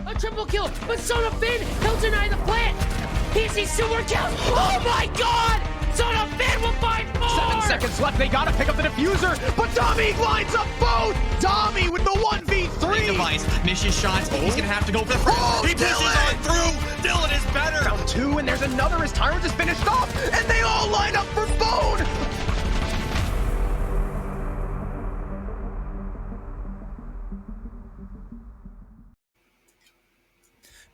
A triple kill, but Son of Finn, he'll deny the plant. He sees 2 more kills. Oh my god! Son of Finn will find more! 7 seconds left, they gotta pick up the diffuser, but Tommy lines up both! Tommy with the 1v3! Device, misses shots, he's gonna have to go for the front. Oh, he pushes on through! Dylan is better! Round 2, and there's another as Tyrant is finished off, and they all line up for Bone!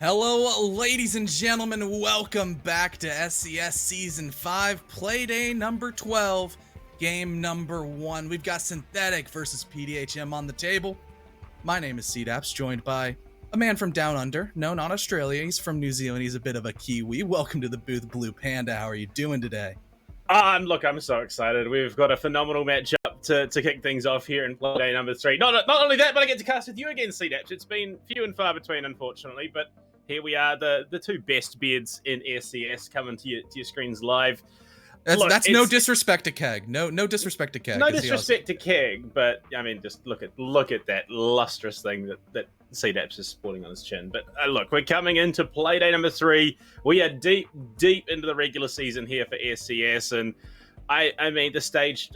Hello, ladies and gentlemen. Welcome back to SCS Season 5, Playday number 12, game number 1. We've got Synthetic versus PDHM on the table. My name is CDAPS, joined by a man from down under. No, not Australia. He's from New Zealand. He's a bit of a Kiwi. Welcome to the booth, Blue Panda. How are you doing today? Look, I'm so excited. We've got a phenomenal matchup to kick things off here in Playday number 3. Not only that, but I get to cast with you again, CDAPS. It's been few and far between, unfortunately, but here we are, the two best beards in SCS coming to your screens live. That's no disrespect to Keg. No disrespect to Keg. No disrespect to Keg, but I mean, just look at that lustrous thing that CDAPS is sporting on his chin. But look, we're coming into Playday number 3. We are deep into the regular season here for SCS, and I mean, the stage,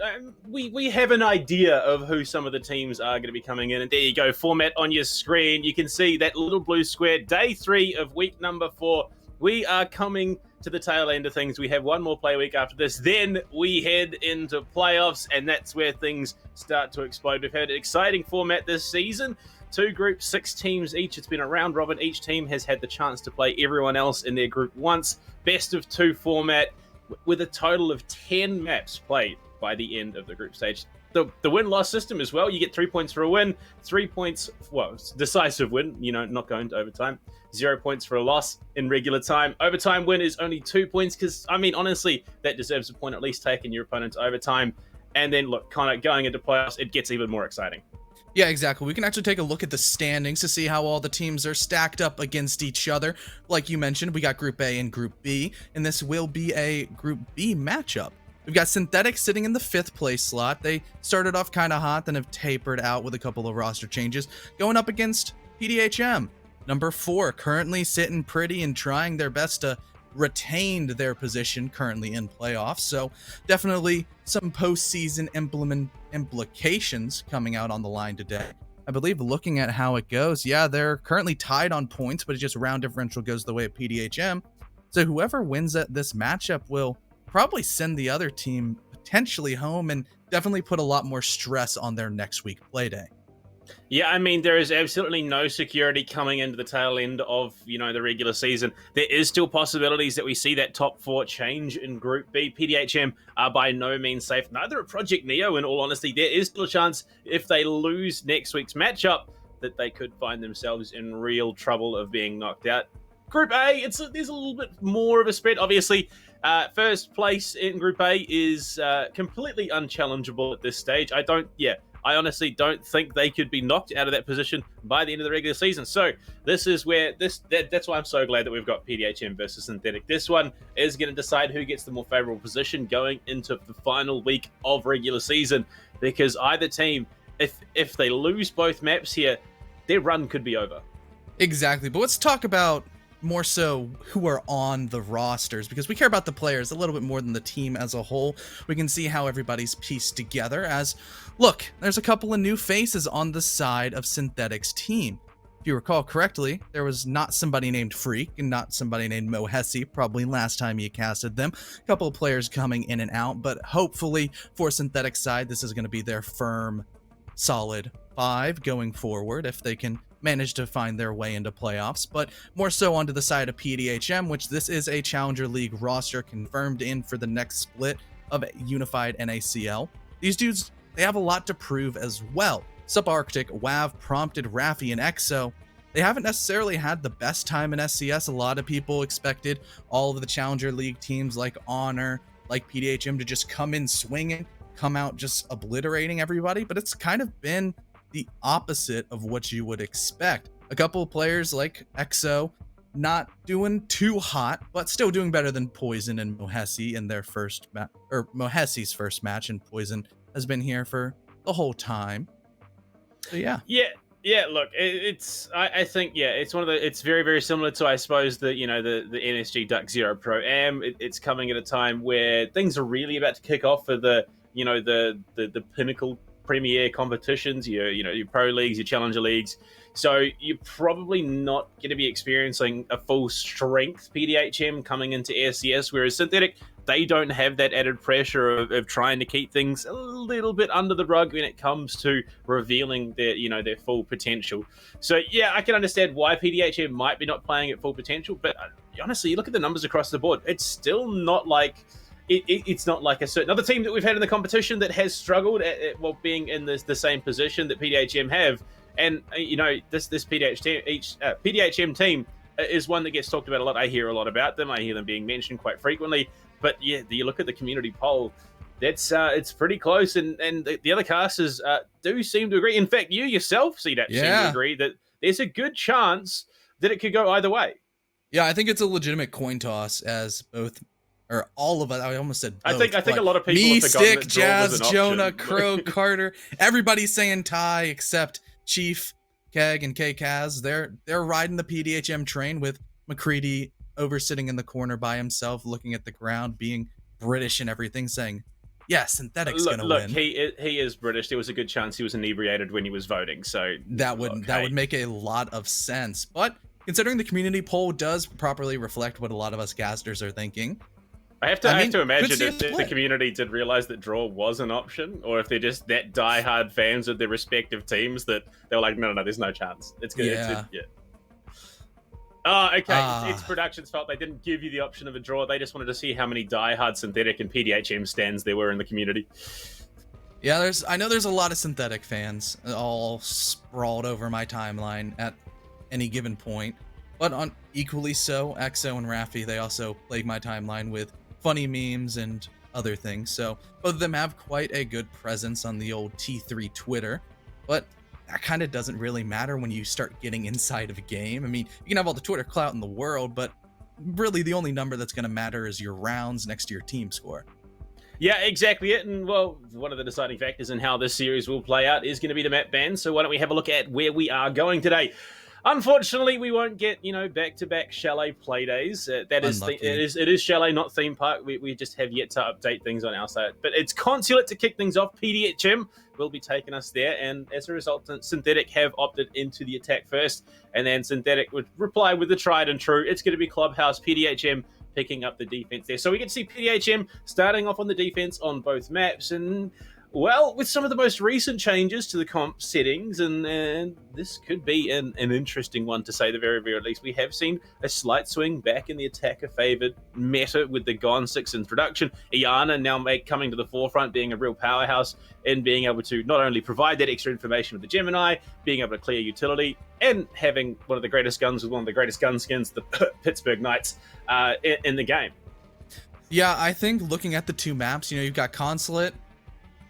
we have an idea of who some of the teams are going to be coming in. And there you go, format on your screen. You can see that little blue square, day 3 of week number 4. We are coming to the tail end of things. We have one more play week after this. Then we head into playoffs, and that's where things start to explode. We've had an exciting format this season. 2 groups, 6 teams each. It's been a round robin. Each team has had the chance to play everyone else in their group once. Best of 2 format, with a total of 10 maps played by the end of the group stage. The win-loss system as well. You get 3 points for a win, 3 points, well, decisive win, not going to overtime. 0 points for a loss in regular time. Overtime win is only 2 points because, I mean, honestly, that deserves a point at least taking your opponent to overtime. And then, look, kind of going into playoffs, it gets even more exciting. Yeah, exactly. We can actually take a look at the standings to see how all the teams are stacked up against each other. Like you mentioned, we got Group A and Group B, and this will be a Group B matchup. We've got Synthetic sitting in the 5th place slot. They started off kind of hot, then have tapered out with a couple of roster changes, going up against PDHM, number 4, currently sitting pretty and trying their best to retain their position currently in playoffs. So definitely some postseason implications coming out on the line today. I believe looking at how it goes, yeah, they're currently tied on points, but it's just round differential goes the way of PDHM. So whoever wins at this matchup will probably send the other team potentially home and definitely put a lot more stress on their next week Playday. Yeah, I mean, there is absolutely no security coming into the tail end of, the regular season. There is still possibilities that we see that top 4 change in Group B. PDHM are by no means safe. Neither are Project Neo, in all honesty. There is still a chance if they lose next week's matchup that they could find themselves in real trouble of being knocked out. Group A, there's a little bit more of a spread. Obviously, First place in Group A is completely unchallengeable at this stage. I honestly don't think they could be knocked out of that position by the end of the regular season. So this is where that's why I'm so glad that we've got PDHM versus Synthetic. This one is going to decide who gets the more favorable position going into the final week of regular season, because either team, if they lose both maps here, their run could be over. Exactly. But let's talk about more so who are on the rosters, because we care about the players a little bit more than the team as a whole. We can see how everybody's pieced together as, look, there's a couple of new faces on the side of Synthetic's team. If you recall correctly, there was not somebody named Freak and not somebody named Mohesi, probably last time you casted them. A couple of players coming in and out, but hopefully for Synthetic's side, this is going to be their firm, solid 5 going forward if they can manage to find their way into playoffs. But more so onto the side of PDHM, which this is a Challenger League roster confirmed in for the next split of Unified NACL. These dudes, they have a lot to prove as well. Sup Arctic, WAV, Prompted, Raffi, and EXO, they haven't necessarily had the best time in SCS. A lot of people expected all of the Challenger League teams like Honor, like PDHM to just come in swinging, come out just obliterating everybody, but it's kind of been the opposite of what you would expect. A couple of players like EXO not doing too hot, but still doing better than Poison and Mohesi in their first match, or Mohesi's first match, and Poison has been here for the whole time. So yeah. Look, I think it's one of the, it's very, very similar to, I suppose, the NSG Duck Zero Pro Am. It's coming at a time where things are really about to kick off for the pinnacle premier competitions, your pro leagues, your challenger leagues. So you're probably not going to be experiencing a full strength PDHM coming into SCS, whereas Synthetic, they don't have that added pressure of trying to keep things a little bit under the rug when it comes to revealing their full potential. So yeah, I can understand why PDHM might be not playing at full potential, but honestly, you look at the numbers across the board, it's still not like it's not like a certain other team that we've had in the competition that has struggled at being in the same position that PDHM have. And this PDHM team is one that gets talked about a lot. I hear a lot about them. I hear them being mentioned quite frequently. But yeah, you look at the community poll, it's pretty close, and the other casters do seem to agree. In fact, you yourself, CDAP, seem to agree that there's a good chance that it could go either way. Yeah, I think it's a legitimate coin toss, as both, or all of us, I almost said both, I think a lot of people me, have forgotten Stick, that draw Jazz, was an Jonah, option. Crow, Carter, everybody's saying tie except Chief, Keg, and K-Kaz. They're riding the PDHM train with McCready over sitting in the corner by himself, looking at the ground, being British and everything, saying, yeah, Synthetic's gonna win. He is British. There was a good chance he was inebriated when he was voting, so that would make a lot of sense. But considering the community poll does properly reflect what a lot of us casters are thinking, I have to imagine could see if a the split. community did realize that draw was an option, or if they're just that diehard fans of their respective teams that they were like, no, there's no chance. It's good. Yeah. Oh, okay. It's Productions' fault. They didn't give you the option of a draw. They just wanted to see how many diehard Synthetic and PDHM stands there were in the community. Yeah, I know there's a lot of Synthetic fans all sprawled over my timeline at any given point, but on equally so, EXO and Raffi, they also plague my timeline with funny memes and other things. So both of them have quite a good presence on the old T3 Twitter, but that kind of doesn't really matter when you start getting inside of a game. I mean, you can have all the Twitter clout in the world, but really the only number that's going to matter is your rounds next to your team score. Yeah, exactly it. And, well, one of the deciding factors in how this series will play out is going to be the map ban. So why don't we have a look at where we are going today? Unfortunately, we won't get, back-to-back chalet play days. That is, it is chalet, not theme park. We just have yet to update things on our side. But it's Consulate to kick things off. PDHM will be taking us there. And as a result, Synthetic have opted into the attack first. And then Synthetic would reply with the tried and true. It's going to be Clubhouse, PDHM picking up the defense there. So we get to see PDHM starting off on the defense on both maps. And, well, with some of the most recent changes to the comp settings, and this could be an interesting one to say the very, very least. We have seen a slight swing back in the attacker-favored meta with the Gone 6 introduction. Iana now coming to the forefront, being a real powerhouse and being able to not only provide that extra information with the Gemini, being able to clear utility, and having one of the greatest guns with one of the greatest gun skins, the Pittsburgh Knights, in the game. Yeah, I think looking at the two maps, you know, you've got Consulate,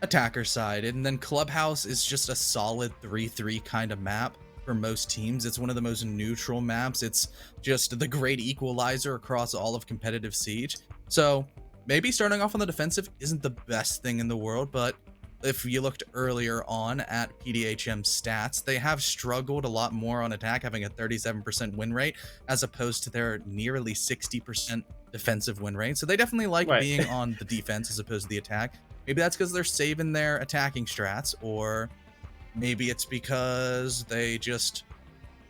attacker side, and then Clubhouse is just a solid 3-3 kind of map for most teams. It's one of the most neutral maps. It's just the great equalizer across all of competitive Siege. So maybe starting off on the defensive isn't the best thing in the world, but if you looked earlier on at PDHM stats, they have struggled a lot more on attack, having a 37% win rate as opposed to their nearly 60% defensive win rate. So they definitely like being on the defense as opposed to the attack. Maybe that's because they're saving their attacking strats, or maybe it's because they just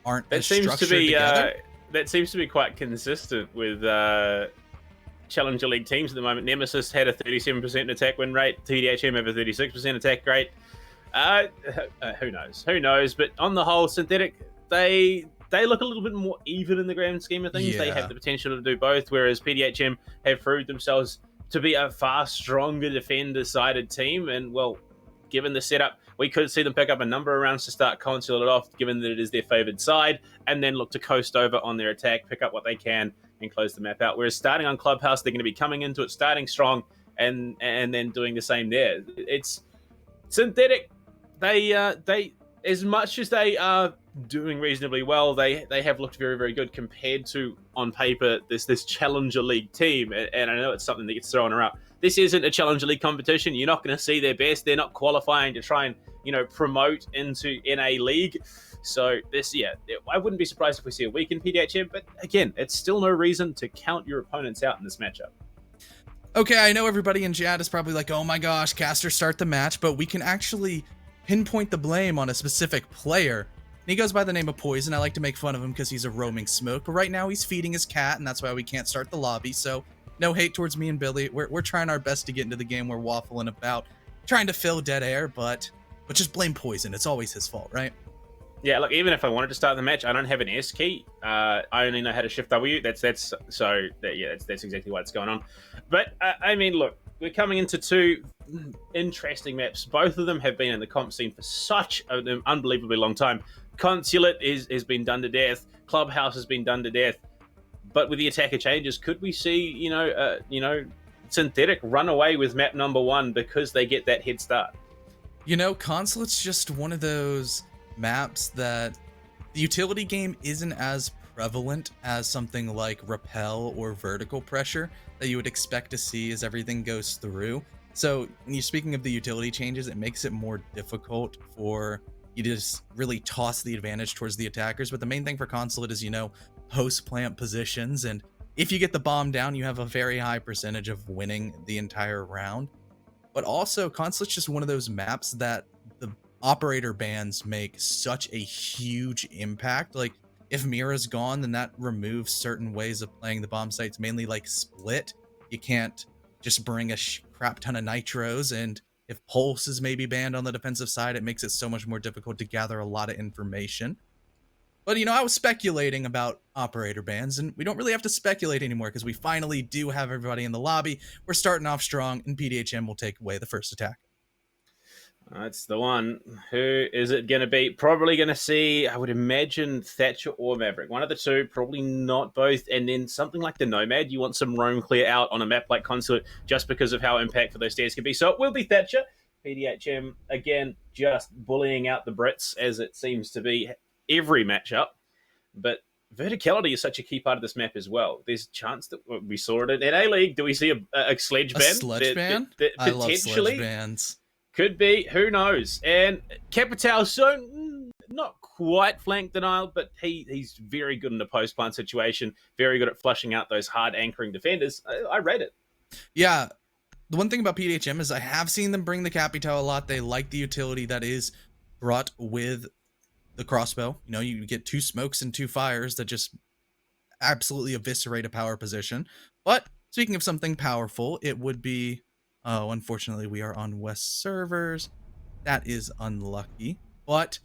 aren't as structured together. That seems to be quite consistent with Challenger League teams at the moment. Nemesis had a 37% attack win rate. TDHM have a 36% attack rate. Who knows? Who knows? But on the whole, Synthetic, they look a little bit more even in the grand scheme of things. Yeah. They have the potential to do both, whereas PDHM have proved themselves to be a far stronger defender-sided team. And, well, given the setup, we could see them pick up a number of rounds to start Consulate off, given that it is their favored side, and then look to coast over on their attack, pick up what they can, and close the map out. Whereas starting on Clubhouse, they're going to be coming into it, starting strong, and then doing the same there. It's Synthetic. They as much as they are doing reasonably well, they have looked very, very good compared to, on paper, this Challenger League team. And I know it's something that gets thrown around. This isn't a Challenger League competition. You're not going to see their best. They're not qualifying to try and, you know, promote into NA League. So this, yeah, I wouldn't be surprised if we see a week in PDHM. But again, it's still no reason to count your opponents out in this matchup. Okay, I know everybody in chat is probably like, oh my gosh, Caster, start the match, but we can actually pinpoint the blame on a specific player. And he goes by the name of Poison. I like to make fun of him because he's a roaming smoke, but right now he's feeding his cat, and that's why we can't start the lobby. So no hate towards me and Billy. We're trying our best to get into the game. We're waffling about trying to fill dead air, but just blame Poison. It's always his fault, right? Yeah, look, even if I wanted to start the match, I don't have an S key. I only know how to shift W. That's exactly what's going on. But I mean, look, we're coming into two interesting maps. Both of them have been in the comp scene for such an unbelievably long time. Consulate has been done to death. Clubhouse has been done to death. But with the attacker changes, could we see, Synthetic run away with map number one because they get that head start? You know, Consulate's just one of those maps that the utility game isn't as prevalent as something like Repel or Vertical Pressure that you would expect to see as everything goes through. So when you're speaking of the utility changes, it makes it more difficult for you to just really toss the advantage towards the attackers. But the main thing for Consulate is, post-plant positions. And if you get the bomb down, you have a very high percentage of winning the entire round. But also, Consulate's just one of those maps that the operator bans make such a huge impact. Like, if Mira's gone, then that removes certain ways of playing the bomb sites, mainly like split. You can't just bring a crap ton of nitros, and if Pulse is maybe banned on the defensive side, it makes it so much more difficult to gather a lot of information. But, I was speculating about operator bans, and we don't really have to speculate anymore because we finally do have everybody in the lobby. We're starting off strong, and PDHM will take away the first attack. That's the one. Who is it going to be? Probably going to see, I would imagine, Thatcher or Maverick. One of the two, probably not both. And then something like the Nomad. You want some roam clear out on a map like Consulate just because of how impactful those stairs can be. So it will be Thatcher. PDHM, again, just bullying out the Brits, as it seems to be every matchup. But verticality is such a key part of this map as well. There's a chance that we saw it in NA League. Do we see a sledge ban? A sledge ban? I love sledge bans. Could be, who knows? And Capital, so not quite flank denial, but he's very good in a post-plant situation, very good at flushing out those hard anchoring defenders. I rate it. Yeah, the one thing about PDHM is I have seen them bring the Capital a lot. They like the utility that is brought with the crossbow. You get 2 smokes and 2 fires that just absolutely eviscerate a power position. But speaking of something powerful, it would be... Oh, unfortunately, we are on West servers. That is unlucky. But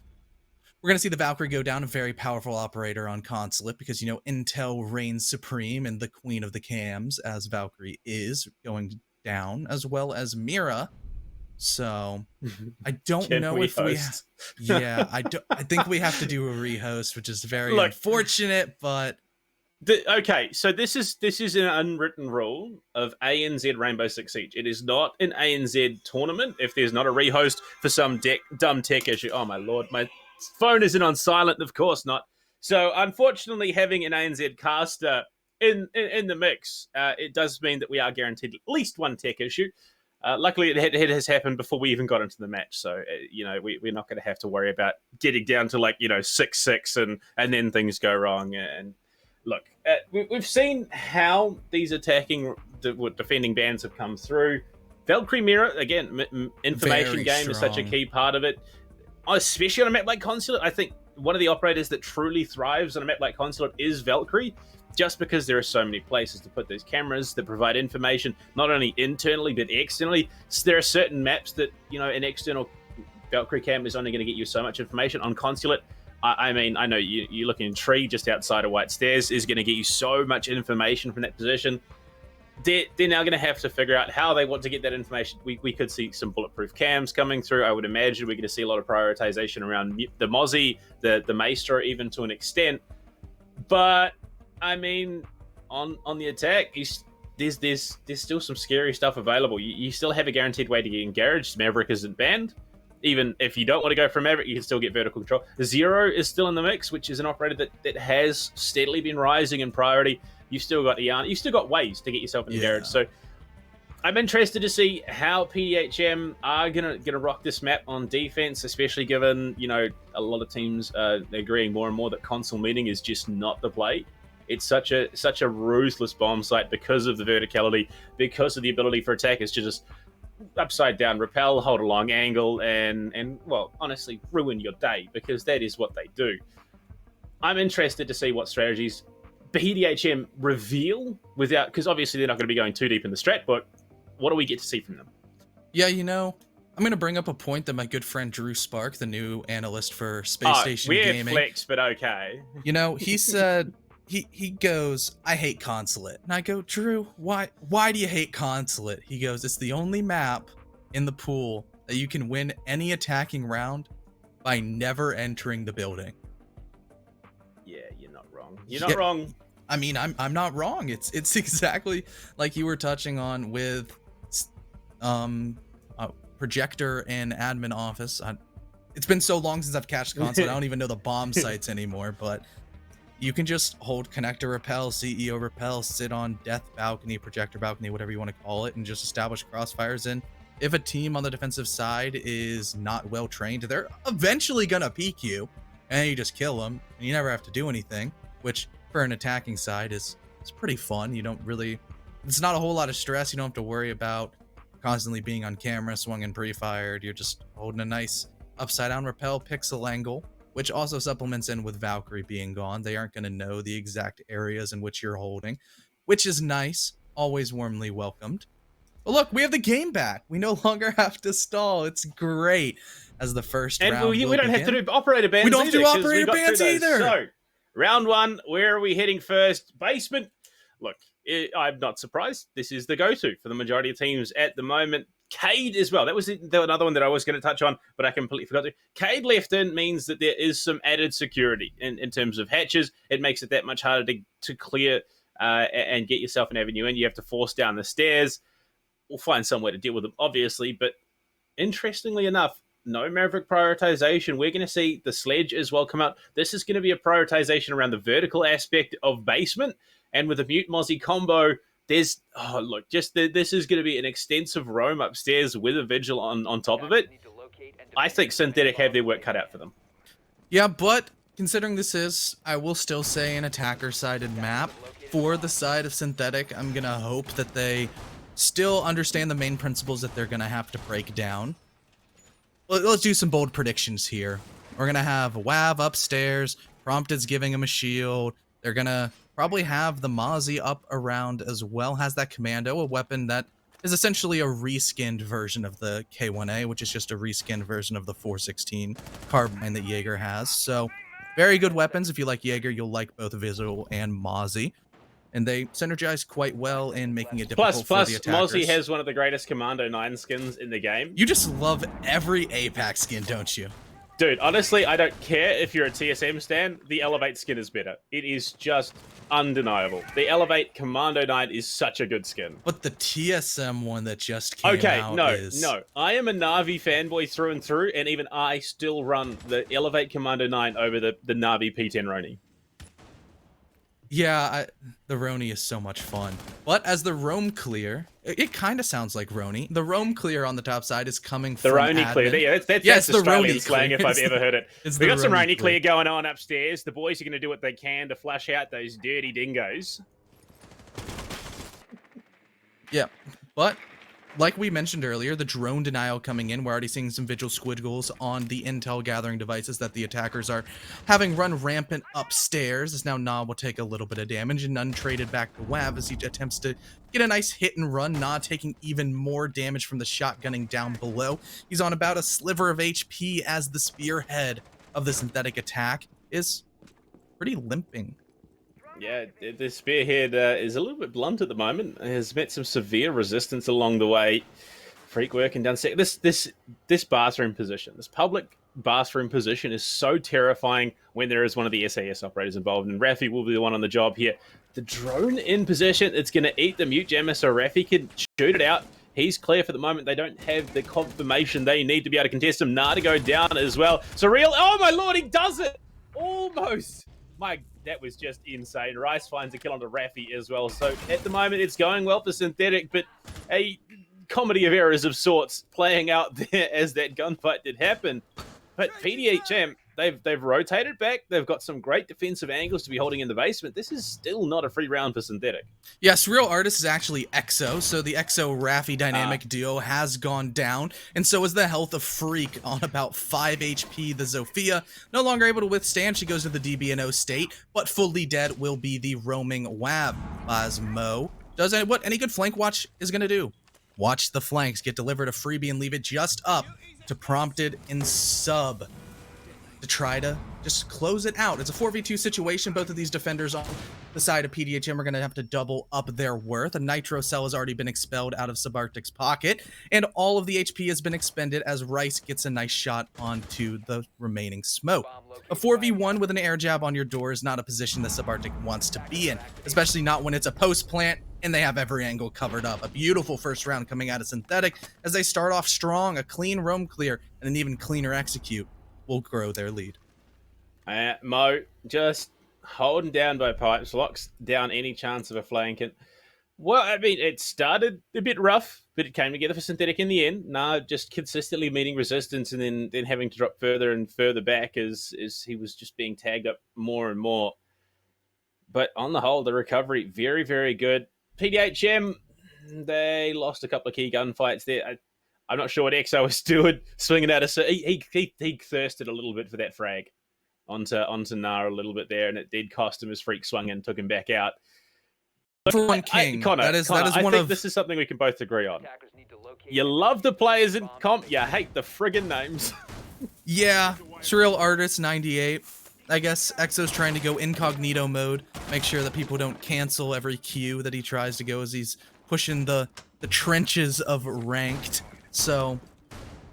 we're going to see the Valkyrie go down, a very powerful operator on Consulate, because, Intel reigns supreme and the queen of the cams, as Valkyrie is, going down, as well as Mira. So, I don't know if we... Yeah, I think we have to do a rehost, which is very unfortunate, but Okay, so this is an unwritten rule of ANZ Rainbow Six Siege. It is not an ANZ tournament if there's not a rehost for some dumb tech issue. Oh my lord, my phone isn't on silent. Of course not. So unfortunately, having an ANZ caster in the mix, it does mean that we are guaranteed at least one tech issue. Luckily, it has happened before we even got into the match, so we're not going to have to worry about getting down to 6-6 and then things go wrong. And look, we've seen how these defending bands have come through. Valkyrie Mirror, again, information Very game is such a strong. key part of it, especially on a map like Consulate. I think one of the operators that truly thrives on a map like Consulate is Valkyrie, just because there are so many places to put those cameras that provide information, not only internally, but externally. So there are certain maps that, an external Valkyrie cam is only going to get you so much information. On Consulate, I mean, I know you're looking in tree just outside of White Stairs is going to get you so much information from that position. They're now going to have to figure out how they want to get that information. We could see some bulletproof cams coming through. I would imagine we're going to see a lot of prioritization around the Mozzie, the Maestro, even to an extent. But I mean, on the attack, there's still some scary stuff available. You still have a guaranteed way to get engaged. Maverick isn't banned. Even if you don't want to go for Maverick, you can still get vertical control. Zero is still in the mix, which is an operator that has steadily been rising in priority. You've still got Ian. You've still got ways to get yourself in the garage. So I'm interested to see how PDHM are gonna rock this map on defense, especially given a lot of teams agreeing more and more that console meeting is just not the play. It's such a ruthless bomb site because of the verticality, because of the ability for attackers to just upside down rappel, hold a long angle, and well, honestly, ruin your day, because that is what they do. I'm interested to see what strategies PDHM reveal because obviously they're not going to be going too deep in the strat book. What do we get to see from them? Yeah, I'm going to bring up a point that my good friend Drew Spark, the new analyst for Space Station Gaming. Weird flex, but okay. He said, he goes, I hate Consulate. And I go, Drew, why do you hate Consulate? He goes, it's the only map in the pool that you can win any attacking round by never entering the building. Yeah, you're not wrong. You're not wrong. I mean, I'm not wrong. It's exactly like you were touching on with projector and admin office. It's been so long since I've catched Consulate, I don't even know the bomb sites anymore, but you can just hold connector rappel, CEO rappel, sit on death balcony, projector balcony, whatever you want to call it, and just establish crossfires. And if a team on the defensive side is not well trained, they're eventually gonna peek you, and you just kill them, and you never have to do anything, which for an attacking side is pretty fun. It's not a whole lot of stress. You don't have to worry about constantly being on camera, swung and pre-fired. You're just holding a nice upside down rappel pixel angle, which also supplements in with Valkyrie being gone. They aren't going to know the exact areas in which you're holding, which is nice. Always warmly welcomed. But look, we have the game back. We no longer have to stall. It's great as the first round. And we don't have to do operator bands. We don't have to do operator bands either. So, round one, where are we heading first? Basement. Look, I'm not surprised. This is the go-to for the majority of teams at the moment. Cade as well. That was another one that I was going to touch on, but I completely forgot to. Cade left in means that there is some added security in terms of hatches. It makes it that much harder to clear and get yourself an avenue in. You have to force down the stairs. We'll find some way to deal with them, obviously, but interestingly enough, no Maverick prioritization. We're going to see the sledge as well come out. This is going to be a prioritization around the vertical aspect of basement, and with a Mute Mozzie combo, this is going to be an extensive roam upstairs with a vigil on top of it. I think Synthetic have their work cut out for them. Yeah, but considering this is, I will still say, an attacker-sided map, for the side of Synthetic, I'm going to hope that they still understand the main principles that they're going to have to break down. Let's do some bold predictions here. We're going to have WAV upstairs, Prompted's giving him a shield. They're going to probably have the Mozzie up around as well, has that commando, a weapon that is essentially a reskinned version of the K1A, which is just a reskinned version of the 416 carbine that Jaeger has. So very good weapons. If you like Jaeger, you'll like both Visual and Mozzie. And they synergize quite well in making it difficult for the attackers. Mozzie has one of the greatest Commando 9 skins in the game. You just love every APAC skin, don't you? Dude, honestly, I don't care if you're a TSM stan. The Elevate skin is better. It is just undeniable. The Elevate Commando Knight is such a good skin. But the TSM one that just came out no. I am a Na'Vi fanboy through and through, and even I still run the Elevate Commando Knight over the Na'Vi P10 Roni. Yeah, the Roni is so much fun. But as the roam clear, it kind of sounds like Roni. The roam clear on the top side is coming from the Roni admin. clear. Yeah, that's the Australian Roni slang clear. if I've ever heard it. It's We the got some Roni Roni clear going on upstairs. The boys are going to do what they can to flush out those dirty dingoes. Yeah, but like we mentioned earlier, the drone denial coming in, we're already seeing some visual squiggles on the intel gathering devices that the attackers are having run rampant upstairs, as now Na will take a little bit of damage, and none traded back to Wav as he attempts to get a nice hit and run. Na taking even more damage from the shotgunning down below. He's on about a sliver of HP as the spearhead of the synthetic attack is pretty limping. Yeah, the spearhead is a little bit blunt at the moment. Has met some severe resistance along the way. Freak working down. This bathroom position, this public bathroom position, is so terrifying when there is one of the SAS operators involved. And Rafi will be the one on the job here. The drone in position, it's going to eat the mute jammer, so Rafi can shoot it out. He's clear for the moment. They don't have the confirmation they need to be able to contest him. Na to go down as well. Surreal. Oh my lord, he does it! Almost. That was just insane. Rice finds a kill onto Rafi as well. So at the moment, it's going well for Synthetic, but a comedy of errors of sorts playing out there as that gunfight did happen. But PDHM, they've rotated back. They've got some great defensive angles to be holding in the basement. This is still not a free round for Synthetic. Yes, Real Artist is actually EXO, so the EXO-Rafi dynamic duo has gone down, and so is the health of Freak on about 5 HP. The Zofia, no longer able to withstand, she goes to the DBNO state, but fully dead will be the roaming Wab. As Mo does what any good flank watch is going to do. Watch the flanks, get delivered a freebie, and leave it just up to Prompted in sub to try to just close it out. It's a 4v2 situation. Both of these defenders on the side of PDHM are going to have to double up their worth. A nitro cell has already been expelled out of Subarctic's pocket, and all of the HP has been expended as Rice gets a nice shot onto the remaining smoke. A 4v1 with an air jab on your door is not a position that Subarctic wants to be in, especially not when it's a post plant and they have every angle covered up. A beautiful first round coming out of Synthetic as they start off strong. A clean roam clear and an even cleaner execute will grow their lead. Mo just holding down by pipes, locks down any chance of a flank. And, well, I mean, it started a bit rough, but it came together for Synthetic in the end. Nah, just consistently meeting resistance and then having to drop further and further back as he was just being tagged up more and more. But on the whole, the recovery, very, very good. PDHM, they lost a couple of key gunfights there. I'm not sure what EXO was doing, swinging out a... He thirsted a little bit for that frag onto Na a little bit there, and it did cost him. His Freak swung in, took him back out. For one king, Connor, that is I one think of... this is something we can both agree on. You love the players in comp, you hate the friggin' names. Yeah, Surreal Artist 98. I guess EXO's trying to go incognito mode, make sure that people don't cancel every queue that he tries to go as he's pushing the trenches of ranked. So,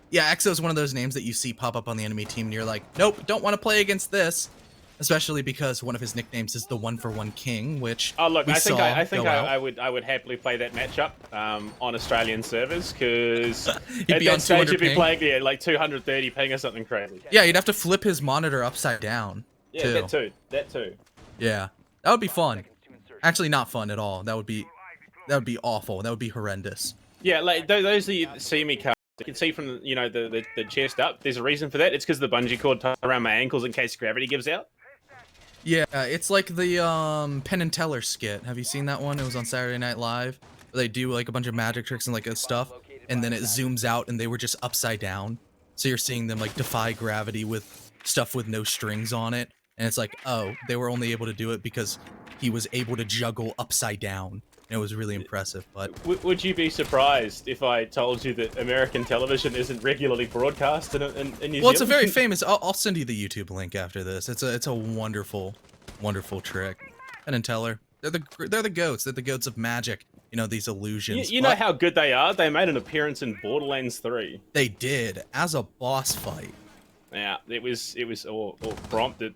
yeah, EXO is one of those names that you see pop up on the enemy team and you're like, nope, don't want to play against this. Especially because one of his nicknames is the 1-for-1 King, which I think I would would happily play that matchup on Australian servers because at be on that stage 200 you'd be ping. playing like 230 ping or something crazy. Yeah, you'd have to flip his monitor upside down. Yeah, too. that too. Yeah, that would be fun. Actually, not fun at all. That would be awful. That would be horrendous. Yeah, like those that you see me cards. You can see from the chest up. There's a reason for that. It's because the bungee cord tied around my ankles in case gravity gives out. Yeah, it's like the Penn and Teller skit. Have you seen that one? It was on Saturday Night Live. Where they do like a bunch of magic tricks and like stuff, and then it zooms out and they were just upside down. So you're seeing them like defy gravity with stuff with no strings on it, and it's like, oh, they were only able to do it because he was able to juggle upside down. And it was really impressive. But would you be surprised if I told you that American television isn't regularly broadcast in New Zealand? Well, it's a very famous. I'll send you the YouTube link after this. It's a wonderful, wonderful trick. Penn and Teller, they're the goats. They're the goats of magic. You know, these illusions. You know how good they are. They made an appearance in Borderlands 3. They did as a boss fight. Yeah, it was all prompted.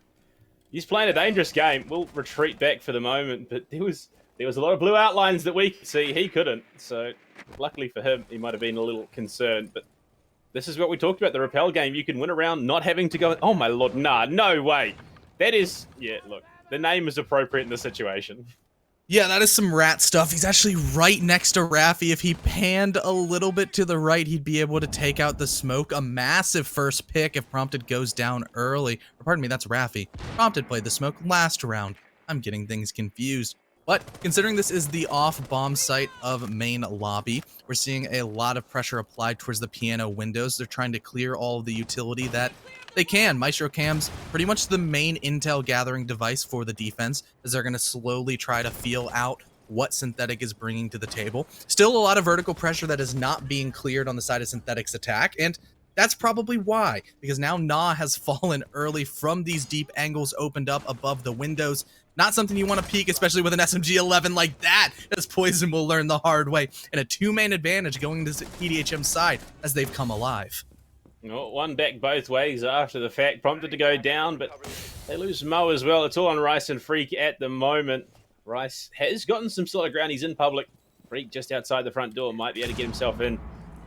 He's playing a dangerous game. We'll retreat back for the moment, but there was a lot of blue outlines that we could see. He couldn't. So luckily for him, he might have been a little concerned. But this is what we talked about, the rappel game. You can win around not having to go. Oh my lord, nah, no way. That is, yeah. Look, the name is appropriate in this situation. Yeah, that is some rat stuff. He's actually right next to Raffi. If he panned a little bit to the right, he'd be able to take out the smoke. A massive first pick if Prompted goes down early. Or pardon me, that's Raffi. Prompted played the smoke last round. I'm getting things confused. But considering this is the off-bomb site of main lobby, we're seeing a lot of pressure applied towards the piano windows. They're trying to clear all of the utility that they can. Maestro Cam's pretty much the main intel gathering device for the defense, as they're going to slowly try to feel out what Synthetic is bringing to the table. Still a lot of vertical pressure that is not being cleared on the side of Synthetic's attack, and that's probably why, because now Na has fallen early from these deep angles opened up above the windows. Not something you want to peek, especially with an SMG-11 like that, as Poison will learn the hard way. And a two-man advantage going to PDHM's side as they've come alive. Well, one back both ways after the fact. Prompted to go down, but they lose Mo as well. It's all on Rice and Freak at the moment. Rice has gotten some solid ground. He's in public. Freak just outside the front door. Might be able to get himself in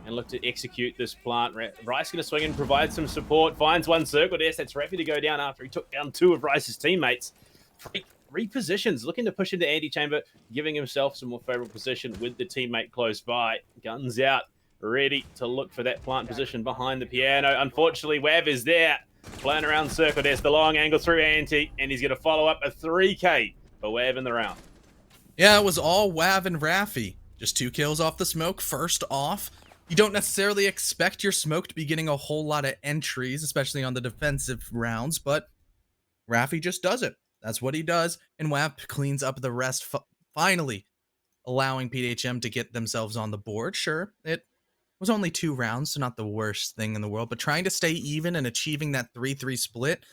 and look to execute this plant. Rice going to swing in, provide some support. Finds one circle. Yes, that's Raffi to go down after he took down two of Rice's teammates. Freak repositions, looking to push into Anti-Chamber, giving himself some more favorable position with the teammate close by. Guns out, ready to look for that plant position behind the piano. Unfortunately, Wav is there, playing around circle. There's the long angle through Anti, and he's going to follow up a 3K for Wav in the round. Yeah, it was all Wav and Raffi. Just 2 kills off the smoke, first off. You don't necessarily expect your smoke to be getting a whole lot of entries, especially on the defensive rounds, but Raffi just does it. That's what he does, and WAP cleans up the rest, finally allowing PDHM to get themselves on the board. Sure, it was only 2 rounds, so not the worst thing in the world, but trying to stay even and achieving that 3-3 split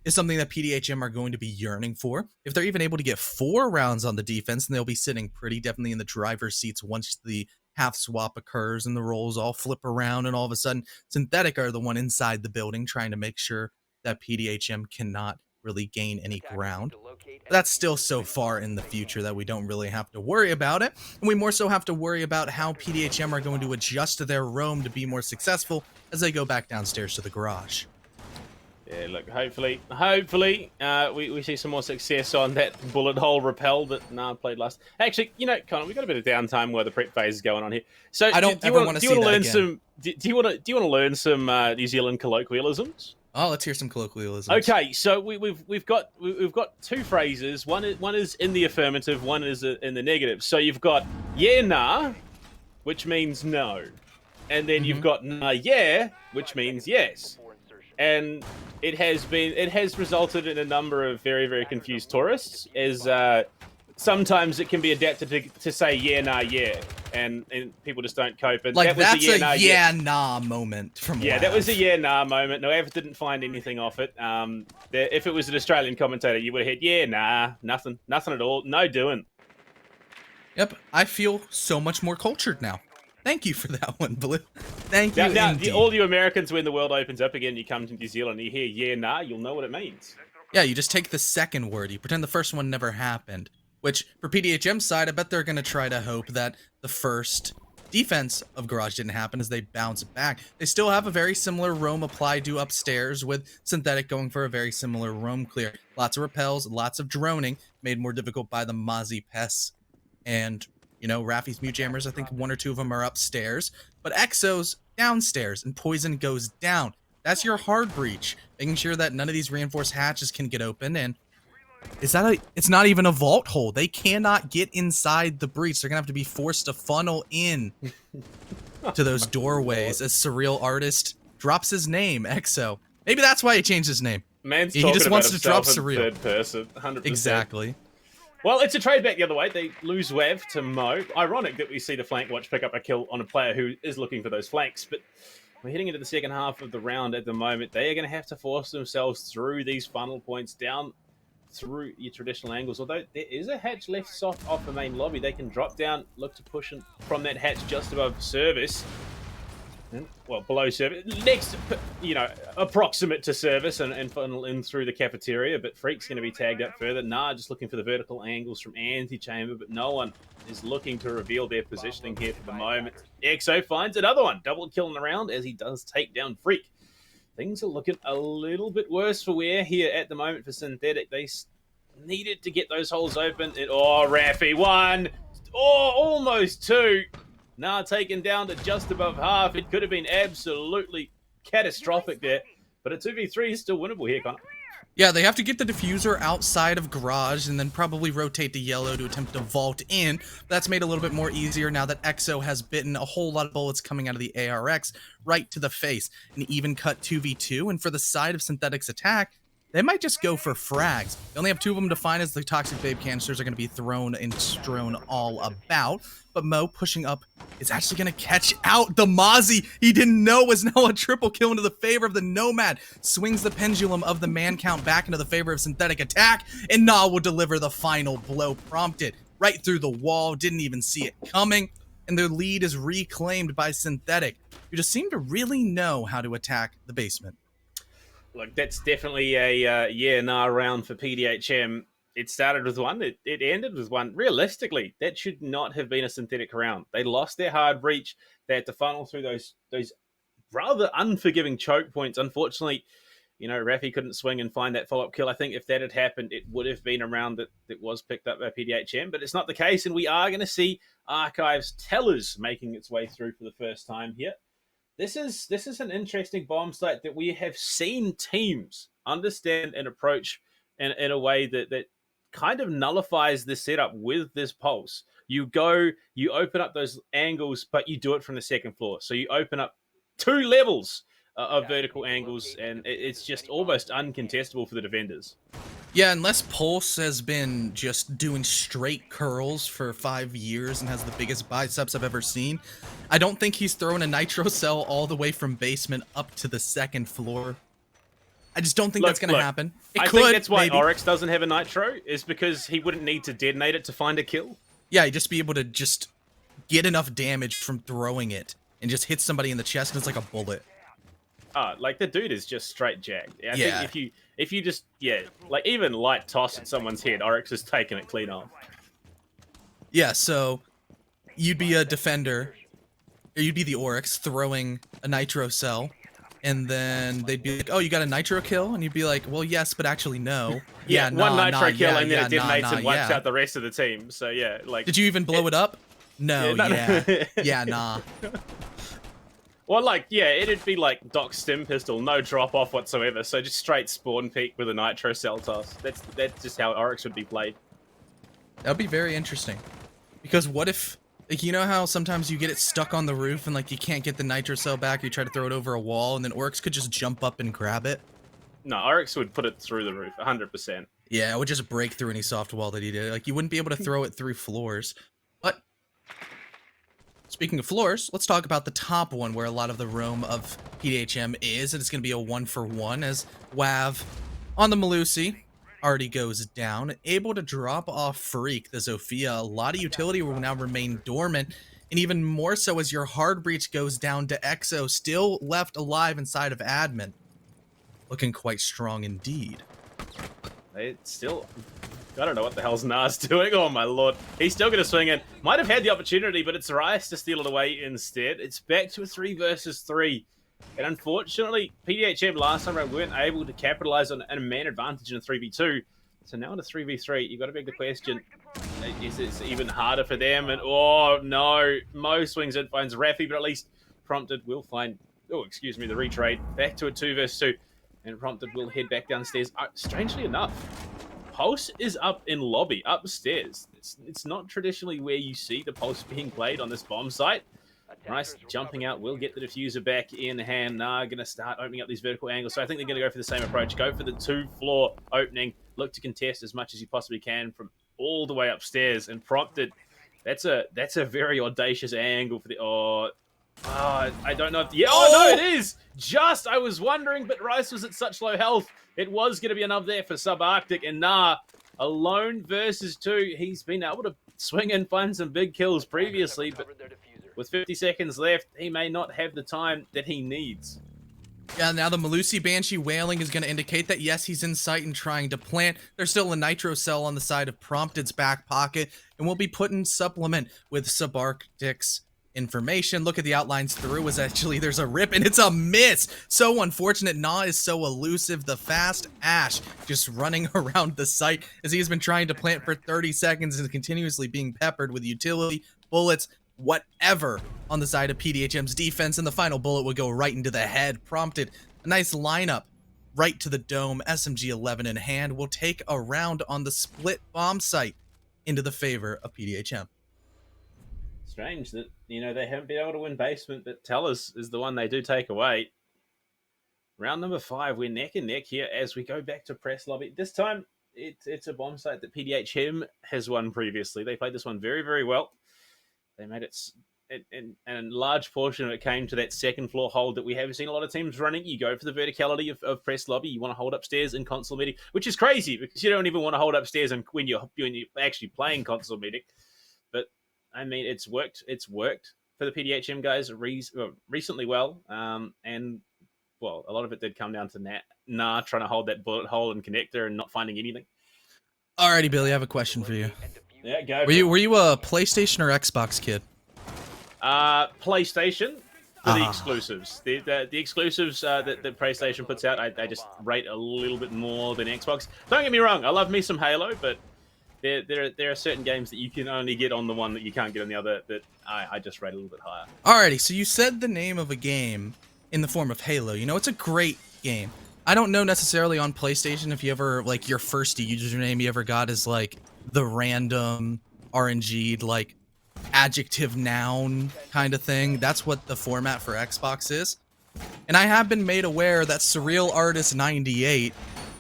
is something that PDHM are going to be yearning for. If they're even able to get 4 rounds on the defense, then they'll be sitting pretty definitely in the driver's seats once the half swap occurs and the roles all flip around, and all of a sudden, Synthetic are the one inside the building trying to make sure that PDHM cannot really gain any ground. But that's still so far in the future that we don't really have to worry about it, and we more so have to worry about how PDHM are going to adjust to their roam to be more successful as they go back downstairs to the garage. Yeah, look, hopefully, we see some more success on that bullet hole rappel that Na played last. Actually, you know, Connor, we've got a bit of downtime while the prep phase is going on here. So I don't ever want to see that again. Do you want to learn some New Zealand colloquialisms? Oh, let's hear some colloquialisms. Okay, so we've got 2 phrases. One is in the affirmative, one is in the negative. So you've got yeah nah, which means no, and then you've got nah yeah, which means yes. And it has resulted in a number of very, very confused tourists, as sometimes it can be adapted to say yeah nah yeah, and people just don't cope. And like that was that's a yeah nah moment from yeah, WAV. that was a yeah nah moment. No, Ever didn't find anything off it. If it was an Australian commentator, you would have had yeah nah, nothing at all, no doing. Yep, I feel so much more cultured now. Thank you for that one, Blue. Thank you. Now all you Americans, when the world opens up again, you come to New Zealand, you hear yeah nah, you'll know what it means. Yeah, you just take the second word. You pretend the first one never happened. Which, for PDHM's side, I bet they're going to try to hope that the first defense of Garage didn't happen as they bounce back. They still have a very similar roam applied to upstairs, with Synthetic going for a very similar roam clear. Lots of repels, lots of droning, made more difficult by the Mozzie pests. And, you know, Raffi's mute jammers, I think 1 or 2 of them are upstairs. But Exo's downstairs, and Poison goes down. That's your hard breach, making sure that none of these reinforced hatches can get open, and it's not even a vault hole. They cannot get inside the breach. They're gonna have to be forced to funnel in to those doorways as Surreal Artist drops his name, Exo. Maybe that's why he changed his name. Man's he talking just about wants to drop himself in Surreal. third person, 100%. Exactly. Well, it's a trade back the other way. They lose Wav to Mo. Ironic that we see the flank watch pick up a kill on a player who is looking for those flanks, but we're heading into the second half of the round at the moment. They are going to have to force themselves through these funnel points down through your traditional angles. Although there is a hatch left soft off the main lobby, they can drop down, look to push in from that hatch just above service. Well, below service. Next, approximate to service and funnel in through the cafeteria, but Freak's going to be tagged up further. Nah, just looking for the vertical angles from Anti-Chamber, but no one is looking to reveal their positioning here for the moment. EXO finds another one. Double kill in the round as he does take down Freak. Things are looking a little bit worse for wear here at the moment for Synthetic. They needed to get those holes open. Raffy, one. Almost two. Now taken down to just above half. It could have been absolutely catastrophic there. But a 2v3 is still winnable here, Connor. Yeah, they have to get the diffuser outside of garage and then probably rotate the yellow to attempt to vault in. That's made a little bit more easier now that EXO has bitten a whole lot of bullets coming out of the ARX right to the face. An even cut 2v2, and for the side of Synthetic's attack, they might just go for frags. They only have 2 of them to find as the Toxic Babe canisters are going to be thrown and strewn all about. But Mo pushing up is actually going to catch out the Mozzie he didn't know was now a triple kill into the favor of the Nomad. Swings the pendulum of the man count back into the favor of Synthetic attack, and Na will deliver the final blow prompted right through the wall. Didn't even see it coming, and their lead is reclaimed by Synthetic, who just seem to really know how to attack the basement. Look, that's definitely a round for PDHM. It started with one. It ended with one. Realistically, that should not have been a Synthetic round. They lost their hard reach. They had to funnel through those rather unforgiving choke points. Unfortunately, Raffy couldn't swing and find that follow-up kill. I think if that had happened, it would have been a round that was picked up by PDHM, but it's not the case, and we are going to see Archives Tellers making its way through for the first time here. This is an interesting bomb site that we have seen teams understand and approach in a way that kind of nullifies the setup with this pulse. You open up those angles, but you do it from the second floor. So you open up 2 levels of vertical angles, and it's just almost uncontestable for the defenders. Yeah, unless Pulse has been just doing straight curls for 5 years and has the biggest biceps I've ever seen, I don't think he's throwing a nitro cell all the way from basement up to the second floor. I just don't think that's going to happen. I think that's why Oryx doesn't have a nitro, is because he wouldn't need to detonate it to find a kill. Yeah, he'd just be able to just get enough damage from throwing it and just hit somebody in the chest, and it's like a bullet. Like the dude is just straight jacked. I think if you just like even light toss at someone's head, Oryx has taken it clean off. Yeah, so you'd be a defender, or you'd be the Oryx throwing a nitro cell, and then they'd be like, "Oh, you got a nitro kill?" And you'd be like, "Well, yes, but actually no." One nitro kill, and then it detonates and wipes out the rest of the team. So yeah, like, did you even blow it up? No, nah. Well, it'd be like Doc's stim pistol, no drop off whatsoever. So just straight spawn peek with a nitro cell toss. That's just how Oryx would be played. That'd be very interesting. Because what if, like, you know how sometimes you get it stuck on the roof and like you can't get the nitro cell back, you try to throw it over a wall, and then Oryx could just jump up and grab it? No, Oryx would put it through the roof, 100%. Yeah, it would just break through any soft wall that he did. Like, you wouldn't be able to throw it through floors. But speaking of floors, let's talk about the top one, where a lot of the roam of PDHM is, and it's going to be a 1-for-1 as WAV on the Melusi already goes down, able to drop off Freak, the Zofia. A lot of utility will now remain dormant, and even more so as your hard breach goes down to EXO, still left alive inside of admin. Looking quite strong indeed. It's still, I don't know what the hell's Nas doing. Oh my lord. He's still going to swing in. Might have had the opportunity, but it's Rice to steal it away instead. It's back to a 3 versus 3. And unfortunately, PDHM last time around weren't able to capitalize on a man advantage in a 3v2. So now in a 3v3, you've got to beg the question, is it even harder for them? And oh no, Mo swings in, finds Raffy, but at least Prompted will find, the retrade. Back to a 2 versus 2. And Prompted will head back downstairs. Strangely enough, Pulse is up in lobby, upstairs. It's not traditionally where you see the Pulse being played on this bomb site. Rice jumping out will get the diffuser back in hand. Nah, going to start opening up these vertical angles. So I think they're going to go for the same approach. Go for the 2-floor opening. Look to contest as much as you possibly can from all the way upstairs. And Prompted, that's a very audacious angle for the... I don't know if... no, it is! I was wondering, but Rice was at such low health. It was going to be enough there for Subarctic, and alone versus 2. He's been able to swing and find some big kills previously, but with 50 seconds left, he may not have the time that he needs. Yeah, now the Malusi Banshee wailing is going to indicate that, yes, he's in sight and trying to plant. There's still a nitro cell on the side of Prompted's back pocket, and we'll be putting supplement with Subarctic's information. Look at the outlines through, is actually there's a rip, and it's a miss. So unfortunate. Na is so elusive. The fast Ash just running around the site as he has been trying to plant for 30 seconds and continuously being peppered with utility, bullets, whatever on the side of PDHM's defense, and the final bullet would go right into the head. Prompted a nice lineup right to the dome. SMG-11 in hand will take a round on the split bomb site into the favor of PDHM. Strange that, you know, they haven't been able to win basement, but Tellus is the one they do take away. Round number 5, we're neck and neck here as we go back to press lobby. This time, it's a bomb site that PDHM has won previously. They played this one very, very well. They made it, and a large portion of it came to that second floor hold that we have seen a lot of teams running. You go for the verticality of press lobby. You want to hold upstairs in console meeting, which is crazy because you don't even want to hold upstairs and when you're actually playing console meeting. But I mean, it's worked. It's worked for the PDHM guys recently well, and well, a lot of it did come down to Na trying to hold that bullet hole and connector and not finding anything. Alrighty, Billy, I have a question for you. Yeah, go. Were you a PlayStation or Xbox kid? PlayStation for the exclusives. The exclusives that PlayStation puts out, I just rate a little bit more than Xbox. Don't get me wrong, I love me some Halo, but there are certain games that you can only get on the one that you can't get on the other that I just rate a little bit higher. Alrighty, so you said the name of a game in the form of Halo. You know, it's a great game. I don't know necessarily on PlayStation if you ever, like, your first username you ever got is, like, the random RNG'd, like, adjective noun kind of thing. That's what the format for Xbox is. And I have been made aware that Surreal Artist 98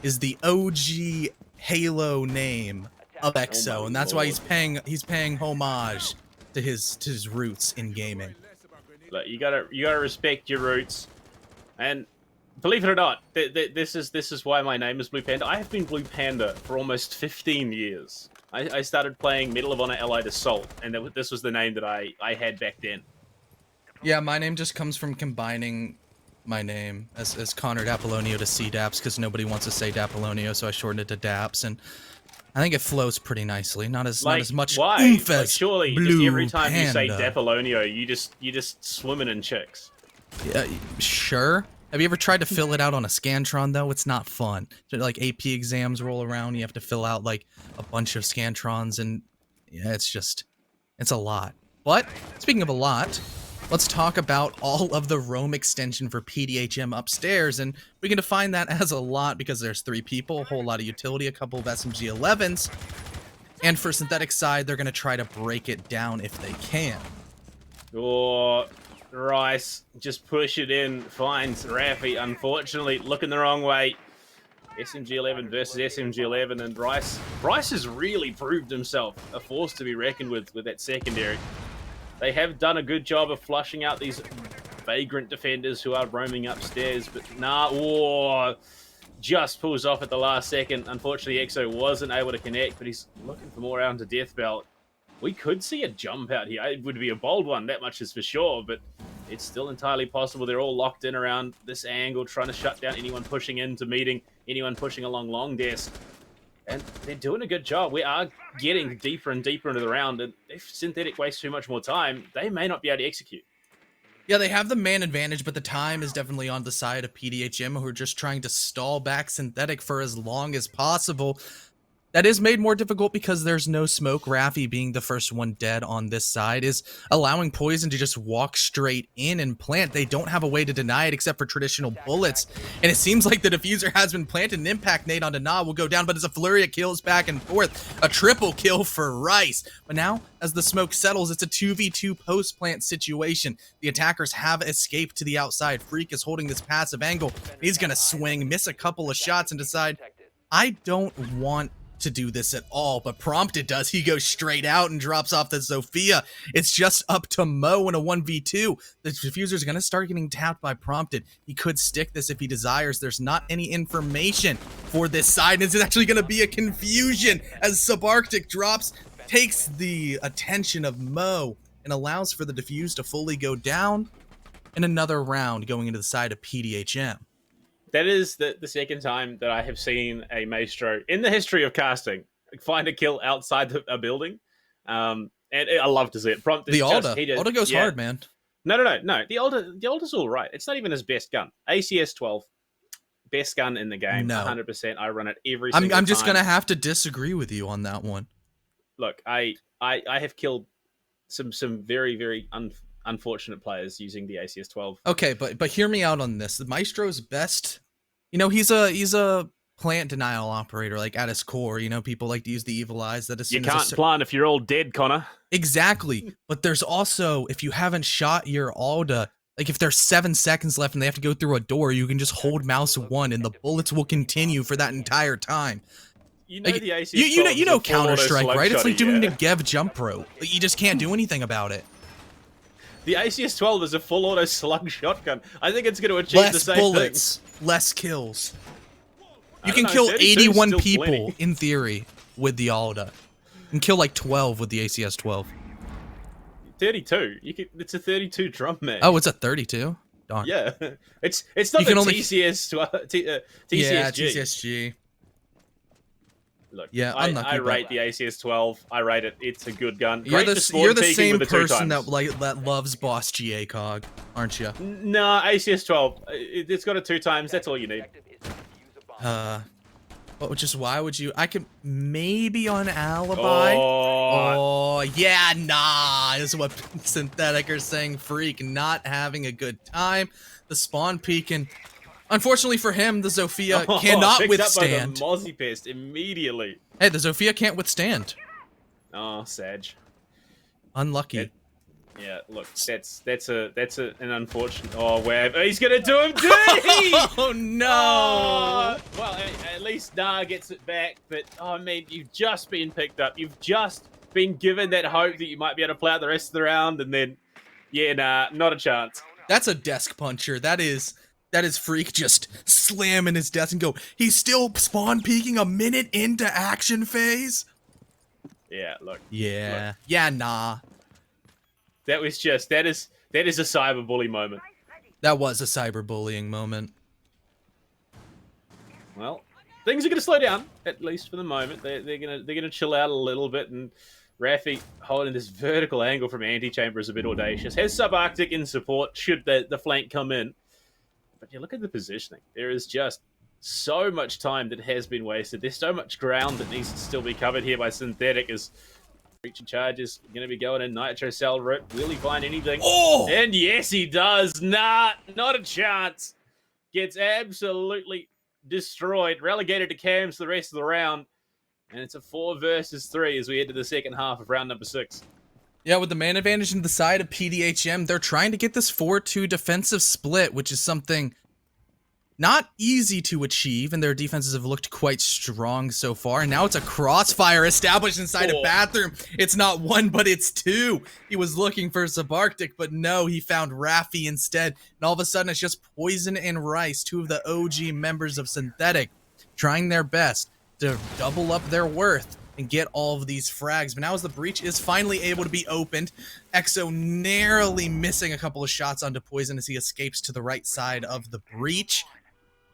is the OG Halo name of EXO, and that's why he's paying homage to his roots in gaming. Look, you gotta respect your roots, and believe it or not, this is why my name is Blue Panda. I have been Blue Panda for almost 15 years. I started playing Medal of Honor Allied Assault, and this was the name that I had back then. Yeah, my name just comes from combining my name as Connor Dappolonio to C-Daps, because nobody wants to say Dappolonio, so I shortened it to Daps, and I think it flows pretty nicely. Not as much oomph as surely, Blue just every time Panda. you say Dappolonio, you just swimming in chicks. Yeah, sure. Have you ever tried to fill it out on a Scantron, though? It's not fun. Like, AP exams roll around, you have to fill out, like, a bunch of Scantrons, and yeah, it's a lot. But, speaking of a lot, let's talk about all of the roam extension for PDHM upstairs, and we can define that as a lot because there's 3 people, a whole lot of utility, a couple of SMG-11s, and for synthetic side, they're going to try to break it down if they can. Oh, Rice, just push it in, finds Raffy, unfortunately, looking the wrong way. SMG-11 versus SMG-11, and Rice has really proved himself a force to be reckoned with that secondary. They have done a good job of flushing out these vagrant defenders who are roaming upstairs, but just pulls off at the last second. Unfortunately, EXO wasn't able to connect, but he's looking for more rounds of death belt. We could see a jump out here. It would be a bold one, that much is for sure, but it's still entirely possible. They're all locked in around this angle, trying to shut down anyone pushing into meeting, anyone pushing along long desk. And they're doing a good job. We are getting deeper and deeper into the round, and if Synthetic wastes too much more time, they may not be able to execute. Yeah, they have the man advantage, but the time is definitely on the side of PDHM, who are just trying to stall back Synthetic for as long as possible. That is made more difficult because there's no smoke. Raffy, being the first one dead on this side, is allowing Poison to just walk straight in and plant. They don't have a way to deny it except for traditional bullets. And it seems like the diffuser has been planted. An impact nade onto Na will go down, but as a flurry of kills back and forth, a triple kill for Rice. But now, as the smoke settles, it's a 2v2 post-plant situation. The attackers have escaped to the outside. Freak is holding this passive angle. He's going to swing, miss a couple of shots, and decide, I don't want to do this at all, but Prompted does. He goes straight out and drops off the Sophia. It's just up to Mo in a 1v2. The diffuser's going to start getting tapped by Prompted. He could stick this if he desires. There's not any information for this side, and it's actually going to be a confusion as Subarctic takes the attention of Mo and allows for the defuse to fully go down, and another round going into the side of PDHM. That is the second time that I have seen a Maestro in the history of casting find a kill outside a building. And I love to see it. Prompt The Alda goes hard, man. No. The Alda's all right. It's not even his best gun. ACS12, best gun in the game. No. 100%. I run it every single time. I'm just gonna have to disagree with you on that one. Look, I have killed some very, very unfortunate players using the ACS12. Okay, but hear me out on this. The Maestro's best, he's a plant denial operator, like at his core. People like to use the evil eyes. That as You soon can't as plant if you're all dead, Connor. Exactly. But there's also, if you haven't shot your Alda, like if there's 7 seconds left and they have to go through a door, you can just hold mouse 1 and the bullets will continue for that entire time. You know Like, the ACS12 you know is a full Counter-Strike, auto right? It's like doing the yeah. Gev jump rope. Like, you just can't do anything about it. The ACS12 is a full auto slug shotgun. I think it's going to achieve the Less same bullets, less kills. You can know, kill 32 is 81 still people, plenty. in theory, with the Alda. You can kill like 12 with the ACS-12. 32. It's a 32 drum mag. Oh, it's a 32? Darn. Yeah. It's not You the can only- TCSG. Yeah, TCSG. Look, Yeah, I unlucky, rate the ACS-12. I rate it. It's a good gun. You're Great for the spawn peeking same with the 2 person times. that loves Boss GA Cog, aren't you? No, ACS-12. It's got a 2 times. That's all you need. Why would you? I could maybe on Alibi. Oh. Oh, yeah, nah, is what Synthetic are saying. Freak not having a good time. The spawn peeking. Unfortunately for him, the Zofia cannot picked withstand. up by the Mozzie Pest immediately. Hey, the Zofia can't withstand. Oh, Sag. Unlucky. Yeah, look, that's an unfortunate. Oh, where he's gonna do him dirty! Oh no! Well, at least Nah gets it back. But I mean, you've just been picked up. You've just been given that hope that you might be able to play out the rest of the round, and then, yeah, nah, not a chance. That's a desk puncher. That is Freak just slamming his desk and go. He's still spawn peeking a minute into action phase. Yeah, look. Yeah. Look. Yeah, nah. That is a cyberbully moment. That was a cyberbullying moment. Well, things are going to slow down, at least for the moment. They're gonna chill out a little bit, and Raffi holding this vertical angle from Antichamber is a bit audacious. Has Subarctic in support should the flank come in. But you look at the positioning. There is just so much time that has been wasted. There's so much ground that needs to still be covered here by Synthetic as Reaching charge is going to be going in. Nitro Cell Rip. Will he find anything? Oh! And yes, he does. Nah, not a chance. Gets absolutely destroyed. Relegated to cams the rest of the round. And it's a 4 versus 3 as we head to the second half of round number 6. Yeah, with the man advantage in the side of PDHM, they're trying to get this 4-2 defensive split, which is something not easy to achieve, and their defenses have looked quite strong so far. And now it's a crossfire established inside a bathroom. It's not 1, but it's 2. He was looking for Subarctic, but no, he found Raffi instead. And all of a sudden, it's just Poison and Rice, 2 of the OG members of Synthetic, trying their best to double up their worth and get all of these frags. But now as the breach is finally able to be opened, Exo narrowly missing a couple of shots onto Poison as he escapes to the right side of the breach.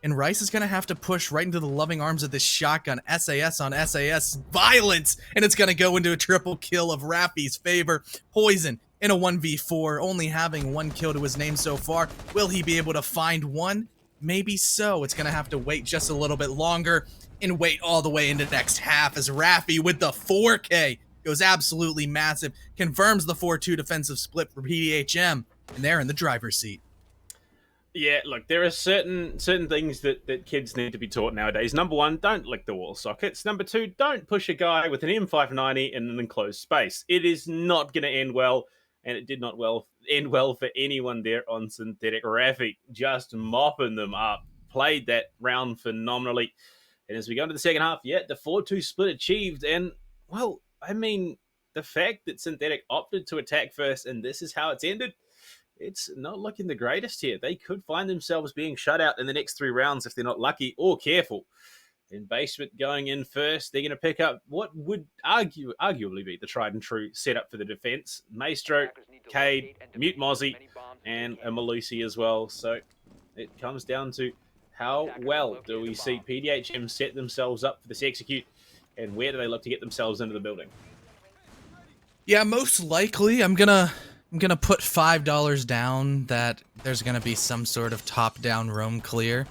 And Rice is going to have to push right into the loving arms of this shotgun. SAS on SAS violence. And it's going to go into a triple kill of Raffi's favor. Poison in a 1v4, only having 1 kill to his name so far. Will he be able to find one? Maybe so. It's going to have to wait just a little bit longer and wait all the way into the next half as Raffi with the 4K goes absolutely massive. Confirms the 4-2 defensive split for PDHM. And they're in the driver's seat. Yeah, look, there are certain things that kids need to be taught nowadays. Number 1, don't lick the wall sockets. Number 2, don't push a guy with an M590 in an enclosed space. It is not going to end well, and it did not end well for anyone there on Synthetic. Raffi just mopping them up. Played that round phenomenally. And as we go into the second half, yeah, the 4-2 split achieved. And, well, I mean, the fact that Synthetic opted to attack first, and this is how it's ended, it's not looking the greatest here. They could find themselves being shut out in the next 3 rounds if they're not lucky or careful. In basement going in first, they're going to pick up what would arguably be the tried and true setup for the defense. Maestro, Cade, Mute Mozzie, and a Malusi as well. So it comes down to how well do we see PDHM set themselves up for this execute, and where do they look to get themselves into the building? Yeah, most likely I'm gonna put $5 down that there's gonna be some sort of top-down roam clear.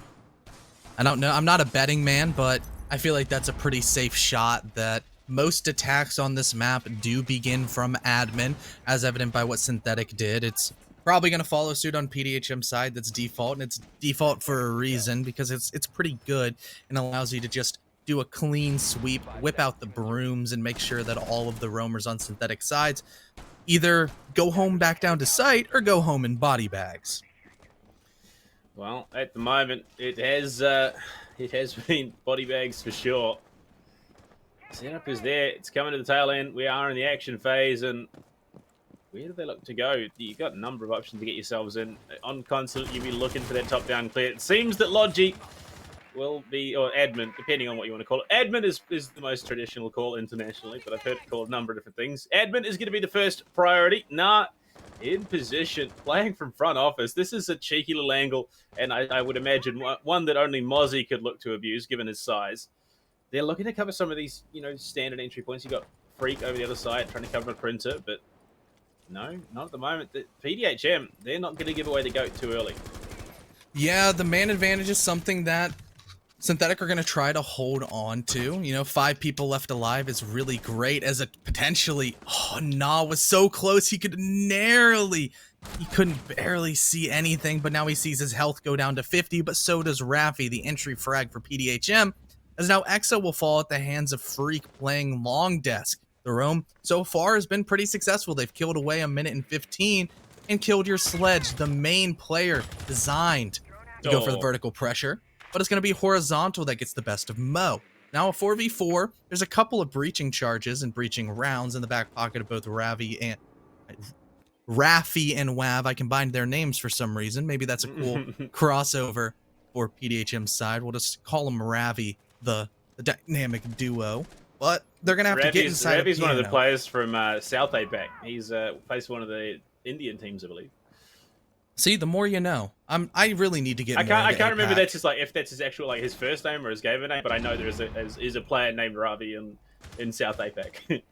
I don't know. I'm not a betting man, but I feel like that's a pretty safe shot that most attacks on this map do begin from admin, as evident by what Synthetic did. It's probably going to follow suit on PDHM side. That's default, and it's default for a reason because it's pretty good and allows you to just do a clean sweep, whip out the brooms, and make sure that all of the roamers on Synthetic sides either go home back down to site or go home in body bags. Well, at the moment, it has been body bags for sure. Setup is there. It's coming to the tail end. We are in the action phase, and where do they look to go? You've got a number of options to get yourselves in. On Consulate, you'll be looking for that top-down clear. It seems that Logi will be, or admin, depending on what you want to call it. Admin is the most traditional call internationally, but I've heard it called a number of different things. Admin is going to be the first priority. Nah. In position, playing from front office. This is a cheeky little angle, and I would imagine one that only Mozzie could look to abuse, given his size. They're looking to cover some of these, standard entry points. You got Freak over the other side trying to cover a printer, but no, not at the moment. The PDHM, they're not going to give away the goat too early. Yeah, the man advantage is something that Synthetic are going to try to hold on to. 5 people left alive is really great as a potentially... Oh, Nah was so close. He couldn't barely see anything, but now he sees his health go down to 50, but so does Raffi, the entry frag for PDHM, as now Exo will fall at the hands of Freak playing Long Desk. The roam so far has been pretty successful. They've killed away 1 minute and 15 and killed your Sledge, the main player designed to go for the vertical pressure. But it's going to be horizontal that gets the best of Mo. Now a 4v4, there's a couple of breaching charges and breaching rounds in the back pocket of both Raffi and Wav. I combined their names for some reason. Maybe that's a cool crossover for PDHM's side. We'll just call them Ravi, the dynamic duo. But they're going to have to get inside Ravi's one of the players from South APAC. He's plays for one of the Indian teams, I believe. See, the more you know. I really need to get. I can't remember that's just if that's his actual his first name or his gamer name, but I know there is a player named Ravi in South APAC.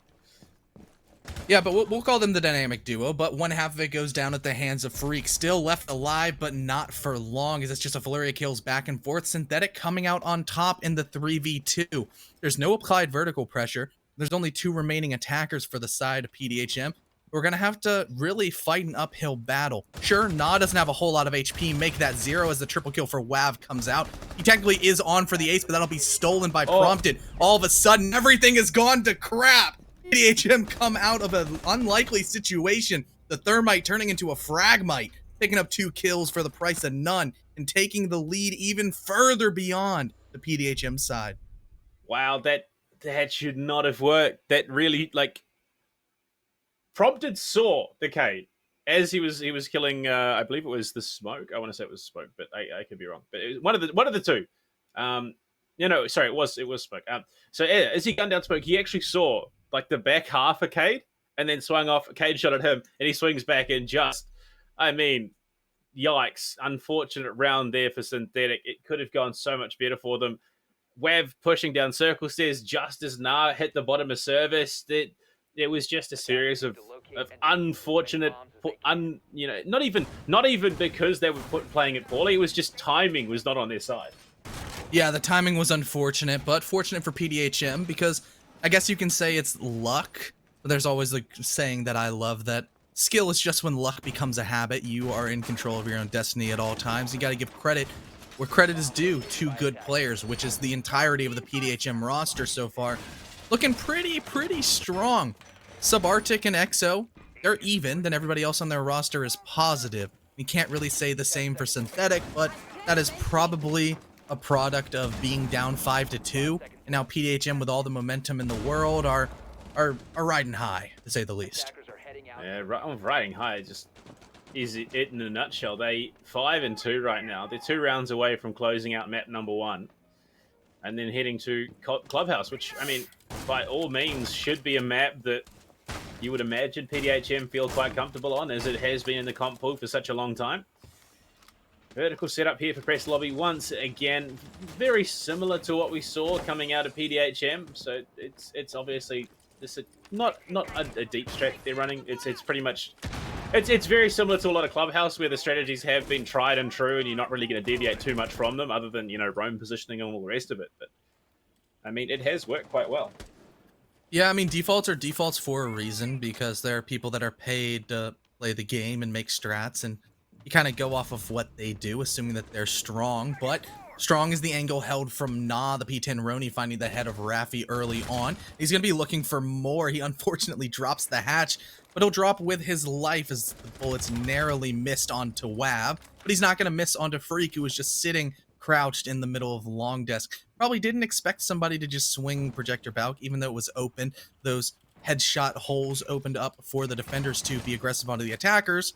Yeah, but we'll call them the dynamic duo. But one half of it goes down at the hands of Freak, still left alive, but not for long, as it's just a flurry of kills back and forth. Synthetic coming out on top in the 3v2. There's no applied vertical pressure. There's only 2 remaining attackers for the side of PDHM. We're going to have to really fight an uphill battle. Sure, Nah doesn't have a whole lot of HP. Make that 0 as the triple kill for Wav comes out. He technically is on for the ace, but that'll be stolen by Prompted. All of a sudden, everything has gone to crap. PDHM come out of an unlikely situation. The Thermite turning into a Fragmite, picking up 2 kills for the price of none, and taking the lead even further beyond the PDHM side. Wow, that should not have worked. That really, Prompted saw the Cade as he was killing. I believe it was the Smoke. I want to say it was Smoke, but I could be wrong. But it was one of the two. Sorry, it was Smoke. So as he gunned down Smoke, he actually saw the back half of Cade, and then swung off. Cade shot at him, and he swings back and just, yikes! Unfortunate round there for Synthetic. It could have gone so much better for them. Wav pushing down circle stairs just as Nah hit the bottom of service. It was just a series of unfortunate, not even because they were playing it poorly. It was just timing was not on their side. Yeah, the timing was unfortunate, but fortunate for PDHM because I guess you can say it's luck. But there's always the saying that I love, that skill is just when luck becomes a habit. You are in control of your own destiny at all times. You got to give credit where credit is due to good players, which is the entirety of the PDHM roster so far. Looking pretty strong. Subarctic and Exo, they're even. Then everybody else on their roster is positive. You can't really say the same for Synthetic, but that is probably a product of being down 5-2. And now PDHM, with all the momentum in the world, are riding high, to say the least. Yeah, riding high just is it in a nutshell. They 5-2 right now. They're 2 rounds away from closing out map number 1. and then heading to Clubhouse, which, I mean, by all means should be a map that you would imagine PDHM feel quite comfortable on, as it has been in the comp pool for such a long time. Vertical setup here for Press Lobby once again, very similar to what we saw coming out of PDHM. So it's obviously this is not a deep strat they're running. It's pretty much it's very similar to a lot of Clubhouse, where the strategies have been tried and true, and you're not really going to deviate too much from them, other than, you know, roam positioning and all the rest of it. But I mean, it has worked quite well. Yeah, I mean, defaults are defaults for a reason, because there are people that are paid to play the game and make strats, and you kind of go off of what they do, assuming that they're strong. But strong is the angle held from Na, the P10 Roni, finding the head of Raffi early on. He's going to be looking for more. He unfortunately drops the hatch, but he'll drop with his life as the bullets narrowly missed onto Wab. But he's not going to miss onto Freak, who was just sitting crouched in the middle of long desk. Probably didn't expect somebody to just swing projector Balk, even though it was open. Those headshot holes opened up for the defenders to be aggressive onto the attackers.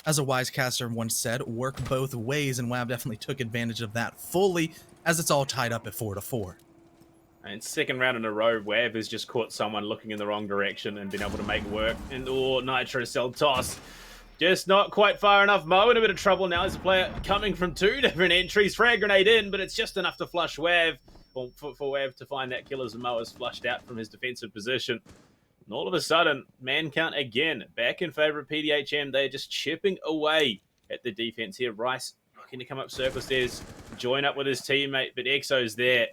As a wise caster once said, work both ways, and Wab definitely took advantage of that fully, as it's all tied up at 4-4. And second round in a row, Wab has just caught someone looking in the wrong direction and been able to make work. And Nitro Cell toss. Just not quite far enough. Mo in a bit of trouble now as a player coming from two different entries. Frag grenade in, but it's just enough to flush Wab. Or for Wab to find that kill as Mo is flushed out from his defensive position. And all of a sudden, man count again back in favor of PDHM. They're just chipping away at the defense here. Rice looking to come up circle stairs, join up with his teammate, but Exo's there.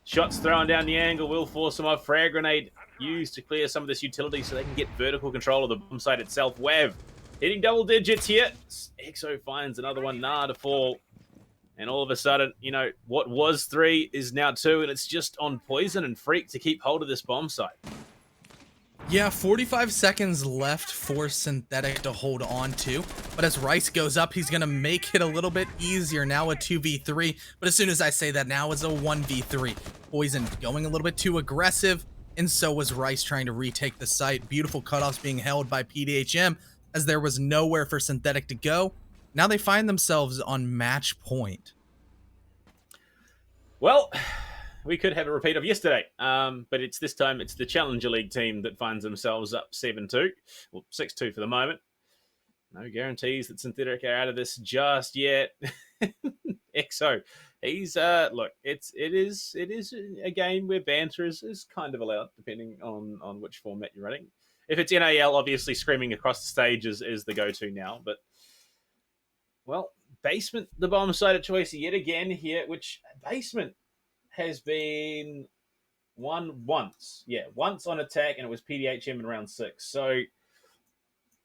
Shots thrown down the angle will force him off. Frag grenade used to clear some of this utility so they can get vertical control of the bomb site itself. Wav hitting double digits here. Exo finds another one, Nah, to fall. And all of a sudden, you know, what was 3 is now 2, and it's just on Poison and Freak to keep hold of this bomb site. Yeah, 45 seconds left for Synthetic to hold on to. But as Rice goes up, he's going to make it a little bit easier. Now a 2v3. But as soon as I say that, now it's a 1v3. Poison going a little bit too aggressive. And so was Rice trying to retake the site. Beautiful cutoffs being held by PDHM as there was nowhere for Synthetic to go. Now they find themselves on match point. Well, we could have a repeat of yesterday, but it's this time it's the Challenger League team that finds themselves up 7-2, well 6-2 for the moment. No guarantees that Synthetic are out of this just yet. Exo, he's look, it is a game where banter is kind of allowed depending on which format you're running. If it's NAL, obviously screaming across the stage is the go-to now, but well, Basement, the bomb site of choice yet again here, which Basement has been won once. Yeah, once on attack, and it was PDHM in round 6. So,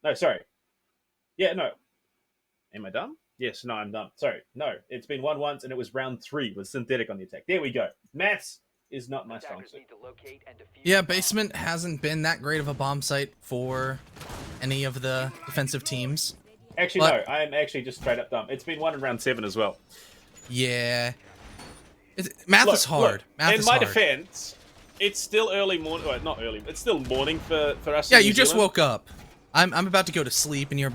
no, sorry. Yeah, no. Am I dumb? Yes, no, I'm dumb. Sorry. No, it's been won once, and it was round 3 with Synthetic on the attack. There we go. Maths is not my strong suit. Yeah, Basement hasn't been that great of a bomb site for any of the defensive teams. Actually, no, I am actually just straight up dumb. It's been won in round 7 as well. Yeah. Math is hard. Math in is my hard. defense, it's still early morning. Well, not early. It's still morning for us. Yeah, in New you just Zealand. woke up. I'm about to go to sleep, and you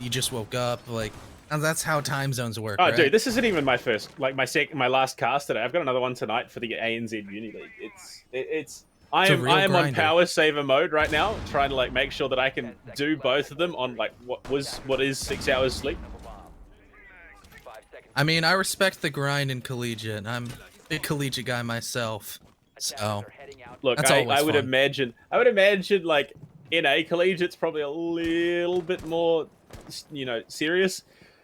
just woke up. Like, and that's how time zones work. Oh, right? dude, this isn't even my first, like my last cast today. I've got another one tonight for the ANZ Uni League. I am on power saver mode right now, trying to like make sure that I can do both of them on like what is 6 hours sleep. I mean, I respect the grind in collegiate. I'm a big collegiate guy myself. So look, I would imagine like NA collegiate's probably a little bit more, you know, serious.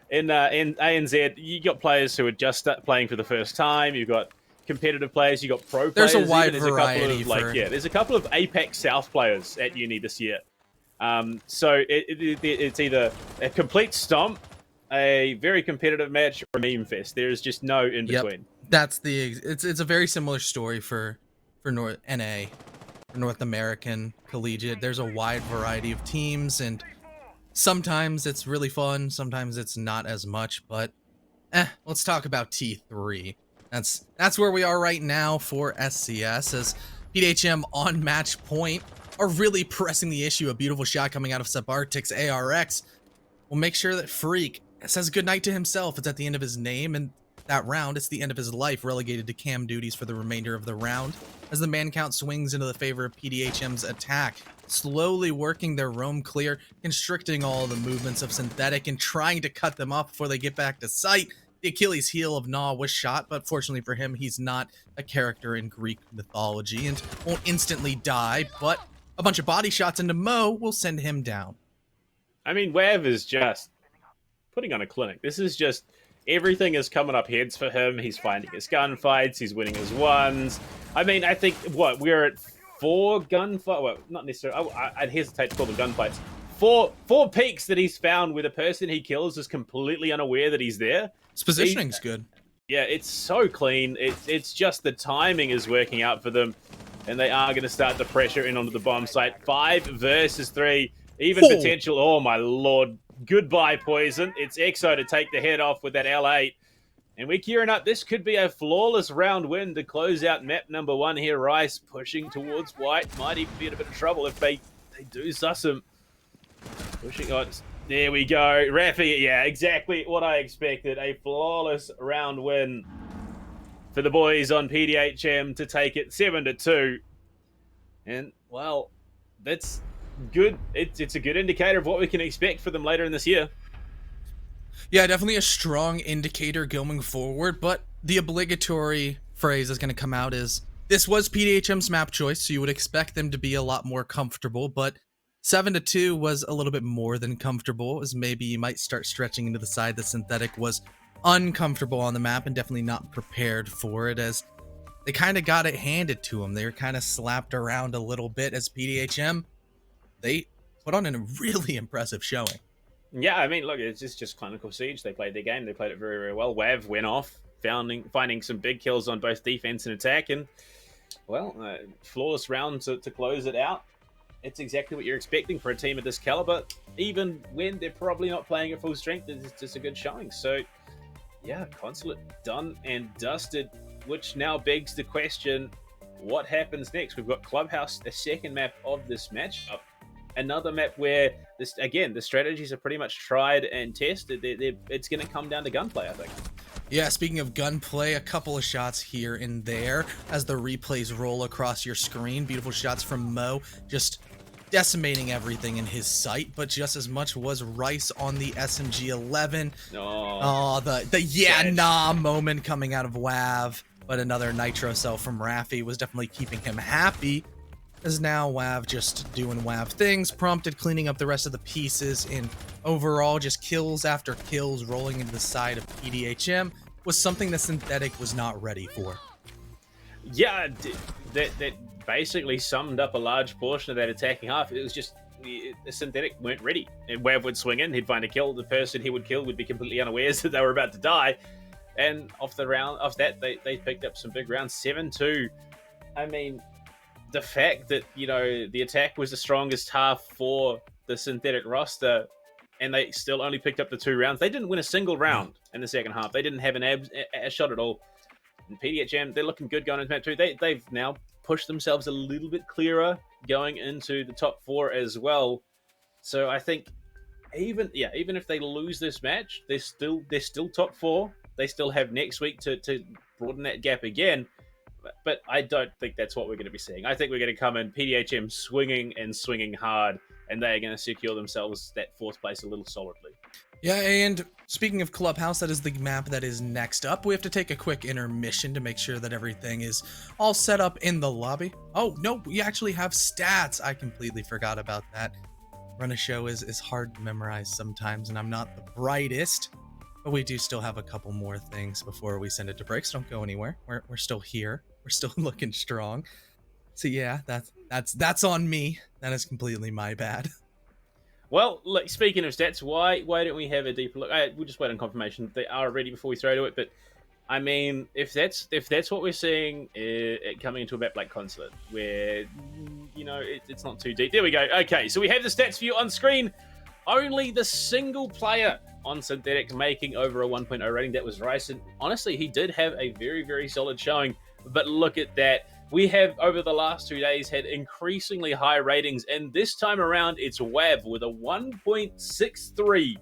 In ANZ, you got players who are just playing for the first time. You've got competitive players. You got pro players. There's a wide there's variety. A couple of, there's a couple of Apex South players at uni this year. So it's either a complete stomp, a very competitive match, or a meme fest. There is just no in between. That's it's a very similar story for North American collegiate. There's a wide variety of teams, and sometimes it's really fun, sometimes it's not as much. But let's talk about T3. That's where we are right now for SCS, as PDHM on match point are really pressing the issue. A beautiful shot coming out of Subarctic's ARX will make sure that Freak says goodnight to himself. It's at the end of his name, and that round, it's the end of his life, relegated to cam duties for the remainder of the round, as the man count swings into the favor of PDHM's attack, slowly working their roam clear, constricting all the movements of Synthetic and trying to cut them off before they get back to sight. The Achilles heel of Gnaw was shot, but fortunately for him, he's not a character in Greek mythology and won't instantly die, but a bunch of body shots into Mo will send him down. I mean, Wav is just putting on a clinic. This is just, everything is coming up heads for him. He's finding his gunfights. He's winning his ones. I mean, I think, we're at 4 gunfights. Well, not necessarily. I'd hesitate to call them gunfights. Four peaks that he's found where the person he kills is completely unaware that he's there. His positioning's good. Yeah, it's so clean. It's just the timing is working out for them, and they are going to start to pressure in onto the bomb site. 5 versus 3. Even potential. Oh, my lord. Goodbye, Poison. It's Exo to take the head off with that L8. And we're gearing up. This could be a flawless round win to close out map number 1 here. Rice pushing towards White. Might even be in a bit of trouble if they do suss him. Pushing on. There we go. Rafi, yeah, exactly what I expected. A flawless round win for the boys on PDHM to take it 7-2. And, well, that's good. It's a good indicator of what we can expect for them later in this year. Yeah, definitely a strong indicator going forward, but the obligatory phrase that's going to come out is, this was PDHM's map choice, so you would expect them to be a lot more comfortable, but 7-2 was a little bit more than comfortable, as maybe you might start stretching into the side that Synthetic was uncomfortable on the map and definitely not prepared for it, as they kind of got it handed to them. They were kind of slapped around a little bit, as PDHM, they put on a really impressive showing. Yeah, I mean, look, it's just Clinical Siege. They played their game. They played it very, very well. Wav went off, finding some big kills on both defense and attack, and, well, flawless round to close it out. It's exactly what you're expecting for a team of this caliber, even when they're probably not playing at full strength. It's just a good showing. So, yeah, Consulate done and dusted, which now begs the question, what happens next? We've got Clubhouse, the second map of this matchup. Another map where, the strategies are pretty much tried and tested. It's going to come down to gunplay, I think. Yeah, speaking of gunplay, a couple of shots here and there as the replays roll across your screen. Beautiful shots from Mo, just decimating everything in his sight, but just as much was Rice on the SMG-11. Oh, the yeah, nah moment coming out of Wav, but another nitro cell from Rafi was definitely keeping him happy, as now Wav just doing Wav things, prompted cleaning up the rest of the pieces, and overall just kills after kills rolling into the side of PDHM was something that Synthetic was not ready for. Yeah, that basically summed up a large portion of that attacking half. It was just the Synthetic weren't ready. And Wav would swing in, he'd find a kill. The person he would kill would be completely unawares that they were about to die. And off that, they picked up some big rounds. 7-2. I mean, the fact that, the attack was the strongest half for the Synthetic roster, and they still only picked up the 2 rounds. They didn't win a single round in the second half. They didn't have a shot at all. And PDHM, they're looking good going into map 2. They've now pushed themselves a little bit clearer going into the top 4 as well. So I think even if they lose this match, they're still top 4. They still have next week to broaden that gap again. But I don't think that's what we're going to be seeing. I think we're going to come in PDHM swinging hard, and they are going to secure themselves that 4th place a little solidly. Yeah, and speaking of Clubhouse, that is the map that is next up. We have to take a quick intermission to make sure that everything is all set up in the lobby. Oh, no, we actually have stats. I completely forgot about that. Run a show is hard to memorize sometimes, and I'm not the brightest. But we do still have a couple more things before we send it to breaks. Don't go anywhere. We're still here. We're still looking strong. So yeah, that's on me. That is completely my bad. Well, look, speaking of stats, why don't we have a deeper look? We'll just wait on confirmation that they are ready before we throw to it. But I mean, if that's what we're seeing coming into a map like Consulate, where it's not too deep. There we go. Okay, so we have the stats for you on screen. Only the single player on Synthetic making over a 1.0 rating. That was Rice. And honestly, he did have a very, very solid showing. But look at that. We have, over the last 2 days, had increasingly high ratings. And this time around, it's Wav with a 1.63,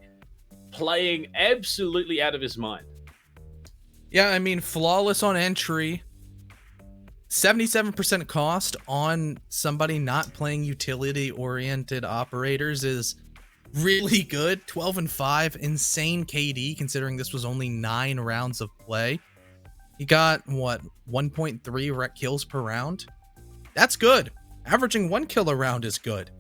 playing absolutely out of his mind. Yeah, I mean, flawless on entry. 77% cost on somebody not playing utility-oriented operators is really good. 12 and 5, insane KD considering this was only 9 rounds of play. He got what, 1.3 kills per round? That's good. Averaging 1 kill a round is good.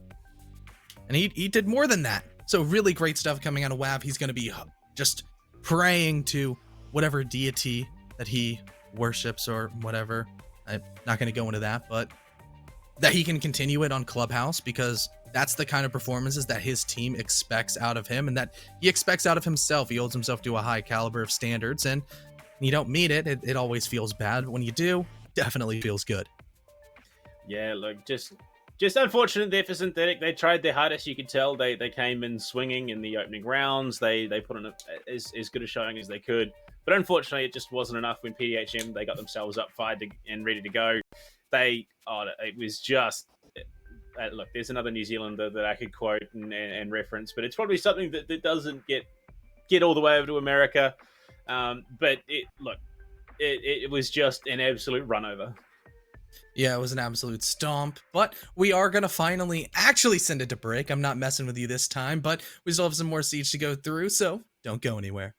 And he did more than that. So really great stuff coming out of WAV. He's going to be just praying to whatever deity that he worships or whatever. I'm not going to go into that, but that he can continue it on Clubhouse, because that's the kind of performances that his team expects out of him and that he expects out of himself. He holds himself to a high caliber of standards, and when you don't meet it, it always feels bad. But when you do, definitely feels good. Yeah, look, just unfortunate there for Synthetic. They tried their hardest. You could tell they came in swinging in the opening rounds. They put on as good a showing as they could. But unfortunately, it just wasn't enough when PDHM, they got themselves up, fired and ready to go. It was just... look, there's another New Zealander that I could quote and reference, but it's probably something that doesn't get all the way over to America. But it was just an absolute run over. Yeah, it was an absolute stomp, but we are going to finally actually send it to break. I'm not messing with you this time, but we still have some more Siege to go through, so don't go anywhere.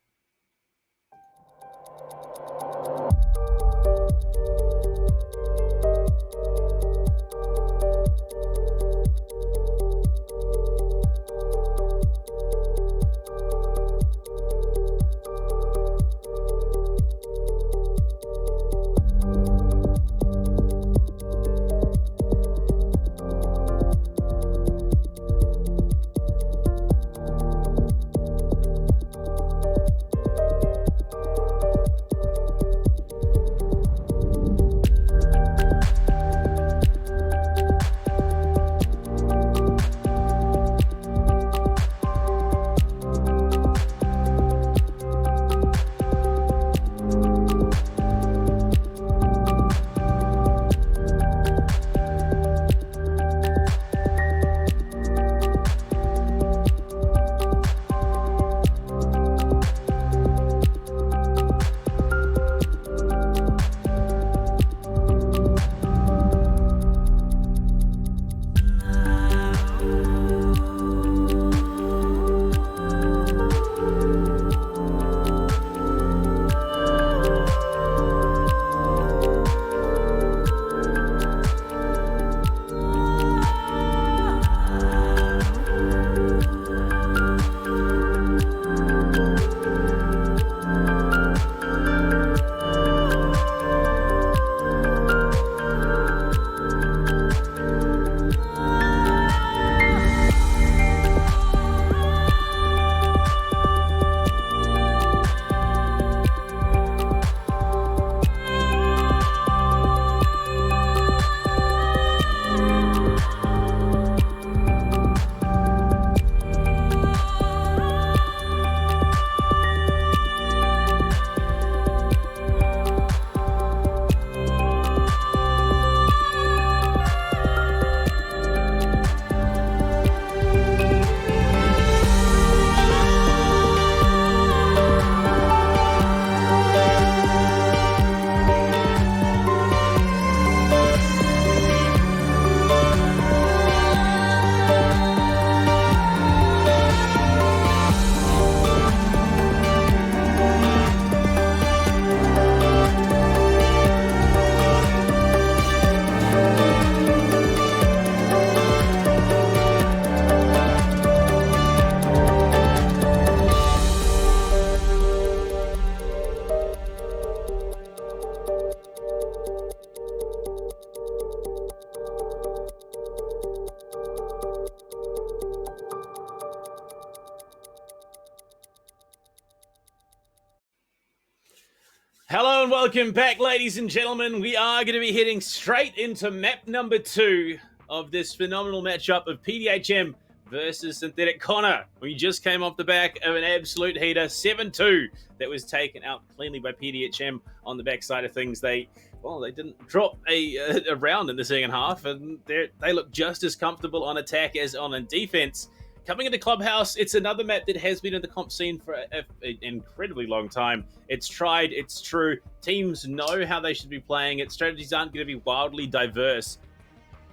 Hello and welcome back, ladies and gentlemen. We are going to be heading straight into map number 2 of this phenomenal matchup of PDHM versus Synthetic. Connor, we just came off the back of an absolute heater, 7-2, that was taken out cleanly by PDHM on the backside of things. They didn't drop a round in the second half, and they look just as comfortable on attack as on defense. coming into Clubhouse, it's another map that has been in the comp scene for an incredibly long time. It's tried, it's true. Teams know how they should be playing it. Strategies aren't going to be wildly diverse.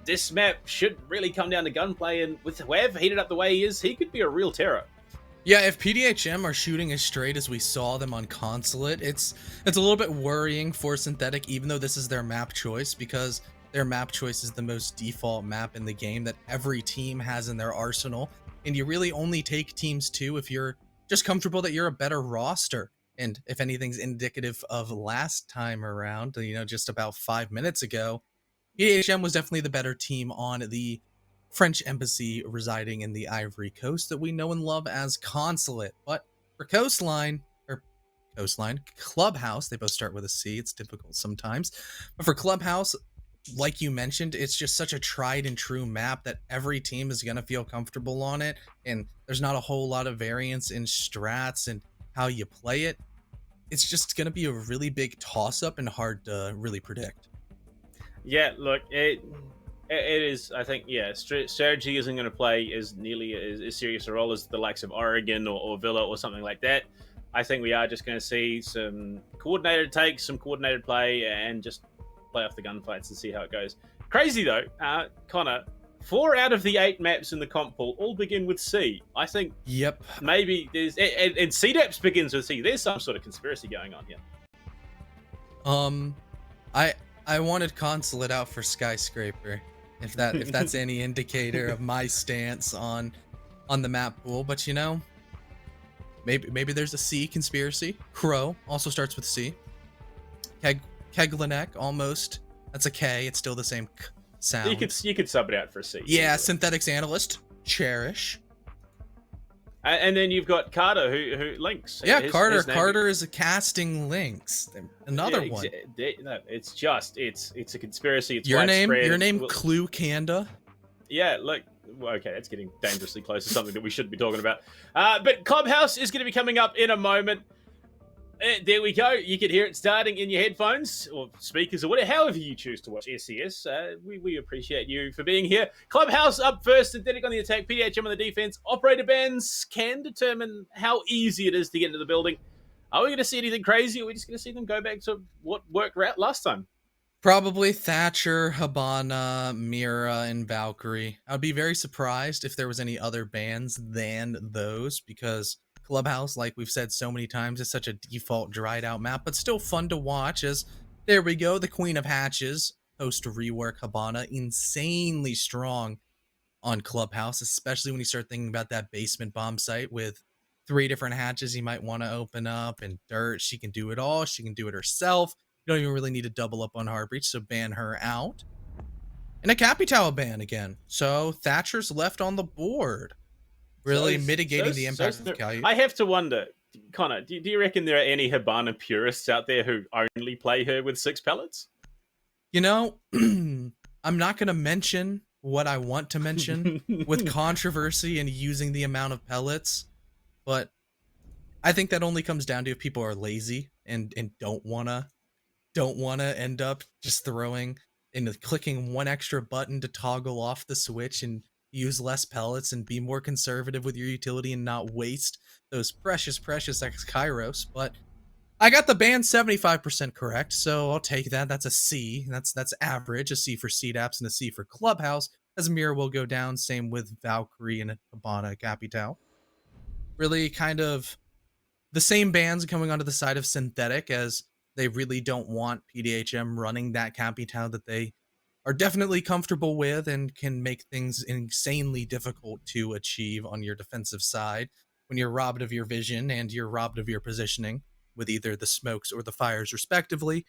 This map should really come down to gunplay, and with Wev heated up the way he is, he could be a real terror. Yeah, if PDHM are shooting as straight as we saw them on Consulate, it's a little bit worrying for Synthetic, even though this is their map choice, because their map choice is the most default map in the game that every team has in their arsenal. And you really only take teams 2 if you're just comfortable that you're a better roster. And if anything's indicative of last time around, you know, just about 5 minutes ago, PDHM was definitely the better team on the French embassy residing in the Ivory Coast that we know and love as Consulate. But for Coastline, Clubhouse, they both start with a C. It's difficult sometimes. But for Clubhouse, like you mentioned, it's just such a tried and true map that every team is going to feel comfortable on it. And there's not a whole lot of variance in strats and how you play it. It's just going to be a really big toss-up and hard to really predict. Yeah, look, it is, I think, yeah, strategy isn't going to play as nearly as serious a role as the likes of Oregon or Villa or something like that. I think we are just going to see some coordinated takes, some coordinated play, and just play off the gunfights and see how it goes. Crazy, though, Connor, 4 out of the 8 maps in the comp pool all begin with C. I think maybe there's... And CDEPS begins with C. There's some sort of conspiracy going on here. I wanted Consulate out for Skyscraper, if that's any indicator of my stance on the map pool. But you know, maybe there's a C conspiracy. Crow also starts with C. Keglanek, almost, that's a K. It's still the same sound. You could sub it out for a C. Yeah, Synthetics Analyst, Cherish. And then you've got Carter, who links. Yeah, Carter is casting links. Another one. No, it's a conspiracy. It's your name, widespread. Clue Kanda. Yeah, look. Okay, that's getting dangerously close to something that we shouldn't be talking about. But Clubhouse is going to be coming up in a moment. There we go. You can hear it starting in your headphones or speakers or whatever, however you choose to watch SCS. We appreciate you for being here. Clubhouse up first, Synthetic on the attack, PDHM on the defense. Operator bans can determine how easy it is to get into the building. Are we going to see anything crazy, or are we just going to see them go back to what worked last time? Probably Thatcher, Habana, Mira, and Valkyrie. I would be very surprised if there was any other bans than those, because Clubhouse, like we've said so many times, is such a default dried out map, but still fun to watch. As there we go, the Queen of Hatches, post rework Habana, insanely strong on Clubhouse, especially when you start thinking about that basement bomb site with 3 different hatches you might want to open up, and dirt. She can do it all. She can do it herself. You don't even really need to double up on Heartbreach, so ban her out. And a Capitao ban again. So Thatcher's left on the board, really mitigating the impact of Caillou. I have to wonder, Connor, do you reckon there are any Habana purists out there who only play her with 6 pellets? You know, I'm not going to mention what I want to mention with controversy and using the amount of pellets, but I think that only comes down to if people are lazy and don't wanna end up just throwing and clicking one extra button to toggle off the switch and use less pellets and be more conservative with your utility and not waste those precious X Kairos. But I got the ban 75% correct, so I'll take that. That's a C. That's average. A C for CDAPS and a C for Clubhouse, as Mirror will go down. Same with Valkyrie and Habana Capitao. Really kind of the same bans coming onto the side of Synthetic, as they really don't want PDHM running that Capitao that they are definitely comfortable with and can make things insanely difficult to achieve on your defensive side when you're robbed of your vision and you're robbed of your positioning with either the smokes or the fires respectively.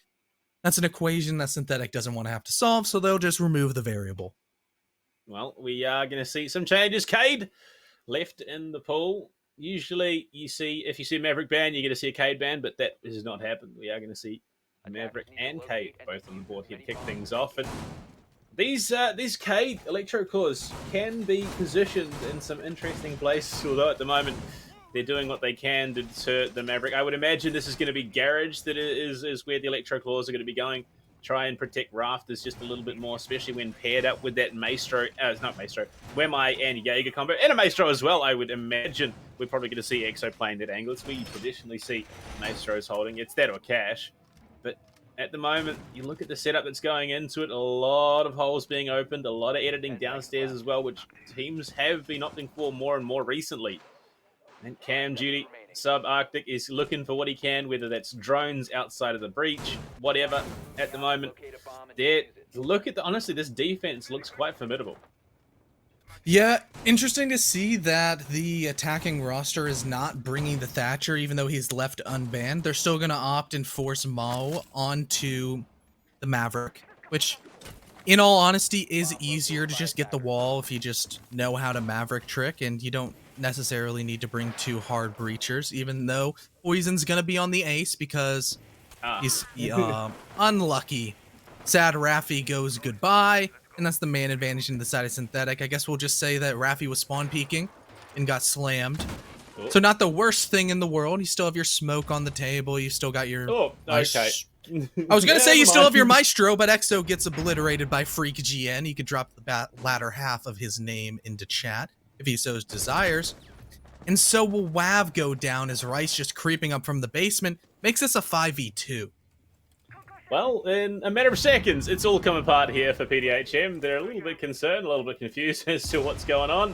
That's an equation that Synthetic doesn't want to have to solve, so they'll just remove the variable. Well, we are going to see some changes. Cade left in the pool. Usually, if you see Maverick ban, you're going to see a Cade ban, but that has not happened. We are going to see Maverick and Cade both on the board here to kick things off. And these Cade Electro Cores can be positioned in some interesting places, although at the moment they're doing what they can to deter the Maverick. I would imagine this is going to be Garage that is where the Electro Claws are going to be going. try and protect Rafters just a little bit more, especially when paired up with that Maestro, not Maestro, Wemai and Jaeger combo, and a Maestro as well. I would imagine we're probably going to see EXO playing that angle. It's where you traditionally see Maestros holding. It's that or Cash. But at the moment, you look at the setup that's going into it, a lot of holes being opened, a lot of editing downstairs as well, which teams have been opting for more and more recently. And Cam Duty, Subarctic, is looking for what he can, whether that's drones outside of the breach, whatever. At the moment, honestly, this defense looks quite formidable. Yeah, interesting to see that the attacking roster is not bringing the Thatcher, even though he's left unbanned. They're still going to opt and force Mao onto the Maverick, which, in all honesty, is easier to just get the wall if you just know how to Maverick trick, and you don't necessarily need to bring 2 hard breachers, even though Poison's going to be on the ace because he's unlucky. Sad Raffi goes goodbye. And that's the main advantage in the side of Synthetic. I guess we'll just say that Raffi was spawn peeking and got slammed. Oh. So not the worst thing in the world. You still have your smoke on the table. You still got your... Oh, okay. I was going to say you still have your Maestro, but Exo gets obliterated by Freak GN. He could drop the latter half of his name into chat if he so desires. And so will WAV go down as Rice just creeping up from the basement. Makes this a 5v2. Well, in a matter of seconds, it's all come apart here for PDHM. They're a little bit concerned, a little bit confused as to what's going on.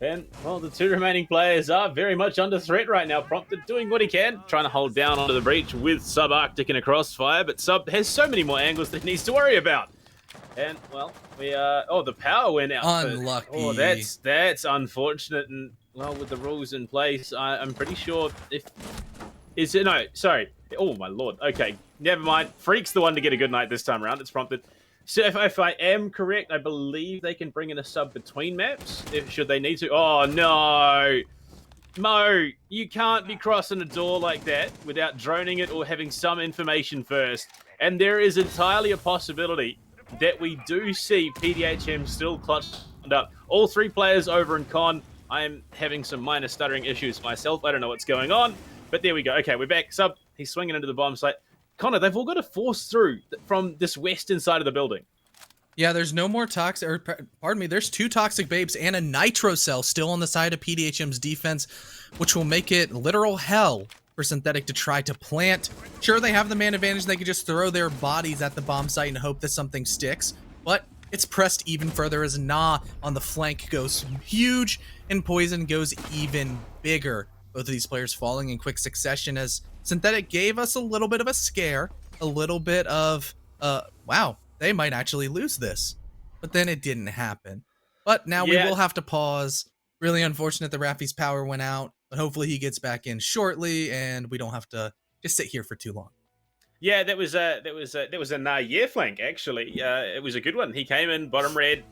And, well, the 2 remaining players are very much under threat right now. Prompted doing what he can, trying to hold down onto the breach with Subarctic in a crossfire, but Sub has so many more angles that he needs to worry about. And, well, we are... Oh, the power went out. Unlucky. Oh, that's unfortunate. And, well, with the rules in place, I'm pretty sure if... No, sorry. Oh, my lord. Okay, never mind. Freak's the one to get a good night this time around. It's Prompted. So if I am correct, I believe they can bring in a sub between maps, should they need to. Oh, no. Mo, you can't be crossing a door like that without droning it or having some information first. And there is entirely a possibility that we do see PDHM still clutched up. All 3 players over in Con. I'm having some minor stuttering issues myself. I don't know what's going on. But there we go. Okay, we're back. Sub, he's swinging into the bomb site. Connor, they've all got to force through from this western side of the building. Yeah, there's no more toxic, or pardon me, there's 2 toxic babes and a nitro cell still on the side of PDHM's defense, which will make it literal hell for Synthetic to try to plant. Sure, they have the man advantage. They could just throw their bodies at the bomb site and hope that something sticks, but it's pressed even further as Na on the flank goes huge and Poison goes even bigger. Both of these players falling in quick succession as Synthetic gave us a little bit of a scare, a little bit of, wow, they might actually lose this. But then it didn't happen. But now we will have to pause. Really unfortunate that Raffi's power went out, but hopefully he gets back in shortly and we don't have to just sit here for too long. Yeah, that was a Nair flank, actually. It was a good one. He came in, bottom red.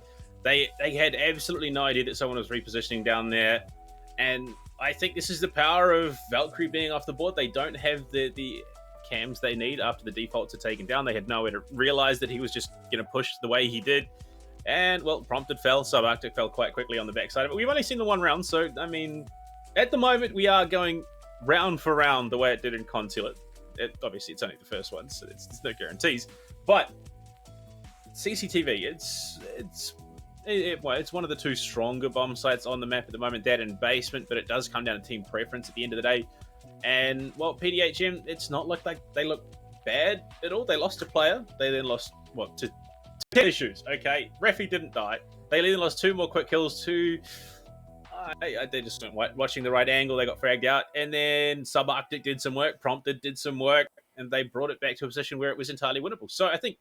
They had absolutely no idea that someone was repositioning down there. And I think this is the power of Valkyrie being off the board. They don't have the cams they need after the defaults are taken down. They had nowhere to realize that he was just going to push the way he did. And, well, Prompted fell. Subarctic fell quite quickly on the backside. But we've only seen the 1 round. So, I mean, at the moment, we are going round for round the way it did in Consulate. Obviously, it's only the first one, so it's no guarantees. But CCTV, it's one of the 2 stronger bomb sites on the map at the moment, that and basement, but it does come down to team preference at the end of the day. And, well, PDHM, it's not like they look bad at all. They lost a player. They then lost, to 10 issues, okay? Raffi didn't die. They then lost 2 more quick kills to... they just weren't watching the right angle. They got fragged out. And then Subarctic did some work. Prompted did some work. And they brought it back to a position where it was entirely winnable. So I think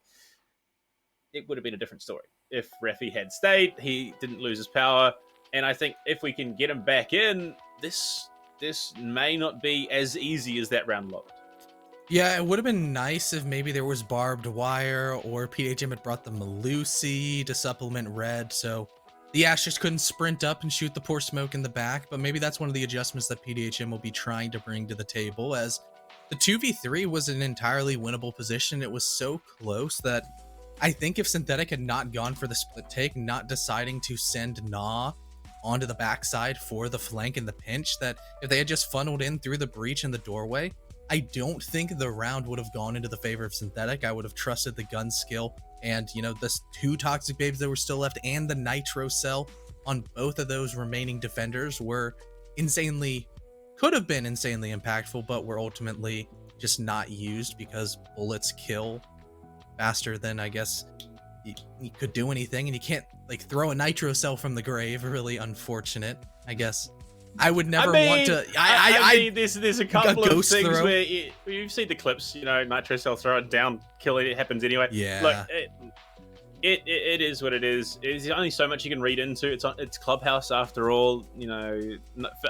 it would have been a different story if Raffi had stayed. He didn't lose his power. And I think if we can get him back in, this may not be as easy as that round looked. Yeah, it would have been nice if maybe there was barbed wire or PDHM had brought the Malusi to supplement red. So the Ash just couldn't sprint up and shoot the poor smoke in the back. But maybe that's one of the adjustments that PDHM will be trying to bring to the table, as the 2v3 was an entirely winnable position. It was so close that I think if Synthetic had not gone for the split take, not deciding to send Na onto the backside for the flank and the pinch, that if they had just funneled in through the breach and the doorway, I don't think the round would have gone into the favor of Synthetic. I would have trusted the gun skill and, you know, the 2 Toxic Babes that were still left and the Nitro Cell on both of those remaining defenders were could have been insanely impactful, but were ultimately just not used because bullets kill faster than, I guess, you could do anything, and you can't like throw a Nitro Cell from the grave. Really unfortunate, I guess. I would never want to. I mean, there's a couple of things throw. where you've seen the clips. You know, Nitro Cell throw it down, kill it. It happens anyway. Yeah. Look, it is what it is. There's only so much you can read into. It's Clubhouse after all. You know,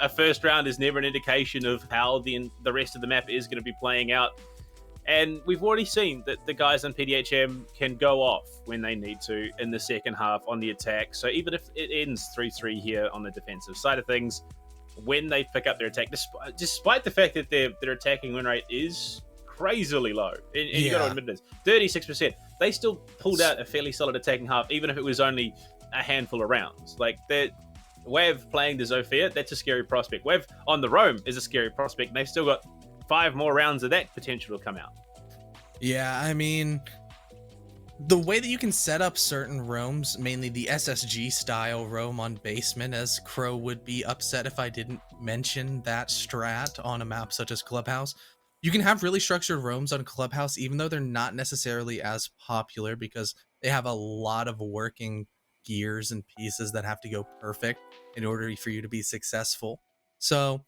a first round is never an indication of how the rest of the map is going to be playing out. And we've already seen that the guys on PDHM can go off when they need to in the second half on the attack. So even if it ends 3-3 here on the defensive side of things, when they pick up their attack, despite the fact that their attacking win rate is crazily low, and you got to admit this, 36%, they still pulled out a fairly solid attacking half, even if it was only a handful of rounds. Like, Wav playing the Zofia, that's a scary prospect. Wav on the Roam is a scary prospect, and they've still got 5 more rounds of that potential to come out. Yeah, I mean, the way that you can set up certain roams, mainly the SSG style roam on basement, as Crow would be upset if I didn't mention that strat on a map such as Clubhouse. You can have really structured roams on Clubhouse, even though they're not necessarily as popular because they have a lot of working gears and pieces that have to go perfect in order for you to be successful. So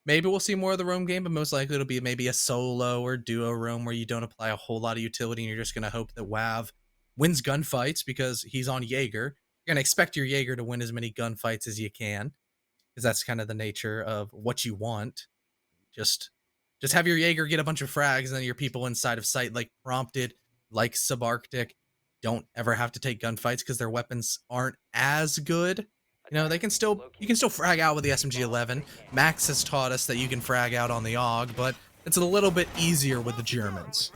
maybe we'll see more of the roam game, but most likely it'll be maybe a solo or duo roam where you don't apply a whole lot of utility and you're just going to hope that WAV wins gunfights because he's on Jaeger. You're going to expect your Jaeger to win as many gunfights as you can because that's kind of the nature of what you want. Just have your Jaeger get a bunch of frags and then your people inside of sight, like Prompted, like Subarctic, don't ever have to take gunfights because their weapons aren't as good. You know, you can still frag out with the SMG-11. Max has taught us that you can frag out on the AUG, but it's a little bit easier with the Germans.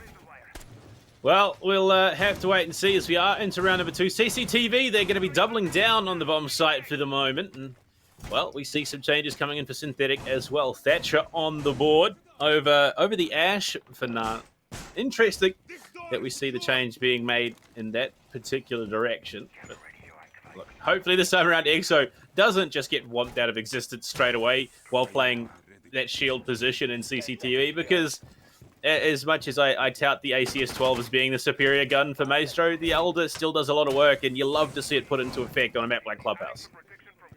Well, we'll have to wait and see as we are into round number 2. CCTV, they're going to be doubling down on the bomb site for the moment. And, well, we see some changes coming in for Synthetic as well. Thatcher on the board over the Ash for now. Interesting that we see the change being made in that particular direction. But look, hopefully this time around EXO doesn't just get whomped out of existence straight away while playing that shield position in CCTV, because as much as I tout the ACS-12 as being the superior gun for Maestro, the Elder still does a lot of work, and you love to see it put into effect on a map like Clubhouse.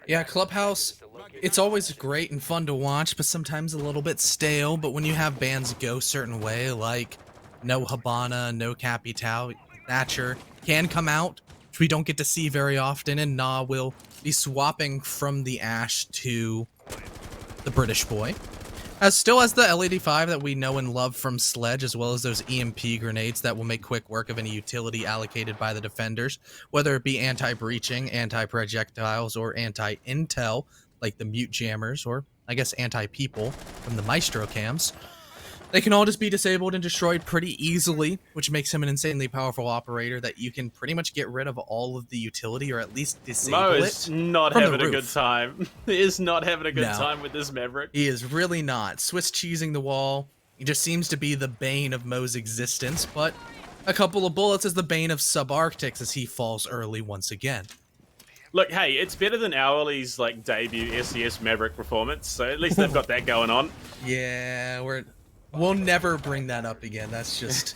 Yeah, Clubhouse, it's always great and fun to watch, but sometimes a little bit stale. But when you have bands go a certain way, like no Habana, no Capital, Thatcher can come out, which we don't get to see very often, and Na will be swapping from the Ash to the British boy. Still has the L85 that we know and love from Sledge, as well as those EMP grenades that will make quick work of any utility allocated by the defenders, whether it be anti-breaching, anti-projectiles, or anti-intel, like the mute jammers, or I guess anti-people from the Maestro cams. They can all just be disabled and destroyed pretty easily, which makes him an insanely powerful operator that you can pretty much get rid of all of the utility, or at least disable Mo it. is not having a good time. He is not having a good time with this Maverick. He is really not. Swiss cheesing the wall. He just seems to be the bane of Mo's existence, but a couple of bullets is the bane of Subarctics as he falls early once again. Look, hey, it's better than Hourly's like debut SCS Maverick performance, so at least they've got that going on. Yeah, we'll never bring that up again. That's just...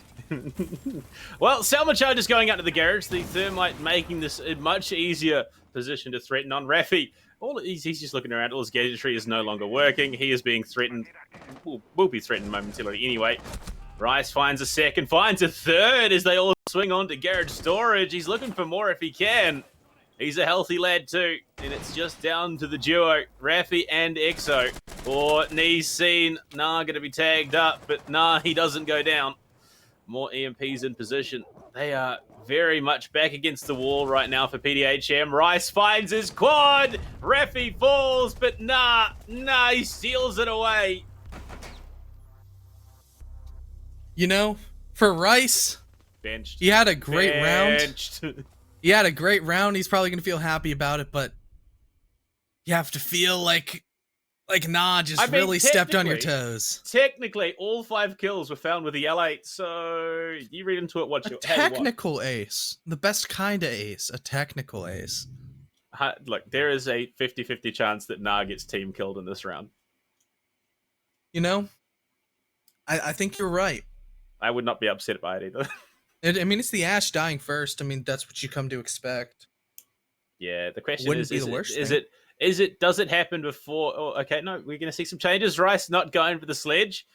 Well, Selma Charge is going out to the garage. The Thermite making this a much easier position to threaten on Raffi. He's just looking around. All his gadgetry is no longer working. He is being threatened. Will be threatened momentarily anyway. Rice finds a second, finds a third as they all swing on to garage storage. He's looking for more if he can. He's a healthy lad too, and it's just down to the duo, Raffi and Exo. Or knees seen, going to be tagged up, but he doesn't go down. More EMPs in position. They are very much back against the wall right now for PDHM. Rice finds his quad. Raffi falls, but he steals it away. You know, for Rice, Benched. he had a great round. He had a great round. He's probably going to feel happy about it, but you have to feel like Like, nah, just I mean, really stepped on your technically- toes. Technically, all 5 kills were found with the L8, so you read into it what A you how you want. technical ace. The best kind of ace. A technical ace. Look, there is a 50-50 chance that Nah gets team killed in this round. You know? I think you're right. I would not be upset by it either. I mean, it's the Ash dying first. I mean, that's what you come to expect. Yeah, the question Wouldn't is, be the worst does it happen before? Oh, okay, no, we're going to see some changes. Rice not going for the sledge.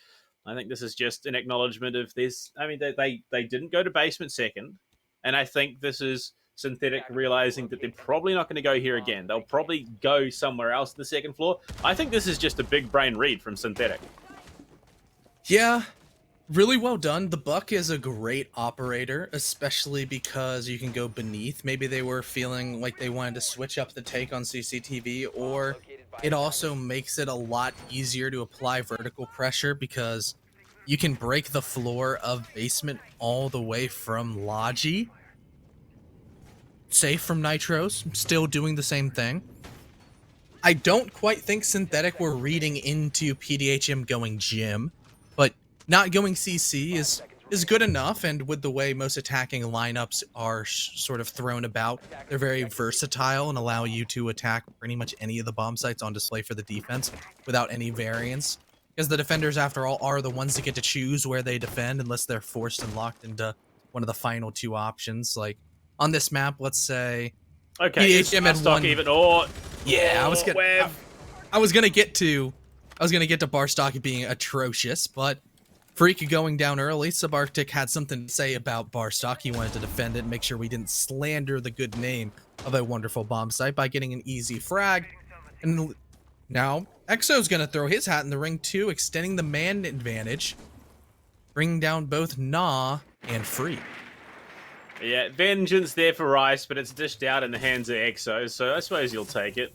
I think this is just an acknowledgement of this. I mean, they didn't go to basement second, and I think this is Synthetic realizing that they're probably not going to go here again. They'll probably go somewhere else to the second floor. I think this is just a big brain read from Synthetic. Yeah, really well done. The Buck is a great operator, especially because you can go beneath. Maybe they were feeling like they wanted to switch up the take on CCTV, or it also makes it a lot easier to apply vertical pressure because you can break the floor of basement all the way from Logi. Safe from Nitros, still doing the same thing. I don't quite think Synthetic were reading into PDHM going Gym, but not going CC is good enough, and with the way most attacking lineups are sort of thrown about, they're very versatile and allow you to attack pretty much any of the bomb sites on display for the defense without any variance. Because the defenders, after all, are the ones that get to choose where they defend unless they're forced and locked into one of the final 2 options. Like, on this map, let's say... Okay, PDHM had stock one... even, or... Yeah, I was gonna get to Barstock being atrocious, but Freak going down early. Subarctic had something to say about Barstock. He wanted to defend it and make sure we didn't slander the good name of a wonderful bomb site by getting an easy frag. And now Exo's gonna throw his hat in the ring too, extending the man advantage, bringing down both Nah and Freak. Yeah, vengeance there for Rice, but it's dished out in the hands of Exo, so I suppose you'll take it.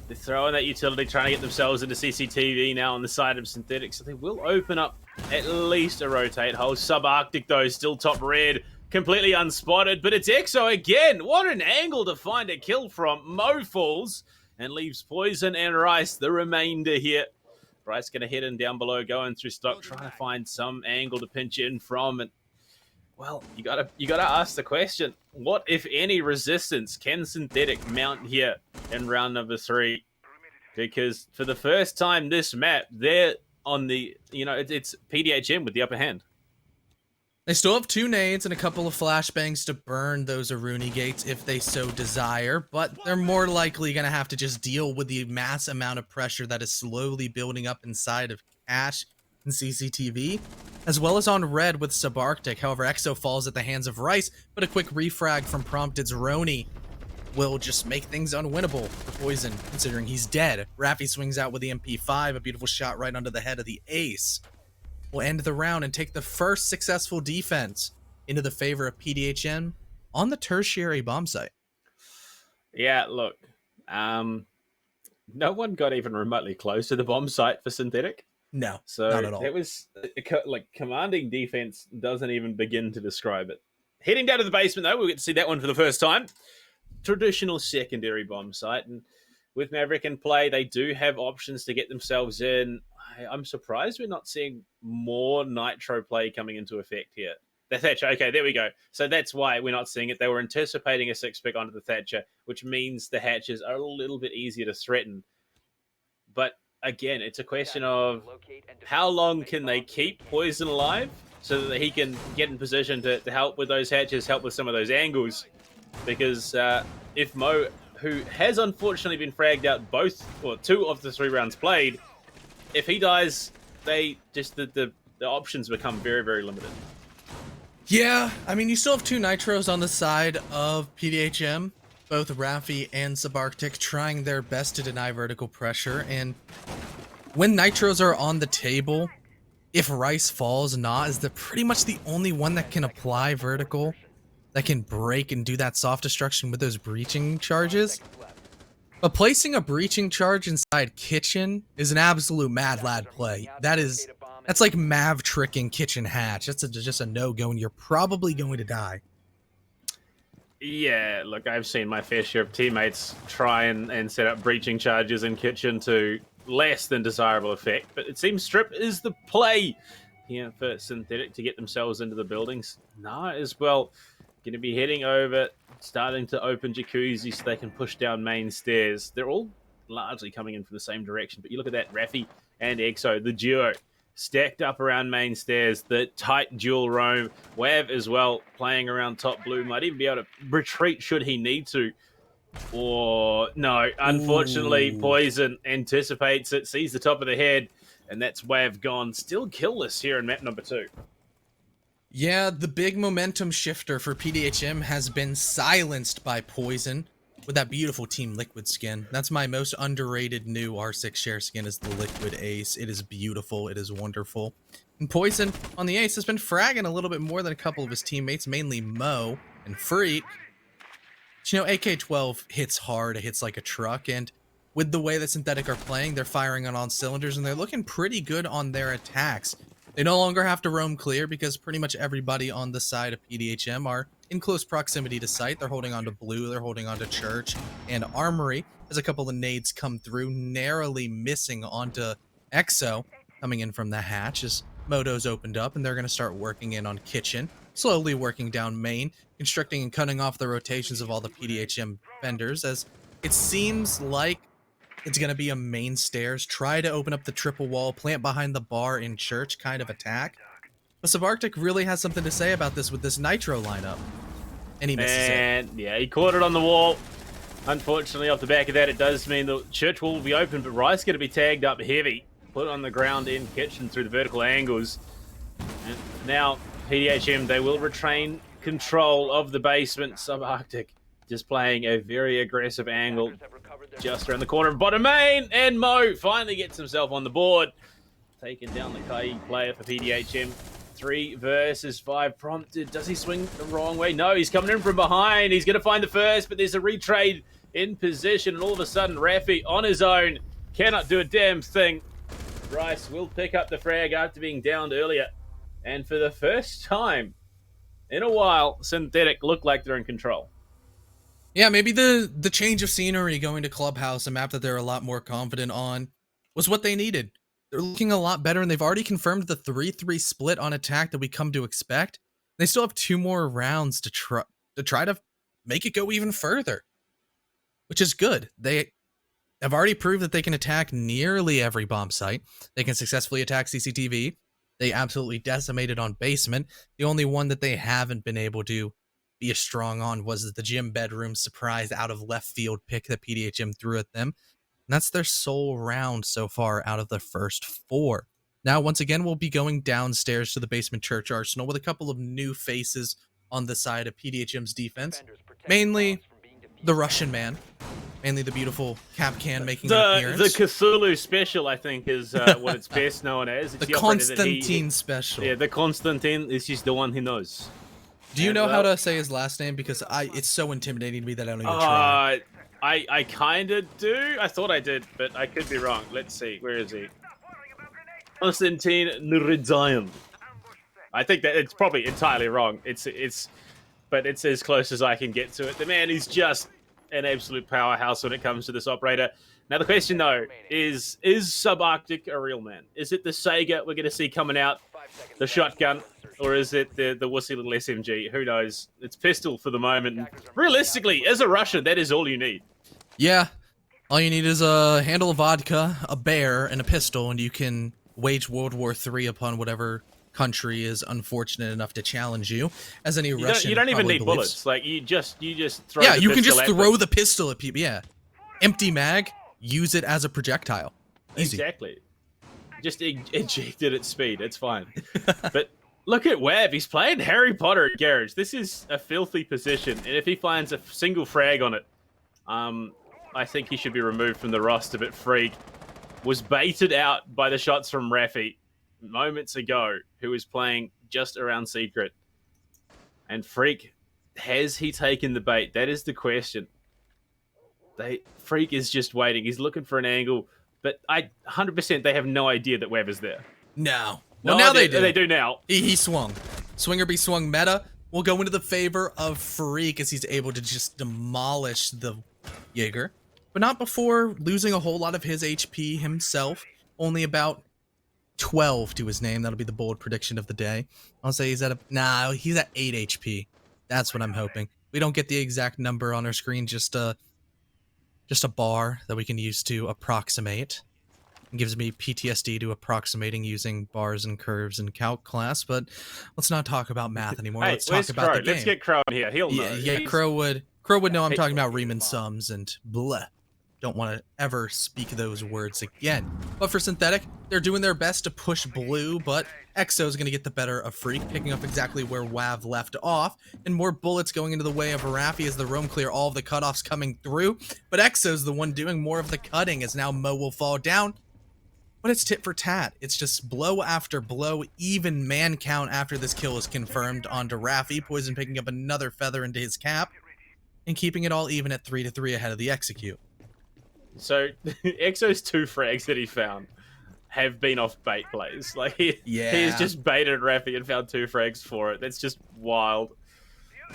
They're throwing that utility, trying to get themselves into CCTV now on the side of Synthetic, so they will open up at least a rotate hole. Subarctic, though, still top red, completely unspotted, but it's Exo again. What an angle to find a kill from. Mo falls and leaves Poison and Rice the remainder here. Rice going to head in down below, going through stock, trying to find some angle to pinch in from, and well, you gotta ask the question: what, if any, resistance can Synthetic mount here in round number 3? Because for the first time this map, they're on the it's PDHM with the upper hand. They still have 2 nades and a couple of flashbangs to burn those Aruni gates if they so desire, but they're more likely gonna have to just deal with the mass amount of pressure that is slowly building up inside of Cash and CCTV, as well as on red with Subarctic. However, Exo falls at the hands of Rice, but a quick refrag from Prompted's Roni will just make things unwinnable for Poison, considering he's dead. Raffi swings out with the MP5, a beautiful shot right under the head of the ace. We'll end the round and take the first successful defense into the favor of PDHM on the tertiary bomb site. Yeah, look, no one got even remotely close to the bomb site for Synthetic. No, So not at all. it was like commanding defense doesn't even begin to describe it. Heading down to the basement though, we'll get to see that one for the first time. Traditional secondary bomb site, and with Maverick in play, they do have options to get themselves in. I'm surprised we're not seeing more Nitro play coming into effect here. The Thatcher, okay, there we go. So that's why we're not seeing it. They were anticipating a 6-pick onto the Thatcher, which means the hatches are a little bit easier to threaten. But again, it's a question of how long can they keep Poison alive so that he can get in position to help with those hatches, help with some of those angles. Because if Mo, who has unfortunately been fragged out or 2 of the 3 rounds played, if he dies, they just the options become very, very limited. Yeah, I mean, you still have 2 Nitros on the side of PDHM. Both Raffi and Subarctic trying their best to deny vertical pressure, and when Nitros are on the table, if Rice falls, Nah is pretty much the only one that can apply vertical, that can break and do that soft destruction with those breaching charges. But placing a breaching charge inside Kitchen is an absolute mad lad play. That's like Mav tricking Kitchen hatch. That's just a no-go, and you're probably going to die. Yeah, look, I've seen my fair share of teammates try and set up breaching charges in Kitchen to less than desirable effect, but it seems Strip is the play here for Synthetic to get themselves into the buildings. Nah, as well, going to be heading over, starting to open jacuzzi so they can push down main stairs. They're all largely coming in from the same direction, but you look at that, Raffi and Exo, the duo, stacked up around main stairs, the tight dual roam. Wav as well, playing around top blue, might even be able to retreat should he need to. Or, no, unfortunately, Ooh. Poison anticipates it, sees the top of the head, and that's Wav gone. Still killless here in map number 2. Yeah, the big momentum shifter for PDHM has been silenced by Poison with that beautiful Team Liquid skin. That's my most underrated new R6 share skin, is the Liquid Ace. It is beautiful. It is wonderful. And Poison on the Ace has been fragging a little bit more than a couple of his teammates, mainly Mo and Freak. But, you know, AK-12 hits hard. It hits like a truck. And with the way that Synthetic are playing, they're firing on all cylinders, and they're looking pretty good on their attacks. They no longer have to roam clear because pretty much everybody on the side of PDHM are in close proximity to site. They're holding on to Blue, they're holding on to Church and Armory as a couple of nades come through, narrowly missing onto Exo coming in from the hatch as Moto's opened up, and they're going to start working in on Kitchen, slowly working down main, constricting and cutting off the rotations of all the PDHM vendors, as it seems like it's going to be a main stairs, try to open up the triple wall, plant behind the bar in Church kind of attack. But Subarctic really has something to say about this with this Nitro lineup. And he misses it. Yeah, he caught it on the wall. Unfortunately, off the back of that, it does mean the Church wall will be open, but Rice going to be tagged up heavy. Put on the ground in Kitchen through the vertical angles. And now, PDHM, they will retain control of the basement. Subarctic just playing a very aggressive angle just around the corner of bottom main, and Mo finally gets himself on the board, taking down the Kai player for PDHM. 3 versus 5 prompted. Does he swing the wrong way? No, he's coming in from behind. He's going to find the first, but there's a retrade in position, and all of a sudden Raffi on his own cannot do a damn thing. Rice will pick up the frag after being downed earlier, and for the first time in a while, Synthetic look like they're in control. Yeah, maybe the change of scenery, going to Clubhouse, a map that they're a lot more confident on, was what they needed. They're looking a lot better, and they've already confirmed the 3-3 split on attack that we come to expect. They still have 2 more rounds to try to make it go even further, which is good. They have already proved that they can attack nearly every bomb site. They can successfully attack CCTV. They absolutely decimated on basement. The only one that they haven't been able to be as strong on was the gym bedroom surprise out of left field pick that PDHM threw at them. And that's their sole round so far out of the first 4. Now, once again, we'll be going downstairs to the basement Church Arsenal with a couple of new faces on the side of PDHM's defense. Mainly the Russian man. Mainly the beautiful Capcan making an appearance. The Cthulhu special, I think, is what it's best known as. It's the Constantine special. Yeah, the Constantine. This is the one he knows. Do you know how to say his last name? Because it's so intimidating to me that I don't even try. I kind of do. I thought I did, but I could be wrong. Let's see. Where is he? Konstantin Nuridzayan. I think that it's probably entirely wrong. But it's as close as I can get to it. The man is just an absolute powerhouse when it comes to this operator. Now the question though is Subarctic a real man? Is it the Sega we're going to see coming out, the shotgun, or is it the wussy little SMG? Who knows? It's pistol for the moment. And realistically, as a Russian, that is all you need. Yeah, all you need is a handle of vodka, a bear, and a pistol, and you can wage World War III upon whatever country is unfortunate enough to challenge you. As any Russian, you don't even need believes. bullets. Like you just throw. Yeah, the you can pistol just at throw them. the pistol at people. Yeah, empty mag, use it as a projectile. Easy. Exactly. Just eject it at speed. It's fine. But look at Webb. He's playing Harry Potter at Garage. This is a filthy position, and if he finds a single frag on it, I think he should be removed from the roster. But Freak was baited out by the shots from Raffi moments ago, who was playing just around Secret. And Freak, has he taken the bait? That is the question. Freak is just waiting. He's looking for an angle, but 100% they have no idea that Webb is there. No. Well, now they they do. They do now. He swung. Swinger be swung meta will go into the favor of Freak as he's able to just demolish the Jaeger. but not before losing a whole lot of his HP himself. Only about 12 to his name. That'll be the bold prediction of the day. I'll say he's at he's at 8 HP. That's what I'm hoping. We don't get the exact number on our screen, just a bar that we can use to approximate. It gives me PTSD to approximating using bars and curves in calc class, but let's not talk about math anymore. Hey, let's talk about the game. Let's get Crow in here. He'll know. Yeah, Crow would know I'm talking about Riemann sums and blah. Don't want to ever speak those words again. But for Synthetic, they're doing their best to push blue, but Exo's going to get the better of Freak, picking up exactly where WAV left off, and more bullets going into the way of Raffi as the roam clear all of the cutoffs coming through. But Exo's the one doing more of the cutting, as now Mo will fall down. But it's tit for tat. It's just blow after blow. Even man count after this kill is confirmed onto Raffi. Poison picking up another feather into his cap, and keeping it all even at 3-3 ahead of the execute. So, Exo's 2 frags that he found have been off bait plays. Like, he has just baited Raffi and found 2 frags for it. That's just wild.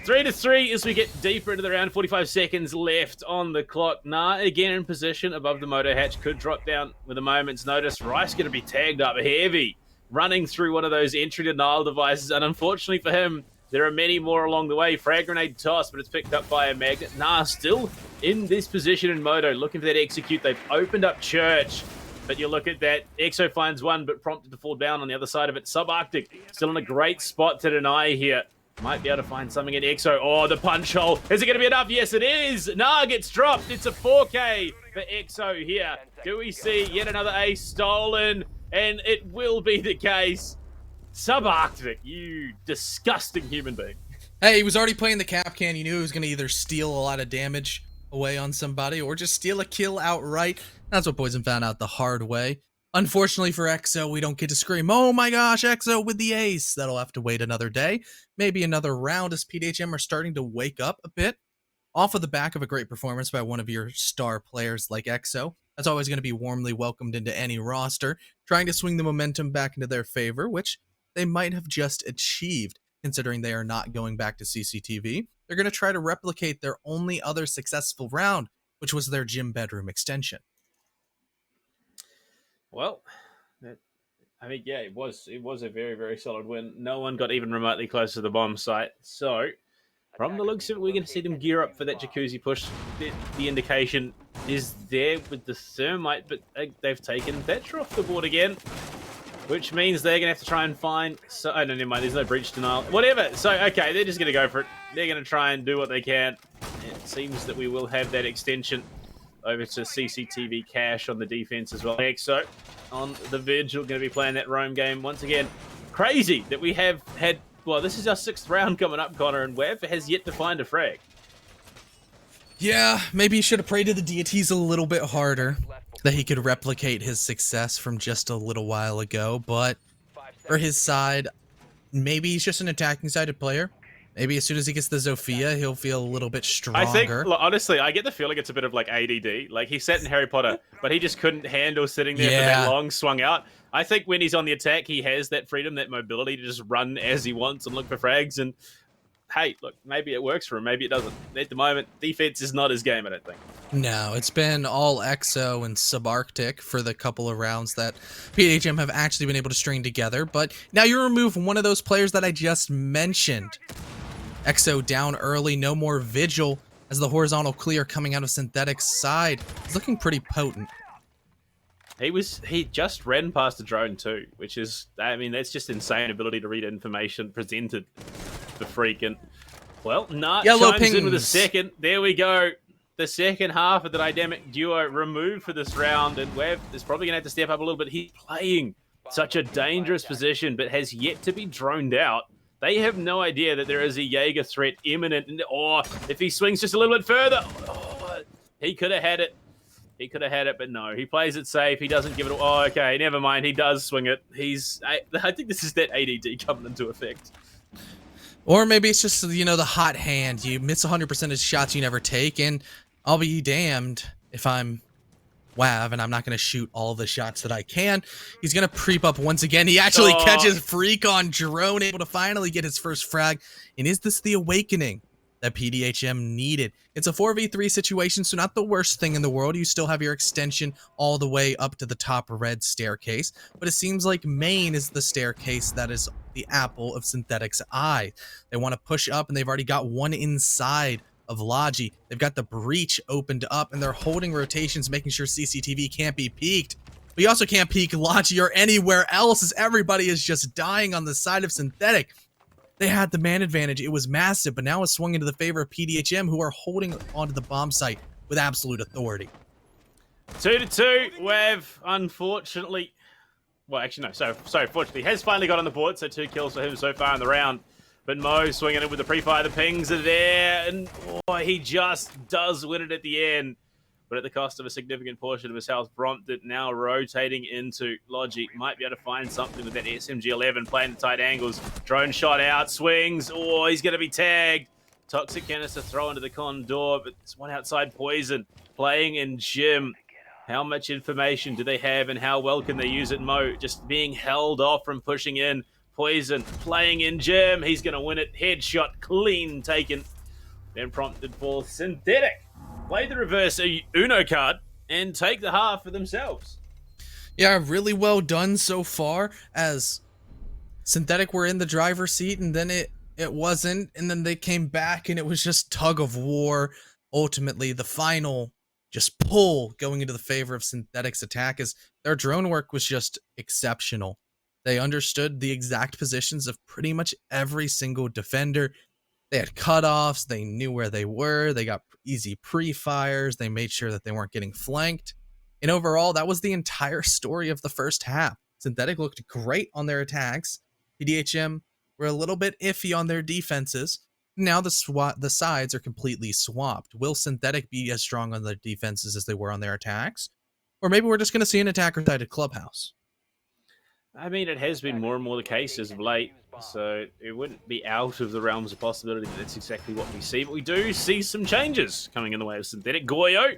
3-3 as we get deeper into the round. 45 seconds left on the clock. Nah, again in position above the motor hatch. Could drop down with a moment's notice. Rice going to be tagged up heavy, running through one of those entry denial devices. And unfortunately for him, there are many more along the way. Frag grenade toss, but it's picked up by a magnet. Nah, still in this position in Moto, looking for that execute. They've opened up Church, but you look at that. Exo finds one, but prompted to fall down on the other side of it. Subarctic still in a great spot to deny here. Might be able to find something in Exo. Oh, the punch hole. Is it going to be enough? Yes, it is. Nah, gets dropped. It's a 4K for Exo here. Do we see yet another ace stolen? And it will be the case. Subarctic, you disgusting human being. Hey, he was already playing the cap can. You knew he was going to either steal a lot of damage away on somebody or just steal a kill outright. That's what Poison found out the hard way. Unfortunately for Exo, we don't get to scream, oh my gosh, Exo with the ace. That'll have to wait another day, maybe another round, as PDHM are starting to wake up a bit. Off of the back of a great performance by one of your star players like Exo. That's always going to be warmly welcomed into any roster, trying to swing the momentum back into their favor, which they might have just achieved, considering they are not going back to CCTV. They're going to try to replicate their only other successful round, which was their gym bedroom extension. Well, I mean, yeah, it was a very, very solid win. No one got even remotely close to the bomb site. So, from the looks of it, we're going to see them gear up for that jacuzzi push. The indication is there with the thermite, but they've taken Thatcher off the board again, which means they're going to have to try and find... So, oh, no, never mind. There's no breach denial. Whatever. So, okay, they're just going to go for it. They're going to try and do what they can. It seems that we will have that extension over to CCTV cash on the defense as well. Exo on the Vigil going to be playing that roam game once again. Crazy that we have had... Well, this is our 6th round coming up, Connor, and Wav has yet to find a frag. Yeah, maybe he should have prayed to the deities a little bit harder, that he could replicate his success from just a little while ago, but for his side, maybe he's just an attacking-sided player. Maybe as soon as he gets the Zofia, he'll feel a little bit stronger. I think, honestly, I get the feeling it's a bit of like ADD. Like, he sat in Harry Potter, but he just couldn't handle sitting there for that long, swung out. I think when he's on the attack, he has that freedom, that mobility to just run as he wants and look for frags. And, hey, look, maybe it works for him, maybe it doesn't. At the moment, defense is not his game, I don't think. No, it's been all Exo and Subarctic for the couple of rounds that PDHM have actually been able to string together. But now you remove one of those players that I just mentioned. Exo down early, no more Vigil, as the horizontal clear coming out of Synthetic's side. It's looking pretty potent. He just ran past the drone too, which is, I mean, that's just insane ability to read information presented for freaking. Well, Nart chimes in with a second. There we go. The second half of the dynamic duo removed for this round, and Wav is probably going to have to step up a little bit. He's playing such a dangerous position, but has yet to be droned out. They have no idea that there is a Jaeger threat imminent. And, if he swings just a little bit further, he could have had it. He could have had it, but no. He plays it safe. He doesn't give it... Oh, okay, never mind. He does swing it. I think this is that ADD coming into effect. Or maybe it's just, you know, the hot hand. You miss 100% of the shots you never take, and I'll be damned if I'm Wav, and I'm not going to shoot all the shots that I can. He's going to creep up once again. He actually catches Freak on drone, able to finally get his first frag. And is this the awakening that PDHM needed. It's a 4v3 situation, so not the worst thing in the world. You still have your extension all the way up to the top red staircase, but it seems like main is the staircase that is the apple of Synthetic's eye. They want to push up, and they've already got one inside of Logi. They've got the breach opened up, and they're holding rotations, making sure CCTV can't be peeked. But you also can't peek Logi or anywhere else, as everybody is just dying on the side of Synthetic. They had the man advantage. It was massive, but now it's swung into the favor of PDHM, who are holding onto the bomb site with absolute authority. 2-2. Wev, unfortunately, well, actually, no, sorry, fortunately, has finally got on the board, so 2 kills for him so far in the round. But Mo swinging it with the pre-fire. The pings are there, and boy, he just does win it at the end. But at the cost of a significant portion of his health, Prompted now rotating into Logi. Might be able to find something with that SMG-11, playing the tight angles. Drone shot out, swings. Oh, he's going to be tagged. Toxic canister throw into the condor, but there's one outside Poison. Playing in Jim. How much information do they have, and how well can they use it? Mo just being held off from pushing in. Poison playing in Jim. He's going to win it. Headshot clean taken. Then Prompted for Synthetic. Play the reverse Uno card and take the half for themselves. Yeah, really well done so far, as Synthetic were in the driver's seat, and then it wasn't, and then they came back, and it was just tug of war. Ultimately, the final just pull going into the favor of Synthetic's attack, as their drone work was just exceptional. They understood the exact positions of pretty much every single defender. They had cutoffs, they knew where they were, they got easy pre-fires, they made sure that they weren't getting flanked. And overall, that was the entire story of the first half. Synthetic looked great on their attacks. PDHM were a little bit iffy on their defenses. Now the sides are completely swapped. Will Synthetic be as strong on their defenses as they were on their attacks? Or maybe we're just going to see an attacker-sided Clubhouse. I mean, it has been more and more the case as of late, so it wouldn't be out of the realms of possibility that that's exactly what we see. But we do see some changes coming in the way of Synthetic. Goyo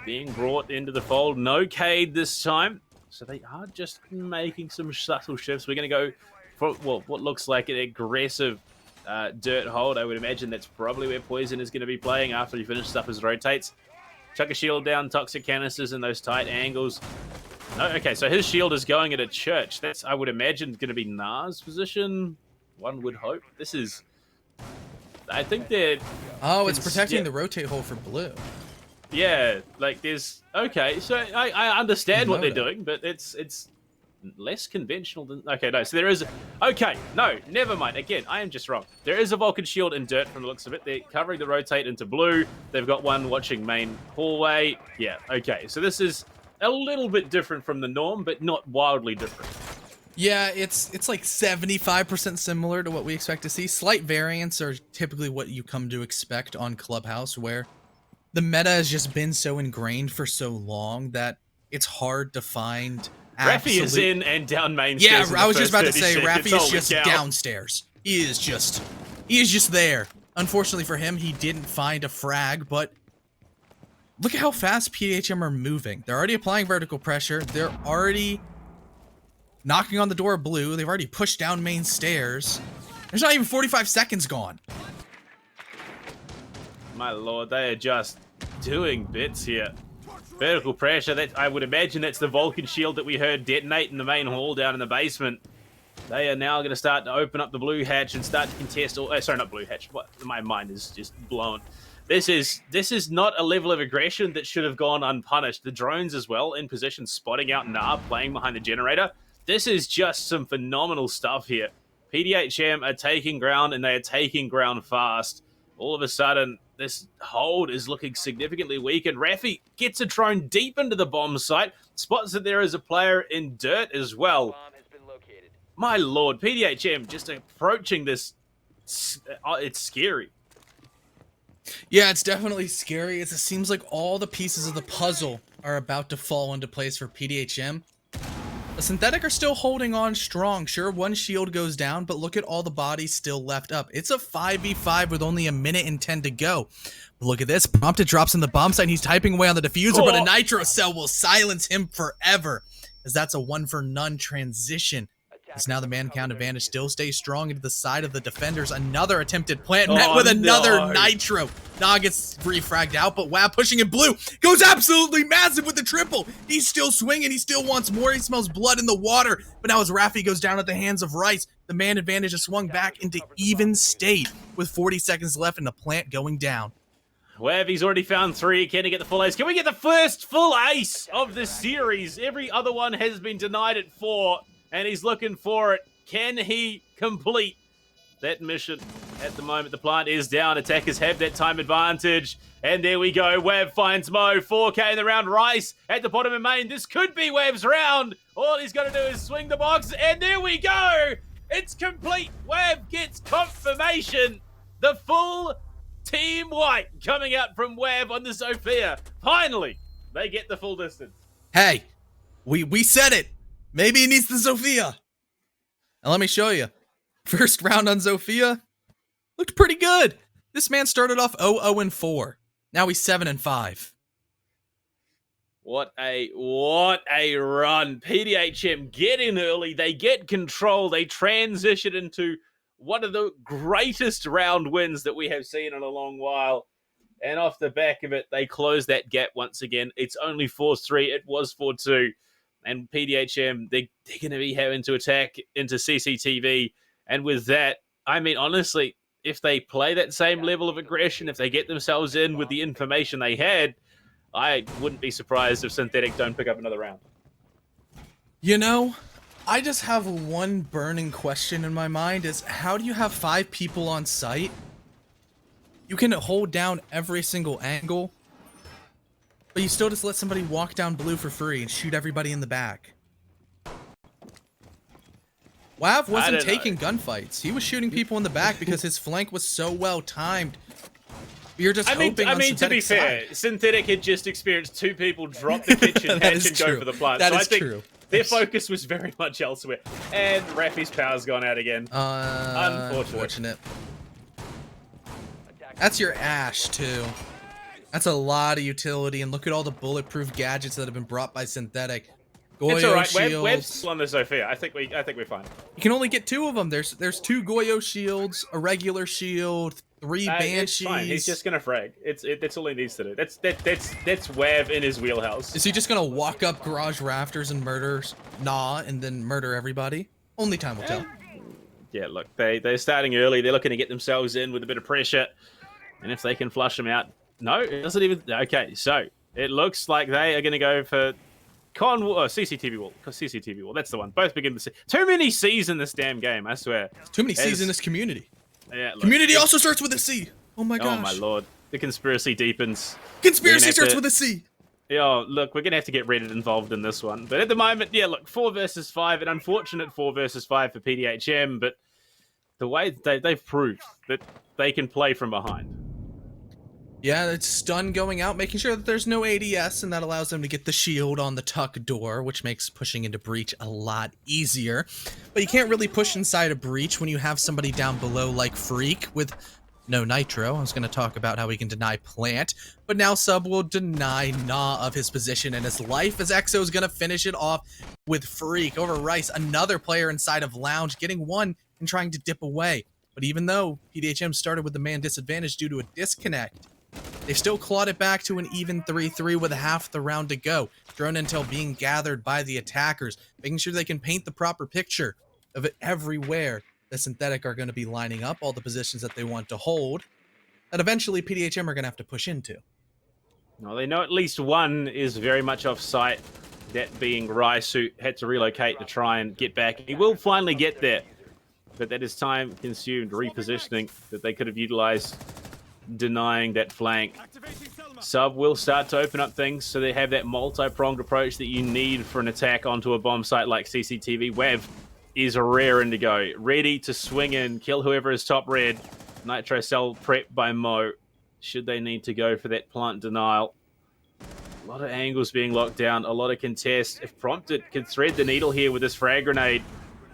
being brought into the fold. No Cade this time. So they are just making some subtle shifts. We're going to go for, well, what looks like an aggressive dirt hold. I would imagine that's probably where Poison is going to be playing after he finishes up his rotates. Chuck a shield down, toxic canisters in those tight angles. No, okay, so his shield is going at a church. That's, I would imagine, going to be Na's position. One would hope. This is... I think they're... Oh, it's protecting the rotate hole for blue. Yeah, like there's... Okay, so I understand what they're doing, but it's less conventional than... Okay, no, so there is... Okay, no, never mind. Again, I am just wrong. There is a Vulcan shield in dirt from the looks of it. They're covering the rotate into blue. They've got one watching main hallway. Yeah, okay, so this is... a little bit different from the norm, but not wildly different. Yeah, it's like 75% similar to what we expect to see. Slight variants are typically what you come to expect on Clubhouse, where the meta has just been so ingrained for so long that it's hard to find Rafi is in and down main stairs. Yeah, I was just about to say, Rafi is just downstairs. He is just there. Unfortunately for him, he didn't find a frag, but look at how fast PDHM are moving. They're already applying vertical pressure. They're already knocking on the door of blue. They've already pushed down main stairs. There's not even 45 seconds gone. My lord, they are just doing bits here. Vertical pressure, that I would imagine that's the Vulcan shield that we heard detonate in the main hall down in the basement. They are now going to start to open up the blue hatch and start to contest... sorry, not blue hatch. What? My mind is just blown. This is not a level of aggression that should have gone unpunished. The drones as well in position, spotting out Na, playing behind the generator. This is just some phenomenal stuff here. PDHM are taking ground, and they are taking ground fast. All of a sudden, this hold is looking significantly weak, and Rafi gets a drone deep into the bomb site, spots that there is a player in dirt as well. My lord, PDHM just approaching this. It's scary. Yeah, it's definitely scary. It seems like all the pieces of the puzzle are about to fall into place for PDHM. The Synthetic are still holding on strong. Sure, one shield goes down, but look at all the bodies still left up. It's a 5v5 with only 1 minute and 10 to go. But look at this. Prompted drops in the bomb site, and he's typing away on the diffuser, but a nitro cell will silence him forever, as that's a 1-for-none transition. As now the man count advantage still stays strong into the side of the defenders. Another attempted plant met Oh, with another no. nitro. Nah gets refragged out, but WAV pushing in blue goes absolutely massive with the triple. He's still swinging. He still wants more. He smells blood in the water. But now as Rafi goes down at the hands of Rice, the man advantage has swung back into even state with 40 seconds left and the plant going down. Webb, he's already found 3. Can he get the full ace? Can we get the first full ace of the series? Every other one has been denied at 4, and he's looking for it. Can he complete that mission? At the moment, the plant is down. Attackers have that time advantage. And there we go. Webb finds Mo. 4K in the round. Rice at the bottom of main. This could be Webb's round. All he's got to do is swing the box. And there we go. It's complete. Webb gets confirmation. The full Team White coming out from Webb on the Sophia. Finally, they get the full distance. Hey, we said it. Maybe he needs the Sophia. And let me show you. First round on Sophia looked pretty good. This man started off 0-4. Now he's 7-5. What a run. PDHM get in early. They get control. They transition into one of the greatest round wins that we have seen in a long while. And off the back of it, they close that gap once again. It's only 4-3. It was 4-2. And PDHM, they're going to be having to attack into CCTV. And with that, I mean, honestly, if they play that same level of aggression, if they get themselves in with the information they had, I wouldn't be surprised if Synthetic don't pick up another round. You know, I just have one burning question in my mind is how do you have 5 people on site? You can hold down every single angle, but you still just let somebody walk down blue for free and shoot everybody in the back. WAV wasn't taking gunfights. He was shooting people in the back because his flank was so well timed. You're just hoping on to be Synthetic's fair, side. Synthetic had just experienced 2 people drop the kitchen hatch and go for the plant. That so is I think true. Their focus was very much elsewhere. And Rafi's power's gone out again. Unfortunate. That's your Ash, too. That's a lot of utility, and look at all the bulletproof gadgets that have been brought by Synthetic. Goyo it's alright. shields. Webb's still on the Sophia. I think we're fine. You can only get 2 of them. There's 2 Goyo shields, a regular shield, 3 Banshees. It's fine. He's just gonna frag. That's all he needs to do. That's Webb in his wheelhouse. Is he just gonna walk up garage rafters and murder and then murder everybody? Only time will tell. Yeah, look, they're starting early. They're looking to get themselves in with a bit of pressure, and if they can flush them out, no, it doesn't even. Okay, so it looks like they are gonna go for CCTV wall. CCTV wall. That's the one. Both begin to see. Too many C's in this damn game. I swear. Too many C's in this community. Yeah, look, Community also starts with a C. Oh my gosh. Oh my lord. The conspiracy deepens. Conspiracy starts with a C. Yeah, look, we're going to have to get Reddit involved in this one. But at the moment, yeah, look, 4 versus 5. An unfortunate 4 versus 5 for PDHM. But the way they've proved that they can play from behind. Yeah, it's stun going out, making sure that there's no ADS, and that allows them to get the shield on the tuck door, which makes pushing into breach a lot easier. But you can't really push inside a breach when you have somebody down below like Freak with no nitro. I was going to talk about how we can deny plant, but now Sub will deny Nah of his position and his life, as Exo is going to finish it off with Freak over Rice, another player inside of Lounge, getting one and trying to dip away. But even though PDHM started with the man disadvantage due to a disconnect, they've still clawed it back to an even 3-3 with half the round to go. Drone intel being gathered by the attackers, making sure they can paint the proper picture of it everywhere. The Synthetic are going to be lining up all the positions that they want to hold, that eventually PDHM are going to have to push into. Well, they know at least one is very much off site, that being Rice, who had to relocate to try and get back. He will finally get there, but that is time-consumed repositioning that they could have utilized, denying that flank. Sub will start to open up things, so they have that multi-pronged approach that you need for an attack onto a bomb site like CCTV. Webb is raring to go, ready to swing in, kill whoever is top red. Nitro cell prep by Mo. Should they need to go for that plant denial? A lot of angles being locked down, a lot of contest. If prompted, can thread the needle here with this frag grenade.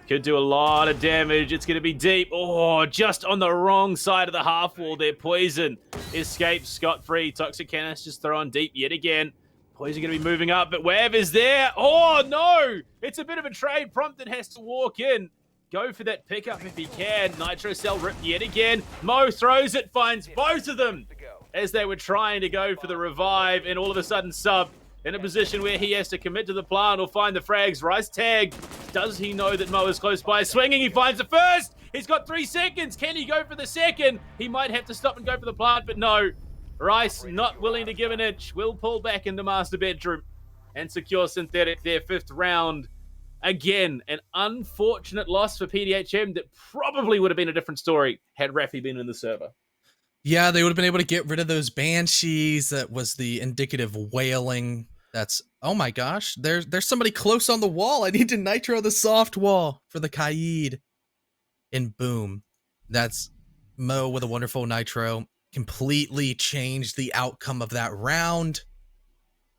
Could do a lot of damage. It's going to be deep. Oh, just on the wrong side of the half wall there. Poison escapes scot-free. Toxic canisters thrown deep yet again. Poison going to be moving up, but Webb is there. Oh, no! It's a bit of a trade. Prompted has to walk in. Go for that pickup if he can. Nitro Cell ripped yet again. Mo throws it, finds both of them as they were trying to go for the revive, and all of a sudden Sub in a position where he has to commit to the plant or find the frags. Rice tagged. Does he know that Mo is close by? Swinging, he finds the first. He's got 3 seconds. Can he go for the second? He might have to stop and go for the plant, but no. Rice not willing to give an inch. Will pull back into Master Bedroom and secure Synthetic their 5th round. Again, an unfortunate loss for PDHM that probably would have been a different story had Rafi been in the server. Yeah, they would have been able to get rid of those banshees. That was the indicative wailing. That's, oh my gosh, there's somebody close on the wall. I need to nitro the soft wall for the Kaid. And boom, that's Mo with a wonderful nitro. Completely changed the outcome of that round.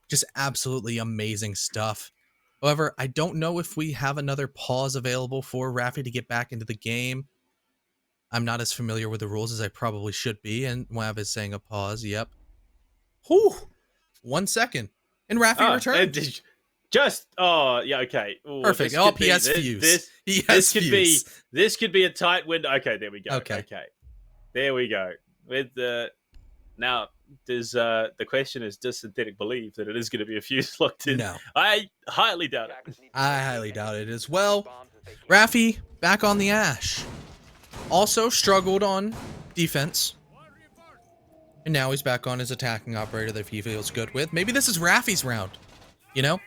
Just absolutely amazing stuff. However, I don't know if we have another pause available for Rafi to get back into the game. I'm not as familiar with the rules as I probably should be, and Wav is saying a pause. Yep. Whew. 1 second. And Rafi returned. Yeah, okay. Ooh, perfect. Oh, he has fuse. This could be a tight window. Okay, there we go. Okay. There we go. With the now, does the question is, does Synthetic believe that it is going to be a fuse locked in? No. I highly doubt it. I highly doubt it as well. Rafi back on the Ash. Also struggled on defense. And now he's back on his attacking operator that he feels good with. Maybe this is Rafi's round. You know?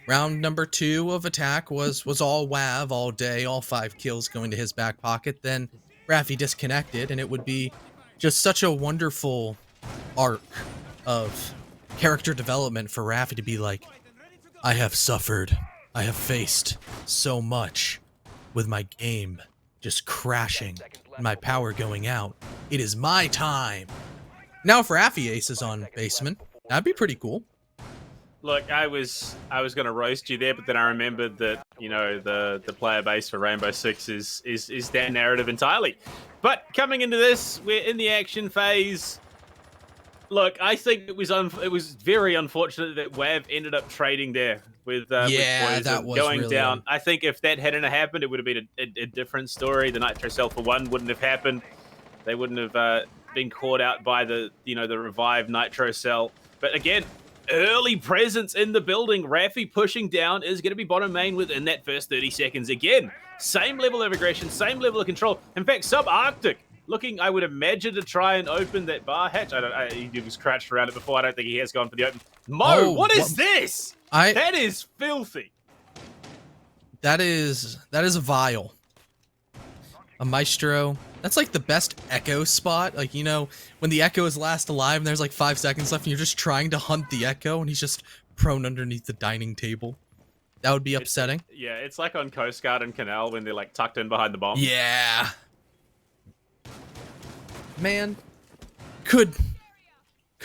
Round number 2 of attack was all Wav all day, all 5 kills going to his back pocket. Then Rafi disconnected, and it would be just such a wonderful arc of character development for Rafi to be like, I have suffered. I have faced so much with my game just crashing and my power going out. It is my time. Now if Rafi aces on Basement, that'd be pretty cool. Look, I was going to roast you there, but then I remembered that, you know, the player base for Rainbow Six is that narrative entirely. But coming into this, we're in the action phase. Look, I think it was very unfortunate that Wav ended up trading there with Poison that was going really down. I think if that hadn't happened, it would have been a different story. The Nitro Cell for one wouldn't have happened. They wouldn't have been caught out by the revived Nitro Cell. But again, early presence in the building. Rafi pushing down is going to be bottom main within that first 30 seconds. Again, same level of aggression, same level of control. In fact, Subarctic looking, I would imagine, to try and open that bar hatch. He was crouched around it before. I don't think he has gone for the open. Mo, what is this? That is filthy. That is vile. A Maestro. That's like the best Echo spot. Like, you know, when the Echo is last alive and there's like 5 seconds left and you're just trying to hunt the Echo and he's just prone underneath the dining table. That would be upsetting. It's like on Coast Guard and Canal when they're like tucked in behind the bomb. Yeah. Man, could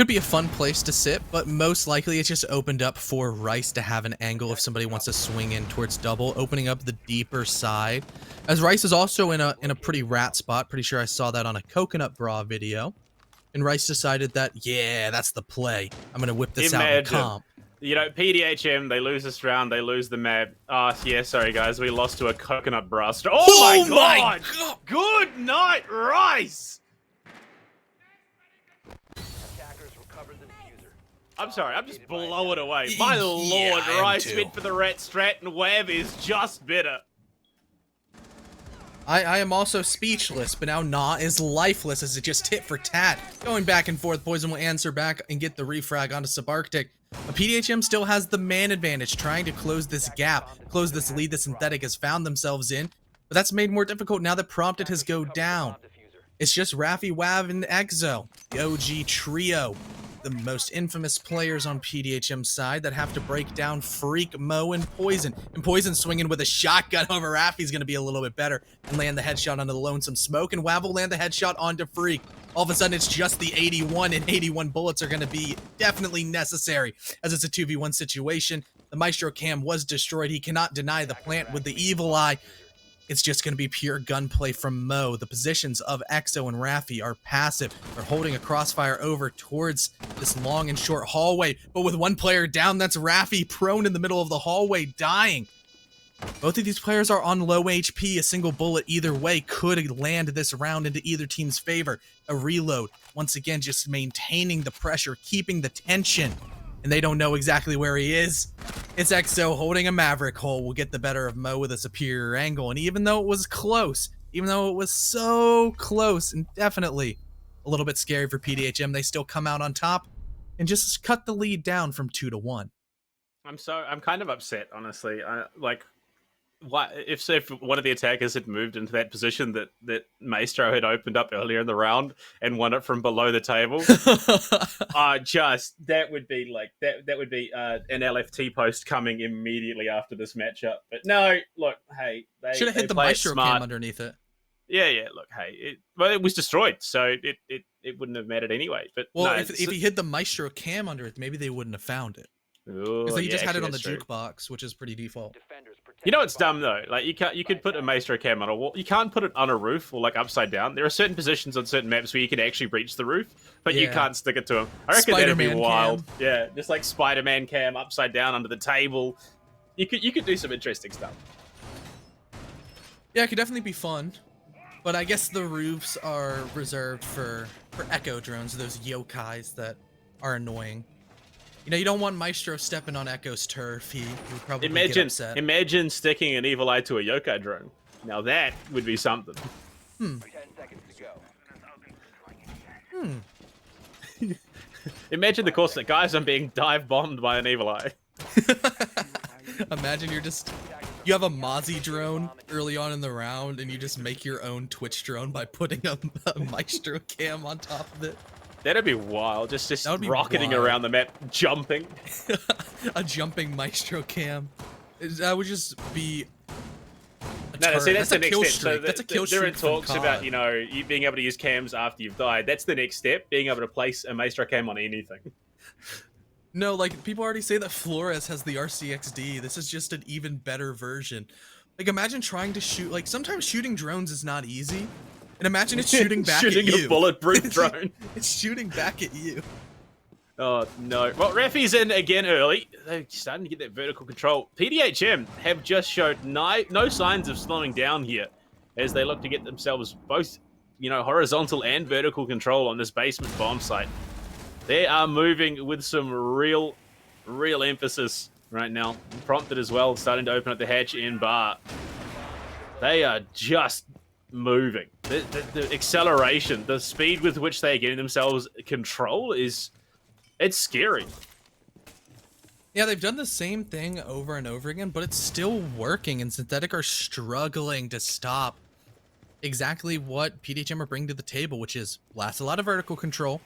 be a fun place to sit, but most likely it's just opened up for Rice to have an angle if somebody wants to swing in towards double, opening up the deeper side. As Rice is also in a pretty rat spot. Pretty sure I saw that on a Coconut Bra video. And Rice decided that, yeah, that's the play. I'm going to whip this out in comp. You know, PDHM, they lose this round, they lose the map. Sorry guys, we lost to a Coconut Bra. Oh my god! Good night, Rice! I'm sorry, I'm just blowing away. My lord, Rice went for the rat strat and Wav is just better. I am also speechless, but now Nah is lifeless as it just tit for tat. Going back and forth, Poison will answer back and get the refrag onto Subarctic. But PDHM still has the man advantage, trying to close this gap, close this lead that Synthetic has found themselves in. But that's made more difficult now that Prompted has go down. It's just Rafi, Wav, and Exo, the OG trio. The most infamous players on PDHM's side that have to break down Freak, Mo, and Poison. And Poison swinging with a shotgun over Rafi's going to be a little bit better and land the headshot onto the Lonesome Smoke, and Wav will land the headshot onto Freak. All of a sudden, it's just the 81, and 81 bullets are going to be definitely necessary as it's a 2v1 situation. The Maestro cam was destroyed. He cannot deny the plant with the evil eye. it's just going to be pure gunplay from Mo. The positions of Exo and Raffi are passive. They're holding a crossfire over towards this long and short hallway, but with one player down, that's Raffi prone in the middle of the hallway, dying. Both of these players are on low HP. A single bullet either way could land this round into either team's favor. A reload, once again, just maintaining the pressure, keeping the tension. And they don't know exactly where he is. It's Exo holding a Maverick hole. Will get the better of Mo with a superior angle. And even though it was close, even though it was so close and definitely a little bit scary for PDHM, they still come out on top and just cut the lead down from 2-1. I'm kind of upset, honestly. What if one of the attackers had moved into that position that Maestro had opened up earlier in the round and won it from below the table? That would be like that would be an LFT post coming immediately after this matchup. But no, look, hey, they should have hit the play it Maestro smart. cam underneath it. Yeah, look, hey, it was destroyed, so it wouldn't have mattered anyway. But well, no, if he hit the Maestro cam under it, maybe they wouldn't have found it. Because he just had it on the jukebox, which is pretty default. You know what's dumb though? Like you could put a Maestro cam on a wall. You can't put it on a roof or like upside down. There are certain positions on certain maps where you can actually reach the roof, but you can't stick it to them. I reckon that'd be wild. Cam. Yeah, just like Spider-Man cam upside down under the table. You could do some interesting stuff. Yeah, it could definitely be fun. But I guess the roofs are reserved for echo drones, those yokais that are annoying. You know, you don't want Maestro stepping on Echo's turf. He would probably get upset. Imagine sticking an evil eye to a yokai drone. Now that would be something. 10 seconds to go. Imagine the course that guys are being dive bombed by an evil eye. Imagine you have a Mozzie drone early on in the round and you just make your own Twitch drone by putting a Maestro cam on top of it. That'd be wild. Just rocketing around the map, jumping. A jumping Maestro cam. That would just be. That's the next step. So that's a kill streak. There are talks about you being able to use cams after you've died. That's the next step. Being able to place a Maestro cam on anything. No, like people already say that Flores has the RCXD. This is just an even better version. Like imagine trying to shoot. Like sometimes shooting drones is not easy. And imagine it's shooting back at you. Shooting a bulletproof drone. It's shooting back at you. Oh, no. Well, Raffi's in again early. They're starting to get that vertical control. PDHM have just showed no signs of slowing down here as they look to get themselves both, horizontal and vertical control on this basement bomb site. They are moving with some real emphasis right now. Prompted as well, starting to open up the hatch in bar. They are just moving. The acceleration, the speed with which they are getting themselves control it's scary. Yeah, they've done the same thing over and over again, but it's still working, and Synthetic are struggling to stop exactly what PDHM are bringing to the table, which is blast a lot of vertical control,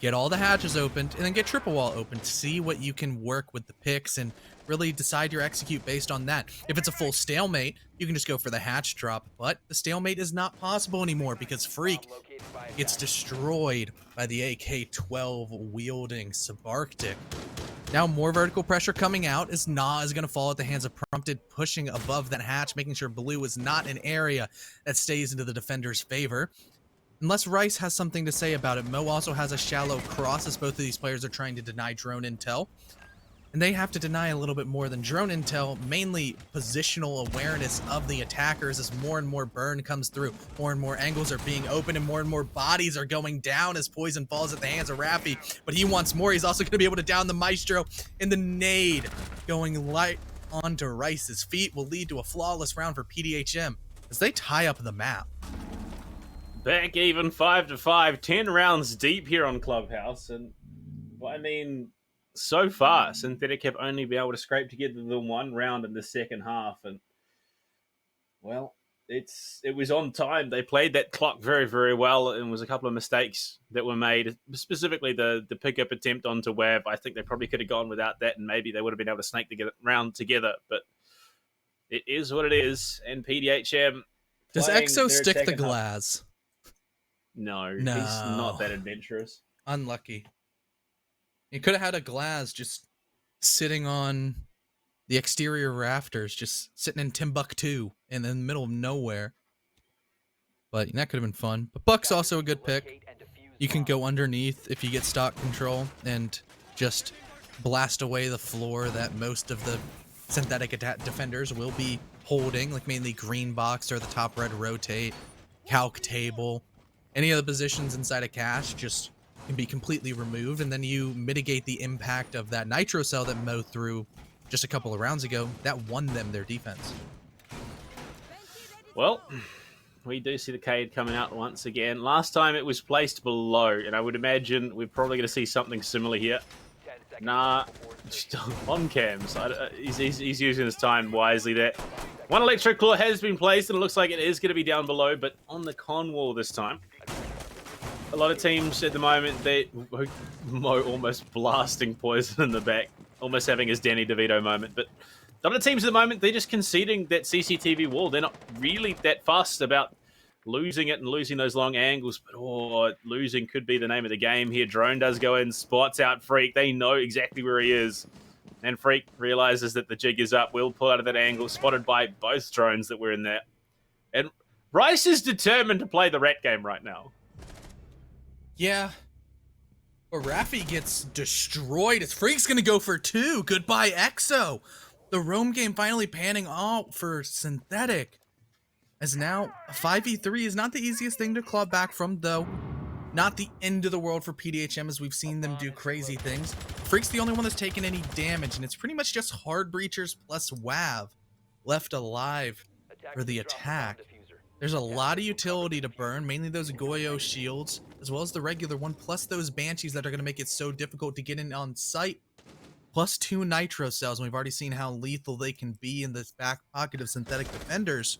get all the hatches opened, and then get triple wall open to see what you can work with the picks and really decide your execute based on that. If it's a full stalemate, you can just go for the hatch drop, but the stalemate is not possible anymore because Freak gets destroyed by the AK-12 wielding Subarctic. Now more vertical pressure coming out as Na is going to fall at the hands of Prompted, pushing above that hatch, making sure Blue is not an area that stays into the defender's favor. Unless Rice has something to say about it, Mo also has a shallow cross as both of these players are trying to deny drone intel. And they have to deny a little bit more than drone intel, mainly positional awareness of the attackers as more and more burn comes through. More and more angles are being opened and more bodies are going down as Poison falls at the hands of Raffi. But he wants more. He's also going to be able to down the Maestro, and the nade going light onto Rice's feet will lead to a flawless round for PDHM as they tie up the map. Back even 5-5, 10 rounds deep here on Clubhouse. And, so far, Synthetic have only been able to scrape together the one round in the second half. And, it was on time. They played that clock very, very well. And was a couple of mistakes that were made, specifically the pickup attempt onto Web. I think they probably could have gone without that, and maybe they would have been able to snake the round together. But it is what it is. And PDHM... Does Exo stick the glass? No, he's not that adventurous. Unlucky. He could have had a glass just sitting on The exterior rafters just sitting in Timbuktu in the middle of nowhere. But that could have been fun. But Buck's also a good pick. You can go underneath if you get stock control and just blast away the floor that most of the synthetic defenders will be holding, like mainly green box or the top red rotate, calc table. Any of the positions inside a cache just can be completely removed, and then you mitigate the impact of that nitro cell that Mo threw just a couple of rounds ago. That won them their defense. Well, we do see the Cade coming out once again. Last time it was placed below, and I would imagine we're probably going to see something similar here. Nah, just on cams. He's using his time wisely there. One electric claw has been placed, and it looks like it is going to be down below, but on the con wall this time. A lot of teams at the moment, Mo almost blasting poison in the back, almost having his Danny DeVito moment. But a lot of teams at the moment, they're just conceding that CCTV wall. They're not really that fussed about losing it and losing those long angles, but losing could be the name of the game here. Drone does go in, spots out Freak. They know exactly where he is. And Freak realizes that the jig is up, will pull out of that angle, spotted by both drones that were in there. And Rice is determined to play the rat game right now. Yeah. But Raffi gets destroyed. His Freak's going to go for 2. Goodbye, EXO. The roam game finally panning out for Synthetic. As now, a 5v3 is not the easiest thing to claw back from, though. Not the end of the world for PDHM, as we've seen them do crazy things. Freak's the only one that's taken any damage, and it's pretty much just hard breachers plus WAV left alive for the attack. There's a lot of utility to burn, mainly those Goyo shields, as well as the regular one, plus those Banshees that are going to make it so difficult to get in on sight, plus 2 Nitro cells, and we've already seen how lethal they can be in this back pocket of synthetic defenders,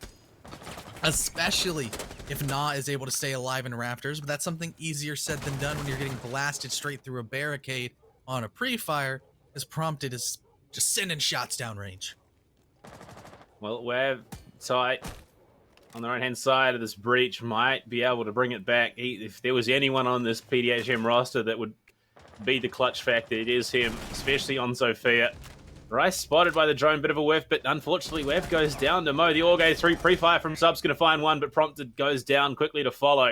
especially if Na is able to stay alive in rafters, but that's something easier said than done when you're getting blasted straight through a barricade on a pre-fire, as prompted as just sending shots downrange. Well, we're tight. On the right-hand side of this breach, might be able to bring it back. If there was anyone on this PDHM roster that would be the clutch factor, it is him, especially on Zofia. Rice spotted by the drone, bit of a whiff, but unfortunately Web goes down to Mo. The Orgo 3 pre-fire from Sub's going to find one, but prompted goes down quickly to follow.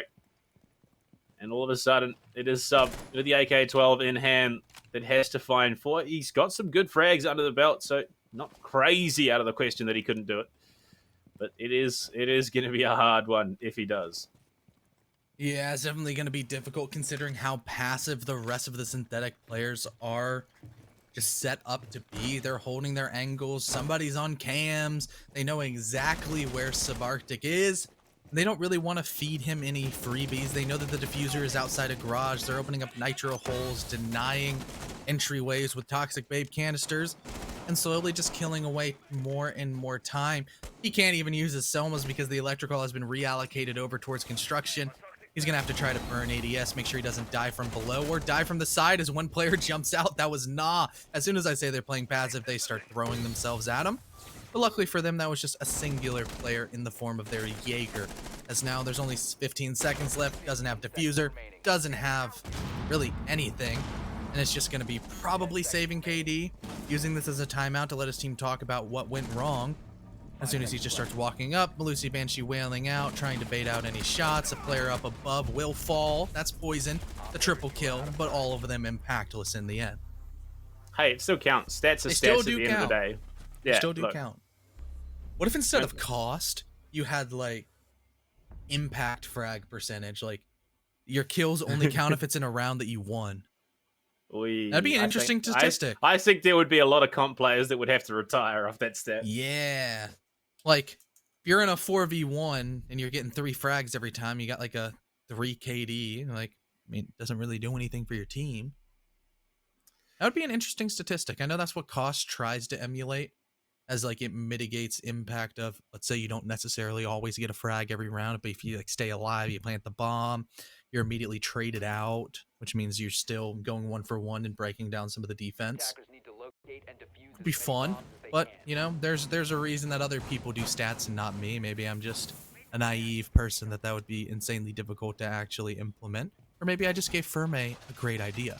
And all of a sudden, it is Sub with the AK-12 in hand that has to find 4. He's got some good frags under the belt, so not crazy out of the question that he couldn't do it. But it is going to be a hard one if he does. Yeah, it's definitely going to be difficult considering how passive the rest of the synthetic players are just set up to be. They're holding their angles. Somebody's on cams. They know exactly where Subarctic is. They don't really want to feed him any freebies. They know that the diffuser is outside a garage. They're opening up nitro holes, denying entryways with toxic babe canisters, and slowly just killing away more and more time. He can't even use his Selmas because the electrical has been reallocated over towards construction. He's going to have to try to burn ADS, make sure he doesn't die from below or die from the side as one player jumps out. That was nah. As soon as I say they're playing passive, they start throwing themselves at him. But luckily for them, that was just a singular player in the form of their Jaeger. As now there's only 15 seconds left, doesn't have diffuser, doesn't have really anything. And it's just going to be probably saving KD, using this as a timeout to let his team talk about what went wrong. As soon as he just starts walking up, Malusi Banshee wailing out, trying to bait out any shots. A player up above will fall. That's poison. The triple kill, but all of them impactless in the end. Hey, it still counts. Stats are stats at the end of the day. Yeah, still do count. What if instead of cost, you had like impact frag percentage? Like your kills only count if it's in a round that you won. That'd be an interesting statistic. I think there would be a lot of comp players that would have to retire off that stat. Yeah. Like, if you're in a 4v1 and you're getting 3 frags every time, you got like a 3 KD. Like, I mean, it doesn't really do anything for your team. That would be an interesting statistic. I know that's what Cost tries to emulate, as like it mitigates impact of, let's say you don't necessarily always get a frag every round, but if you like stay alive, you plant the bomb, you're immediately traded out, which means you're still going 1-for-1 and breaking down some of the defense. It'd be fun, but you know, there's a reason that other people do stats and not me. Maybe I'm just a naive person that would be insanely difficult to actually implement, or maybe I just gave Ferme a great idea.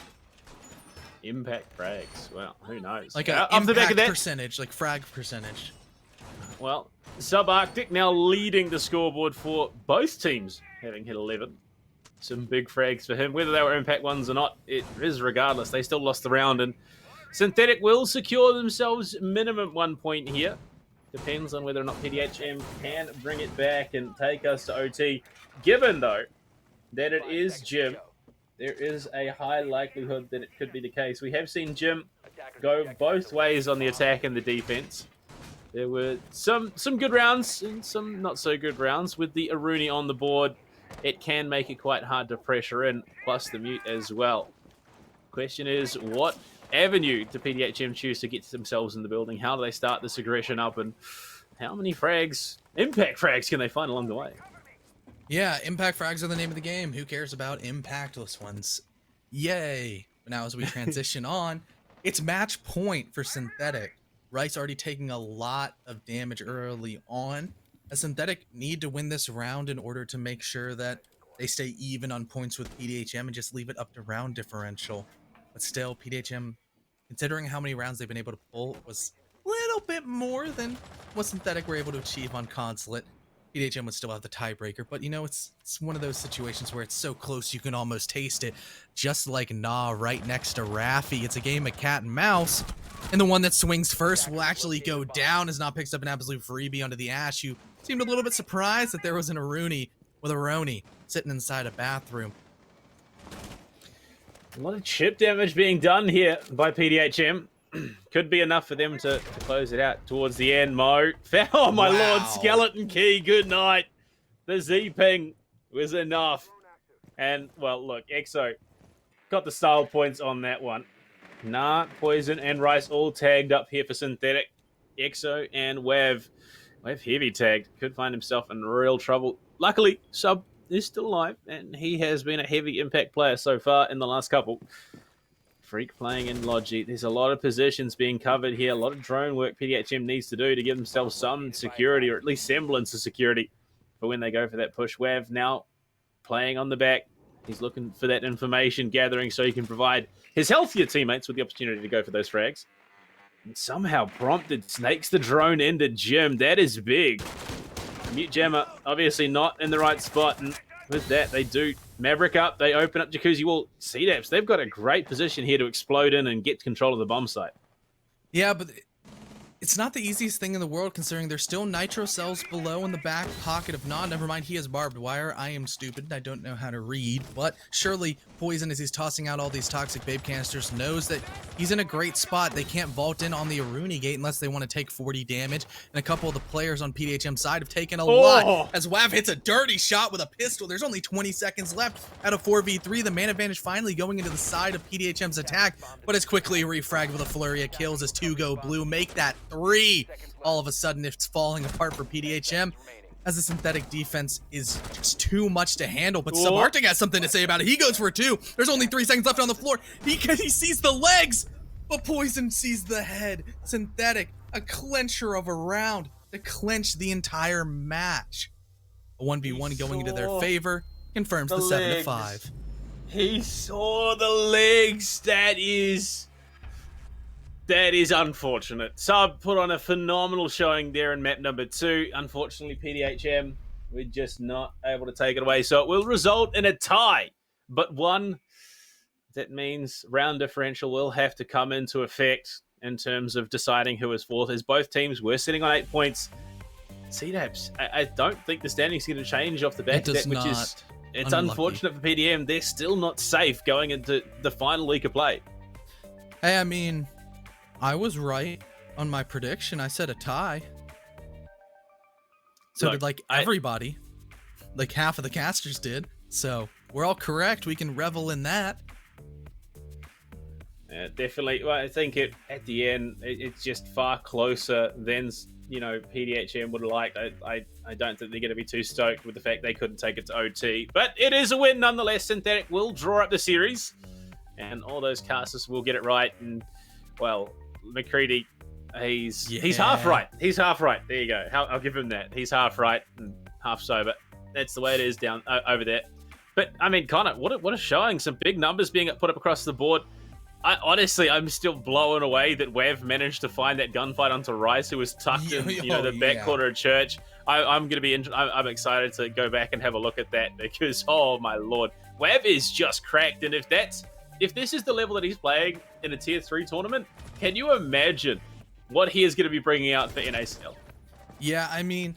Impact frags. Well, who knows? Like a off the back of impact that, percentage, like frag percentage. well, Subarctic now leading the scoreboard for both teams, having hit 11. Some big frags for him. Whether they were impact ones or not, it is regardless. They still lost the round, and Synthetic will secure themselves minimum 1 point here. Depends on whether or not PDHM can bring it back and take us to OT. Given, though, that it is Jim, there is a high likelihood that it could be the case. We have seen Jim go both ways on the attack and the defense. There were some good rounds and some not so good rounds. With the Aruni on the board, it can make it quite hard to pressure in, plus the mute as well. Question is, what avenue do PDHM choose to get themselves in the building? How do they start this aggression up, and how many frags, impact frags, can they find along the way? Yeah, impact frags are the name of the game. Who cares about impactless ones? Yay. But now as we transition on, it's match point for Synthetic. Rice already taking a lot of damage early on. A Synthetic need to win this round in order to make sure that they stay even on points with PDHM and just leave it up to round differential. But still, PDHM, considering how many rounds they've been able to pull, was a little bit more than what Synthetic were able to achieve on Consulate. PDHM would still have the tiebreaker, but you know, it's one of those situations where it's so close you can almost taste it. Just like Nah right next to Raffi. It's a game of cat and mouse, and the one that swings first will actually go down as Nah picks up an absolute freebie onto the Ash, who seemed a little bit surprised that there was an Aruni with a Roni sitting inside a bathroom. A lot of chip damage being done here by PDHM. Could be enough for them to close it out towards the end. Mo. Oh, my lord. Skeleton Key. Good night. The Z-ping was enough. And, well, look. Exo got the style points on that one. Nah, Poison, and Rice all tagged up here for Synthetic. Exo and Wav. Wav heavy tagged. Could find himself in real trouble. Luckily, Sub is still alive, and he has been a heavy impact player so far in the last couple. Freak playing in Logi. There's a lot of positions being covered here. A lot of drone work PDHM needs to do to give themselves some security, or at least semblance of security, for when they go for that push. Wav now playing on the back. He's looking for that information gathering so he can provide his healthier teammates with the opportunity to go for those frags. And somehow prompted snakes the drone into Jim. That is big. Mute Jammer obviously not in the right spot, and with that they do Maverick up. They open up Jacuzzi wall. CDAPs, they've got a great position here to explode in and get control of the bomb site. Yeah, but it's not the easiest thing in the world, considering there's still nitro cells below in the back pocket of Nah. Never mind, he has barbed wire. I am stupid. I don't know how to read, but surely Poison, as he's tossing out all these toxic babe canisters, knows that he's in a great spot. They can't vault in on the Aruni gate unless they want to take 40 damage, and a couple of the players on PDHM side have taken a lot. As Wav hits a dirty shot with a pistol, there's only 20 seconds left out of 4v3. The man advantage finally going into the side of PDHM's attack, but it's quickly refragged with a flurry of kills as 2 go blue. Make that 3. All of a sudden, it's falling apart for PDHM, as the Synthetic defense is just too much to handle. But Subarctic has something to say about it. He goes for 2. There's only 3 seconds left on the floor. He sees the legs, but Poison sees the head. Synthetic, a clencher of a round to clench the entire match. A 1v1 going into their favor confirms the 7-5. He saw the legs. That is unfortunate. Sub put on a phenomenal showing there in map number 2. Unfortunately, PDHM, we're just not able to take it away. So it will result in a tie. But one, that means round differential will have to come into effect in terms of deciding who is fourth, as both teams were sitting on 8 points. CDAPs, I don't think the standings are going to change off the back of that, which is, it's unfortunate for PDM. They're still not safe going into the final week of play. Hey, I mean, I was right on my prediction. I said a tie. So did everybody. Like half of the casters did. So we're all correct. We can revel in that. Yeah, definitely. Well, I think at the end, it's just far closer than, you know, PDHM would like. I don't think they're going to be too stoked with the fact they couldn't take it to OT. But it is a win nonetheless. Synthetic will draw up the series, and all those casters will get it right. And, well, McCready, he's half right. He's half right. There you go. I'll give him that. He's half right and half sober. That's the way it is down over there. But, I mean, Connor, what a showing. Some big numbers being put up across the board. I'm still blown away that Wev managed to find that gunfight onto Rice, who was tucked in, the back corner of church. I'm gonna be. I'm excited to go back and have a look at that because, oh my lord, Wev is just cracked. And if this is the level that he's playing in a tier 3 tournament, can you imagine what he is going to be bringing out for NACL? Yeah, I mean,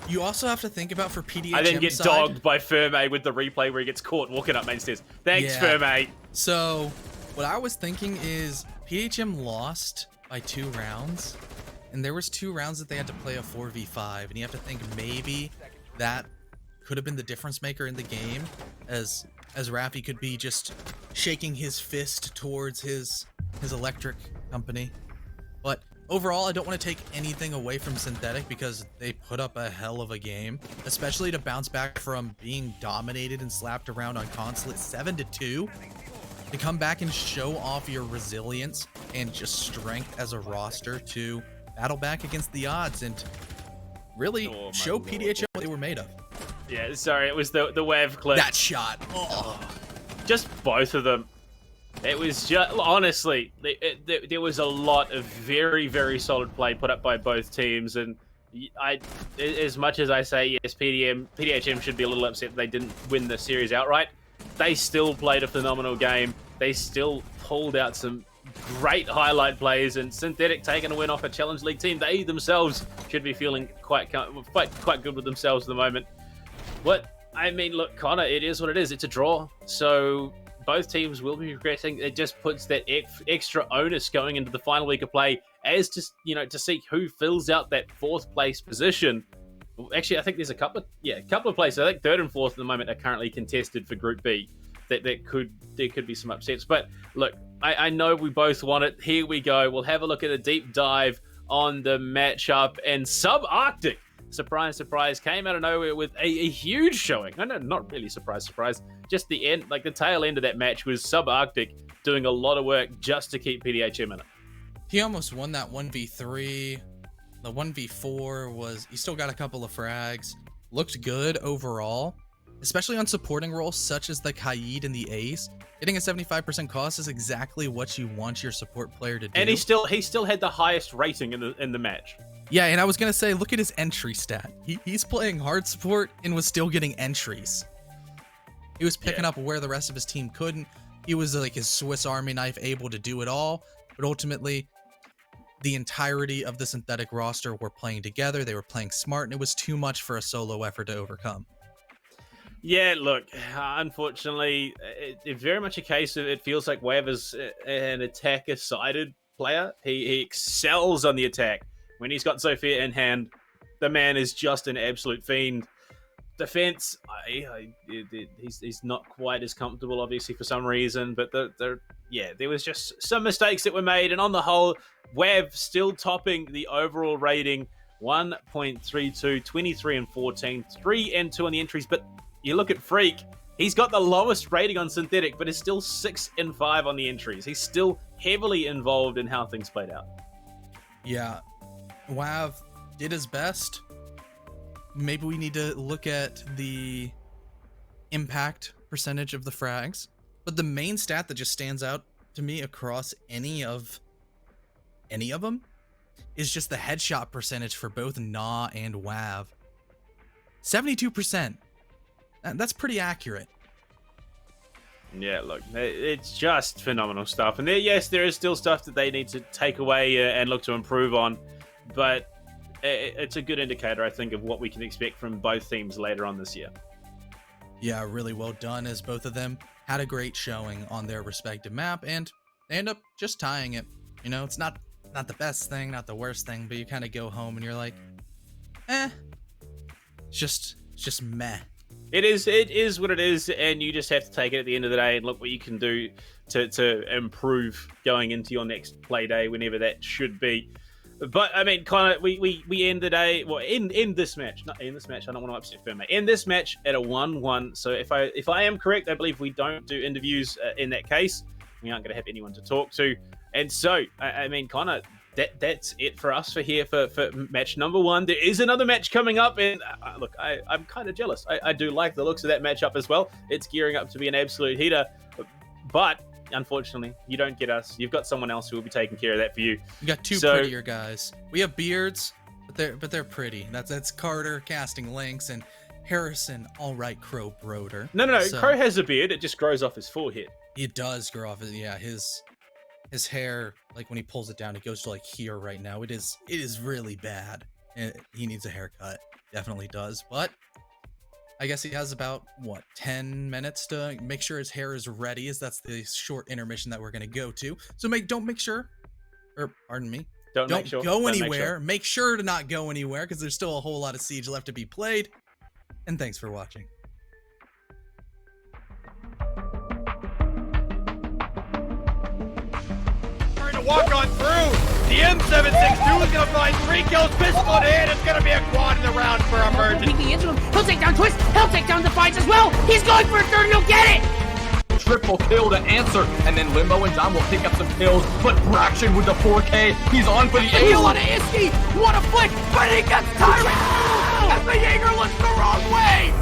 you also have to think about for PDHM I then get side, dogged by Ferme with the replay where he gets caught walking up main stairs. Thanks, Ferme. So, what I was thinking is PDHM lost by 2 rounds, and there was 2 rounds that they had to play a 4v5, and you have to think maybe that could have been the difference maker in the game, as Rafi could be just shaking his fist towards his electric company. But overall, I don't want to take anything away from Synthetic because they put up a hell of a game, especially to bounce back from being dominated and slapped around on Consulate 7-2, to come back and show off your resilience and just strength as a roster to battle back against the odds and really show PDHM what they were made of. Yeah, sorry, it was the Wev clip. That shot. Oh. Just both of them. It was just, honestly, there was a lot of very, very solid play put up by both teams. And as much as I say, yes, PDHM should be a little upset that they didn't win the series outright, they still played a phenomenal game. They still pulled out some great highlight plays, and Synthetic taking a win off a Challenge League team. They themselves should be feeling quite good with themselves at the moment. I mean, look, Connor, it is what it is. It's a draw. So both teams will be progressing. It just puts that extra onus going into the final week of play as to, to see who fills out that 4th place position. Actually, I think there's a couple of places. I think 3rd and 4th at the moment are currently contested for Group B. There could be some upsets. But look, I know we both want it. Here we go. We'll have a look at a deep dive on the matchup, and Subarctic, surprise, surprise, came out of nowhere with a huge showing. No, not really surprise. Just the end, like the tail end of that match was Subarctic doing a lot of work just to keep PDHM in it. He almost won that 1v3. The 1v4 was, he still got a couple of frags. Looked good overall, especially on supporting roles such as the Kaid and the Ace. Getting a 75% cost is exactly what you want your support player to do. And he still had the highest rating in the match. Yeah, and I was gonna say, look at his entry stat. He's playing hard support and was still getting entries. He was picking up where the rest of his team couldn't. He was like his Swiss Army knife, able to do it all. But ultimately, the entirety of the Synthetic roster were playing together. They were playing smart, and it was too much for a solo effort to overcome. Yeah, look, unfortunately, it's very much a case of it feels like Wev is an attacker-sided player. He excels on the attack. When he's got Sophia in hand, the man is just an absolute fiend. Defense, he's not quite as comfortable, obviously, for some reason. But there was just some mistakes that were made. And on the whole, Wev still topping the overall rating, 1.32, 23 and 14, 3 and 2 on the entries. But you look at Freak, he's got the lowest rating on Synthetic, but is still 6 and 5 on the entries. He's still heavily involved in how things played out. Yeah. WAV did his best. Maybe we need to look at the impact percentage of the frags. But the main stat that just stands out to me across any of them is just the headshot percentage for both Na and WAV. 72%. That's pretty accurate. Yeah, look, it's just phenomenal stuff. And there is still stuff that they need to take away and look to improve on. But it's a good indicator, I think, of what we can expect from both teams later on this year. Yeah, really well done, as both of them had a great showing on their respective map, and they end up just tying it. It's not the best thing, not the worst thing, but you kind of go home and you're like, it's just meh. It is what it is, and you just have to take it at the end of the day and look what you can do to improve going into your next play day, whenever that should be. But I mean, kind of, we end the day. Well, in this match, not in this match. I don't want to upset Ferme. In this match at a 1-1. So if I am correct, I believe we don't do interviews in that case. We aren't going to have anyone to talk to, and so I mean, kind of that's it for us for match number 1. There is another match coming up, and look, I'm kind of jealous. I do like the looks of that matchup as well. It's gearing up to be an absolute heater, but unfortunately, you don't get us. You've got someone else who will be taking care of that for you. We got two So- prettier guys. We have beards, but they're pretty. That's Carter casting links and Harrison, all right, Crow Broder. No. So- Crow has a beard. It just grows off his forehead. It does grow off. Yeah, his hair, like when he pulls it down, it goes to like here right now. It is really bad. And he needs a haircut. Definitely does. But I guess he has about 10 minutes to make sure his hair is ready, as that's the short intermission that we're gonna go to. So don't make sure, or pardon me, Don't don't make sure. go Don't make anywhere. sure. Make sure to not go anywhere because there's still a whole lot of Siege left to be played. And thanks for watching. Trying to walk on through. The M762 is going to find 3 kills, pistol in hand. It's going to be a quad in the round for Emergent. Peeking into him. He'll take down Twist. He'll take down Defiance as well. He's going for a third and he'll get it. Triple kill to answer, and then Limbo and Dom will pick up some kills, but Braxton with the 4K, he's on for the Heal ace. on Iski. What a flick, but he gets tired. And the Jaeger looks the wrong way.